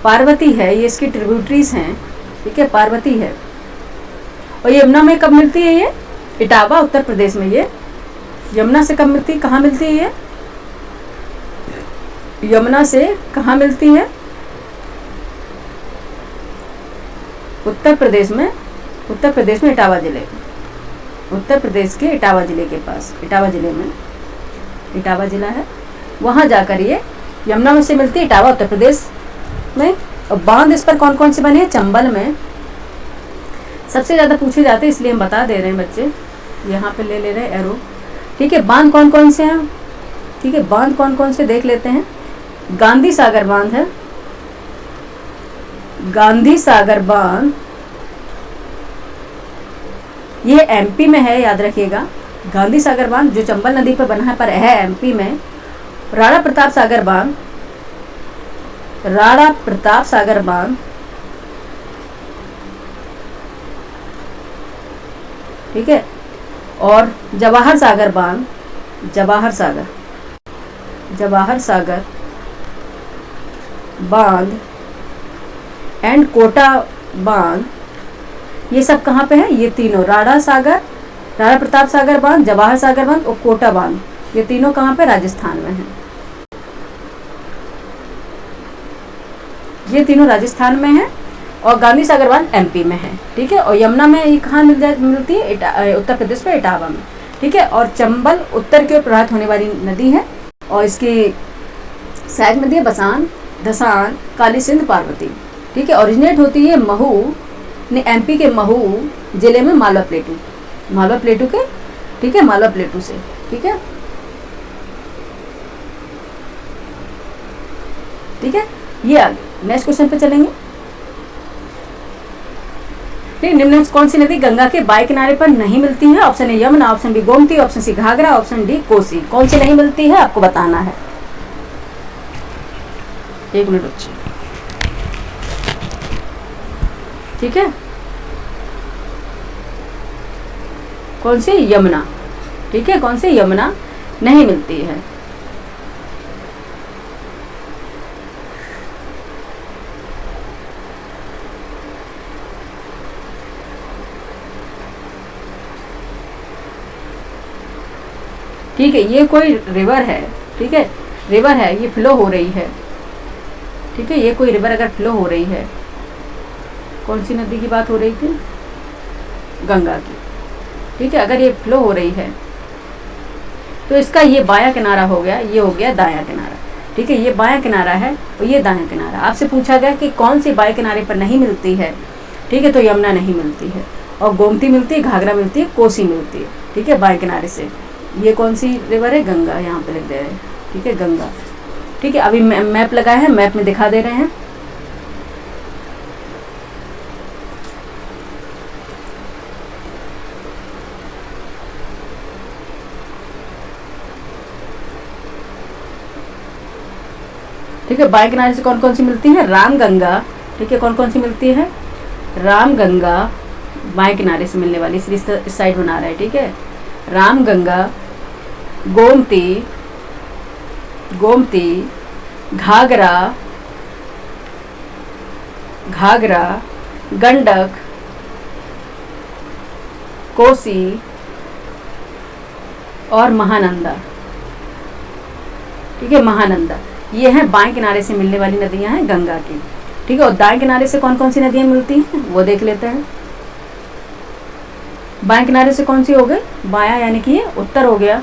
पार्वती है, ये इसकी ट्रिब्यूटरीज हैं, ठीक है, पार्वती है। और यमुना में कब मिलती है ये? इटावा, उत्तर प्रदेश में ये यमुना से कब मिलती है? कहाँ मिलती है ये? यमुना से कहाँ मिलती है? उत्तर प्रदेश में, उत्तर प्रदेश में इटावा जिले, उत्तर प्रदेश के इटावा जिले के पास, इटावा जिले में, इटावा जिला है, वहाँ जाकर ये यमुना में से मिलती है, इटावा उत्तर प्रदेश में। और बांध इस पर कौन कौन से बने हैं? चंबल में सबसे ज़्यादा पूछे जाते हैं, इसलिए हम बता दे रहे हैं बच्चे, यहाँ पे ले रहे हैं एरो, ठीक है। बांध कौन कौन से हैं? ठीक है, बांध कौन कौन से देख लेते हैं। गांधी सागर बांध है, गांधी सागर बांध, ये एमपी में है, याद रखिएगा। गांधी सागर बांध जो चंबल नदी पर बना है, पर है एमपी में। राणा प्रताप सागर बांध, राणा प्रताप सागर बांध, ठीक है। और जवाहर सागर बांध, जवाहर सागर, जवाहर सागर बांध एंड कोटा बांध, ये सब कहाँ पे है? ये तीनों, राणा सागर, राणा प्रताप सागर बांध, जवाहर सागर बांध और कोटा बांध, ये तीनों कहाँ पे? राजस्थान में है, ये तीनों राजस्थान में है। और गांधी सागर बांध एमपी में है, ठीक है। और यमुना में ये कहाँ मिलती है? उत्तर प्रदेश में इटावा में, ठीक है। और चंबल उत्तर की ओर प्रवाहित होने वाली नदी है, और इसकी सहायक नदी है बसान, धसान, काली सिंध, पार्वती, ठीक है। ओरिजिनेट होती है महू ने एमपी के महू जिले में, मालवा प्लेटू, मालवा प्लेटू के, ठीक है, मालवा प्लेटू से, ठीक है, ठीक है। ये आगे नेक्स्ट क्वेश्चन पे चलेंगे। निम्न कौन सी नदी गंगा के बाएं किनारे पर नहीं मिलती है? Option A Yamuna, option B Gomti, option C Ghaghara, option D Kosi. कौन सी नहीं मिलती है आपको बताना है। एक मिनट बच्चे, ठीक है। कौन सी? यमुना, ठीक है, कौन सी? यमुना नहीं मिलती है। ठीक है, ये कोई रिवर है, ठीक है, रिवर है, ये फ्लो हो रही है, ठीक है, ये कोई रिवर अगर फ्लो हो रही है, कौन सी नदी की बात हो रही थी, गंगा की, ठीक है, अगर ये फ्लो हो रही है तो इसका ये बायां किनारा हो गया, ये हो गया दायां किनारा, ठीक है, ये बायां किनारा है और ये दायां किनारा। आपसे पूछा गया कि कौन सी बाएं किनारे पर नहीं मिलती है, ठीक है, तो यमुना नहीं मिलती है, और गोमती मिलती है, घाघरा मिलती है, कोसी मिलती है, ठीक है, बाएं किनारे से। ये कौन सी रिवर है, गंगा, यहाँ पे लिख दे रहे हैं, ठीक है, गंगा, ठीक है। अभी मैप लगाया है, मैप में दिखा दे रहे हैं। ठीक है, बाएं किनारे से कौन कौन सी मिलती है, राम गंगा, ठीक है, कौन कौन सी मिलती है, राम गंगा बाएं किनारे से मिलने वाली, इस साइड बना रहा है, ठीक है, राम गंगा, गोमती, गोमती, घाघरा, घाघरा, गंडक, कोसी और महानंदा, ठीक है, महानंदा, ये हैं बाएं किनारे से मिलने वाली नदियां हैं गंगा की, ठीक है। और दाएं किनारे से कौन कौन सी नदियां मिलती हैं वो देख लेते हैं। बाएं किनारे से कौन सी हो गई, बायां यानी कि ये उत्तर हो गया,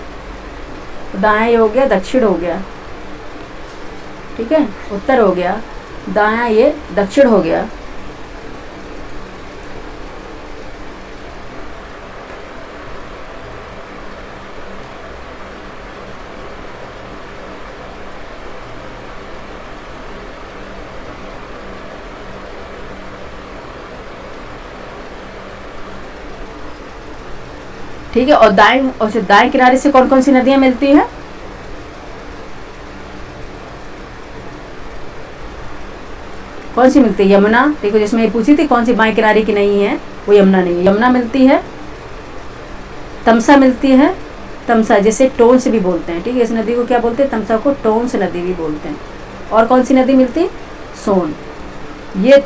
दायां ये हो गया दक्षिण हो गया, ठीक है, उत्तर हो गया, दायां ये दक्षिण हो गया, ठीक है। और दाएं किनारे से कौन कौन सी नदियां मिलती हैं, कौन सी मिलती है, यमुना, देखो जिसमें ये पूछी थी कौन सी बाएं किनारे की नहीं है, वो यमुना नहीं है, यमुना मिलती है, तमसा मिलती है, तमसा जिसे टोंस भी बोलते हैं, ठीक है, इस नदी को क्या बोलते हैं, तमसा को टोंस नदी भी बोलते हैं। और कौन सी नदी मिलती है, सोन। ये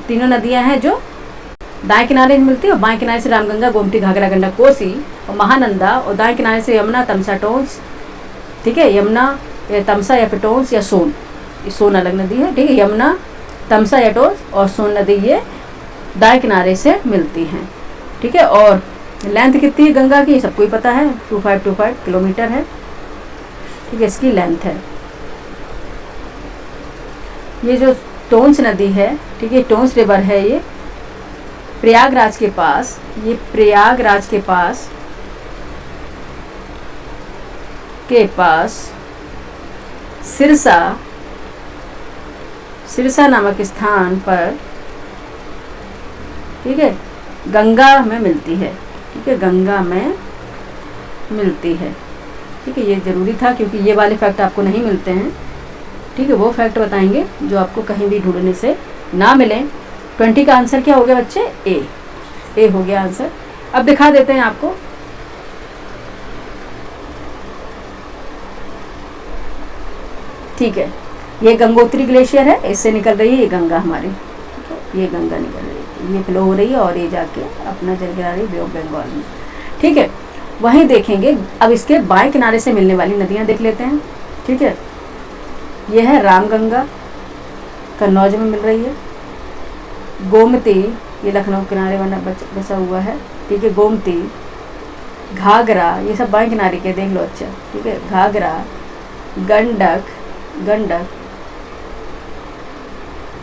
तीनों नदियां हैं जो दाएं किनारे से मिलती है, और बाएं किनारे से रामगंगा, गोमती, घाघरा, गंडक, कोसी और महानंदा, और दाएं किनारे से यमुना, तमसा, टोंस, ठीक है, यमुना या तमसा या फिर टोंस या सोन, ये सोन अलग नदी है, ठीक है, यमुना, तमसा या टोंस और सोन नदी ये दाएं किनारे से मिलती हैं, ठीक है। और लेंथ कितनी है गंगा की, सबको ही पता है, 2525 किलोमीटर है, ठीक है, इसकी लेंथ है। ये जो टोंस नदी है, ठीक है, टोंस रिवर है, ये प्रयागराज के पास, ये प्रयागराज के पास सिरसा नामक स्थान पर, ठीक है, गंगा में मिलती है, ठीक है, गंगा में मिलती है, ठीक है। ये ज़रूरी था क्योंकि ये वाले फैक्ट आपको नहीं मिलते हैं, ठीक है, वो फैक्ट बताएंगे जो आपको कहीं भी ढूंढने से ना मिले। 20 का आंसर क्या हो गया बच्चे, ए हो गया आंसर। अब दिखा देते हैं आपको, ठीक है, ये गंगोत्री ग्लेशियर है, इससे निकल रही है ये गंगा हमारी, ये गंगा निकल रही है, ये फ्लो हो रही है और ये जाके अपना जल गिरा रही है बे ऑफ बंगाल में, ठीक है। वहीं देखेंगे, अब इसके बाएं किनारे से मिलने वाली नदियां देख लेते हैं, ठीक है। ये है रामगंगा, कन्नौज में मिल रही है, गोमती, ये लखनऊ किनारे वाला बसा हुआ है, ठीक है, गोमती, घाघरा, ये सब बाएं किनारे के देख लो, अच्छा, ठीक है, घाघरा, गंडक,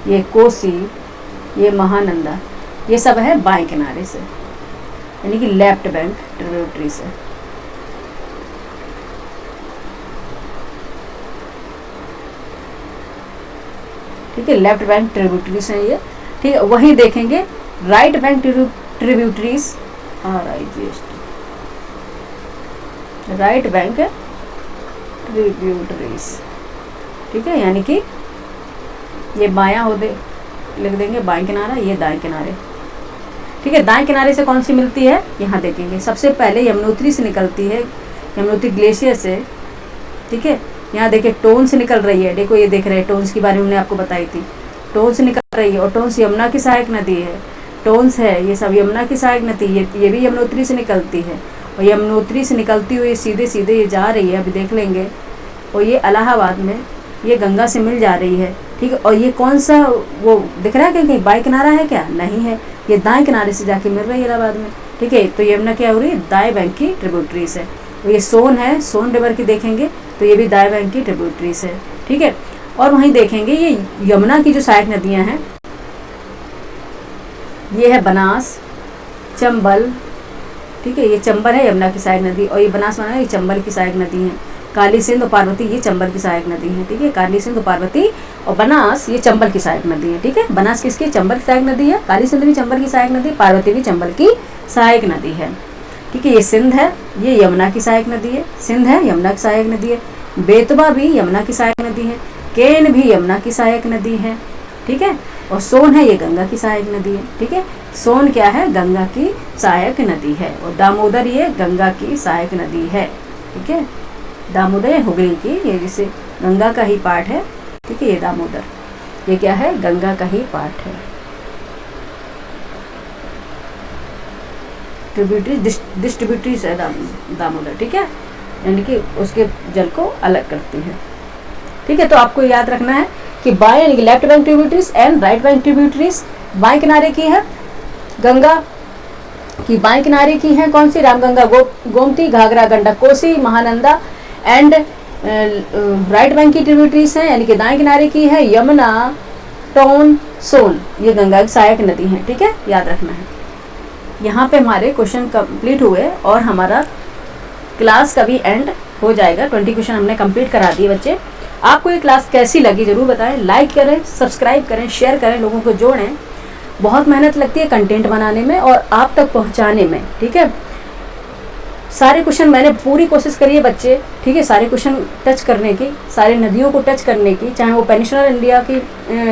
ये कोसी, ये महानंदा, ये सब है बाएं किनारे से, यानी कि लेफ्ट बैंक ट्रिब्यूटरी से, ठीक है, लेफ्ट बैंक ट्रिब्यूटरी से ये, ठीक है। वही देखेंगे right bank tributaries, right bank tributaries, ठीक है, यानी कि ये बायां हो दे, लिख देंगे बाएं किनारा, ये दाएं किनारे, ठीक है। दाएं किनारे से कौन सी मिलती है, यहाँ देखेंगे, सबसे पहले यमुनोत्री से निकलती है, यमुनोत्री ग्लेशियर से, ठीक है। यहाँ देखिए टोंस निकल रही है, देखो ये देख रहे हैं, टोंस के बारे में हमने आपको बताई थी, टोंस निकल रही है, और टोंस यमुना की सहायक नदी है, टोंस है, ये सब यमुना की सहायक नदी, ये भी यमुनोत्री से निकलती है। और यमुनोत्री से निकलती हुई सीधे सीधे ये जा रही है, अभी देख लेंगे। और ये इलाहाबाद में ये गंगा से मिल जा रही है, ठीक है। और ये कौन सा वो दिख रहा है कि कहीं बाएं किनारा है क्या? नहीं है, ये दाएं किनारे से जाके मिल रही है इलाहाबाद में, ठीक है। तो यमुना क्या हो रही है? दाएं बैंक की ट्रिब्यूटरीज है। तो ये सोन है, सोन रिवर की देखेंगे तो ये भी दाएं बैंक की ट्रिब्यूटरीज है, ठीक है। और वहीं देखेंगे ये यमुना की जो सहायक नदियाँ हैं, ये है बनास, चंबल, ठीक है। ये चंबल है यमुना की सहायक नदी, और ये बनास बना है, ये चंबल की सहायक नदी है। काली सिंध और पार्वती ये चंबल की सहायक नदी है, ठीक है। काली सिंध और पार्वती और बनास ये चंबल की सहायक नदी है, ठीक है। बनास किसकी? चंबल की सहायक नदी है। काली सिंध भी चंबल की सहायक नदी, पार्वती भी चंबल की सहायक नदी है, ठीक है। ये सिंध है, ये यमुना की सहायक नदी है। सिंध है, यमुना की सहायक नदी है। बेतवा भी यमुना की सहायक नदी है। केन भी यमुना की सहायक नदी है, ठीक है। और सोन है, ये गंगा की सहायक नदी है, ठीक है। सोन क्या है? गंगा की सहायक नदी है। और दामोदर ये गंगा की सहायक नदी है, ठीक है। दामोदर हुगली की, ये जिसे गंगा का ही पार्ट है, ठीक है। ये दामोदर ये क्या है? गंगा का ही पार्ट है। डिस्ट्रीब्यूटरीज है दामोदर, ठीक है, यानी कि उसके जल को अलग करती है, ठीक है। तो आपको याद रखना है कि बाएं यानी कि left bank tributaries and right bank tributaries. बाएं किनारे की है गंगा की, बाएं किनारे की है कौन सी? Ramganga, Gomti, Ghaghara, Gandak, Kosi, Mahananda. And right bank की ट्रिब्यूटरीज हैं, यानी कि दाएं किनारे की है यमुना, टोन, सोन, ये गंगा की सहायक नदी है, ठीक है, याद रखना है। यहाँ पे हमारे क्वेश्चन कंप्लीट हुए और हमारा क्लास का भी एंड हो जाएगा। 20 क्वेश्चन हमने कंप्लीट करा दिए बच्चे। आपको ये क्लास कैसी लगी ज़रूर बताएं, लाइक करें, सब्सक्राइब करें, शेयर करें, लोगों को जोड़ें। बहुत मेहनत लगती है कंटेंट बनाने में और आप तक पहुँचाने में, ठीक है। सारे क्वेश्चन मैंने पूरी कोशिश करी है बच्चे, ठीक है, सारे क्वेश्चन टच करने की, सारे नदियों को टच करने की, चाहे वो पेनिनसुलर इंडिया की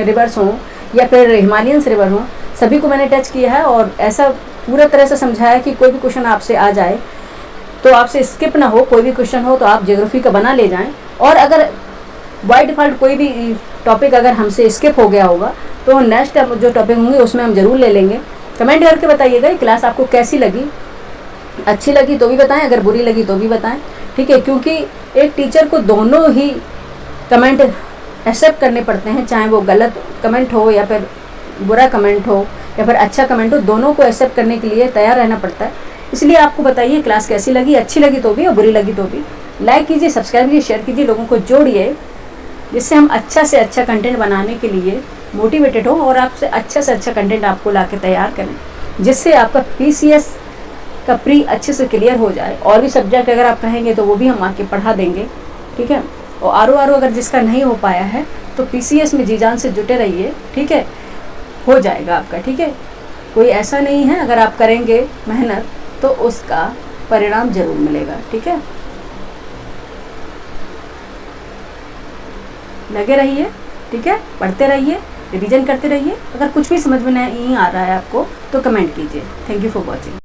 रिवर्स हों या फिर हिमालयंस रिवर हों, सभी को मैंने टच किया है। और ऐसा पूरा तरह से समझाया कि कोई भी क्वेश्चन आपसे आ जाए तो आपसे स्किप ना हो, कोई भी क्वेश्चन हो तो आप ज्योग्राफी का बना ले जाएं। और अगर बाय डिफ़ॉल्ट कोई भी टॉपिक अगर हमसे स्किप हो गया होगा तो नेक्स्ट जो टॉपिक होंगे उसमें हम ज़रूर ले लेंगे। कमेंट करके बताइएगा ये क्लास आपको कैसी लगी, अच्छी लगी तो भी बताएं, अगर बुरी लगी तो भी बताएं, ठीक है। क्योंकि एक टीचर को दोनों ही कमेंट एक्सेप्ट करने पड़ते हैं, चाहे वो गलत कमेंट हो या फिर बुरा कमेंट हो या फिर अच्छा कमेंट हो, दोनों को एक्सेप्ट करने के लिए तैयार रहना पड़ता है। इसलिए आपको बताइए क्लास कैसी लगी, अच्छी लगी तो भी और बुरी लगी तो भी। लाइक कीजिए, सब्सक्राइब कीजिए, शेयर कीजिए, लोगों को जोड़िए, जिससे हम अच्छा से अच्छा कंटेंट बनाने के लिए मोटिवेटेड हो और आपसे अच्छा से अच्छा कंटेंट आपको ला के तैयार करें, जिससे आपका PCS का प्री अच्छे से क्लियर हो जाए। और भी सब्जेक्ट अगर आप कहेंगे तो वो भी हम आके पढ़ा देंगे, ठीक है। और RO अगर जिसका नहीं हो पाया है तो PCS में जी जान से जुटे रहिए, ठीक है, हो जाएगा आपका, ठीक है। कोई ऐसा नहीं है, अगर आप करेंगे मेहनत तो उसका परिणाम जरूर मिलेगा, ठीक है। लगे रहिए, ठीक है, पढ़ते रहिए, रिवीजन करते रहिए। अगर कुछ भी समझ में नहीं आ रहा है आपको तो कमेंट कीजिए। Thank you for watching.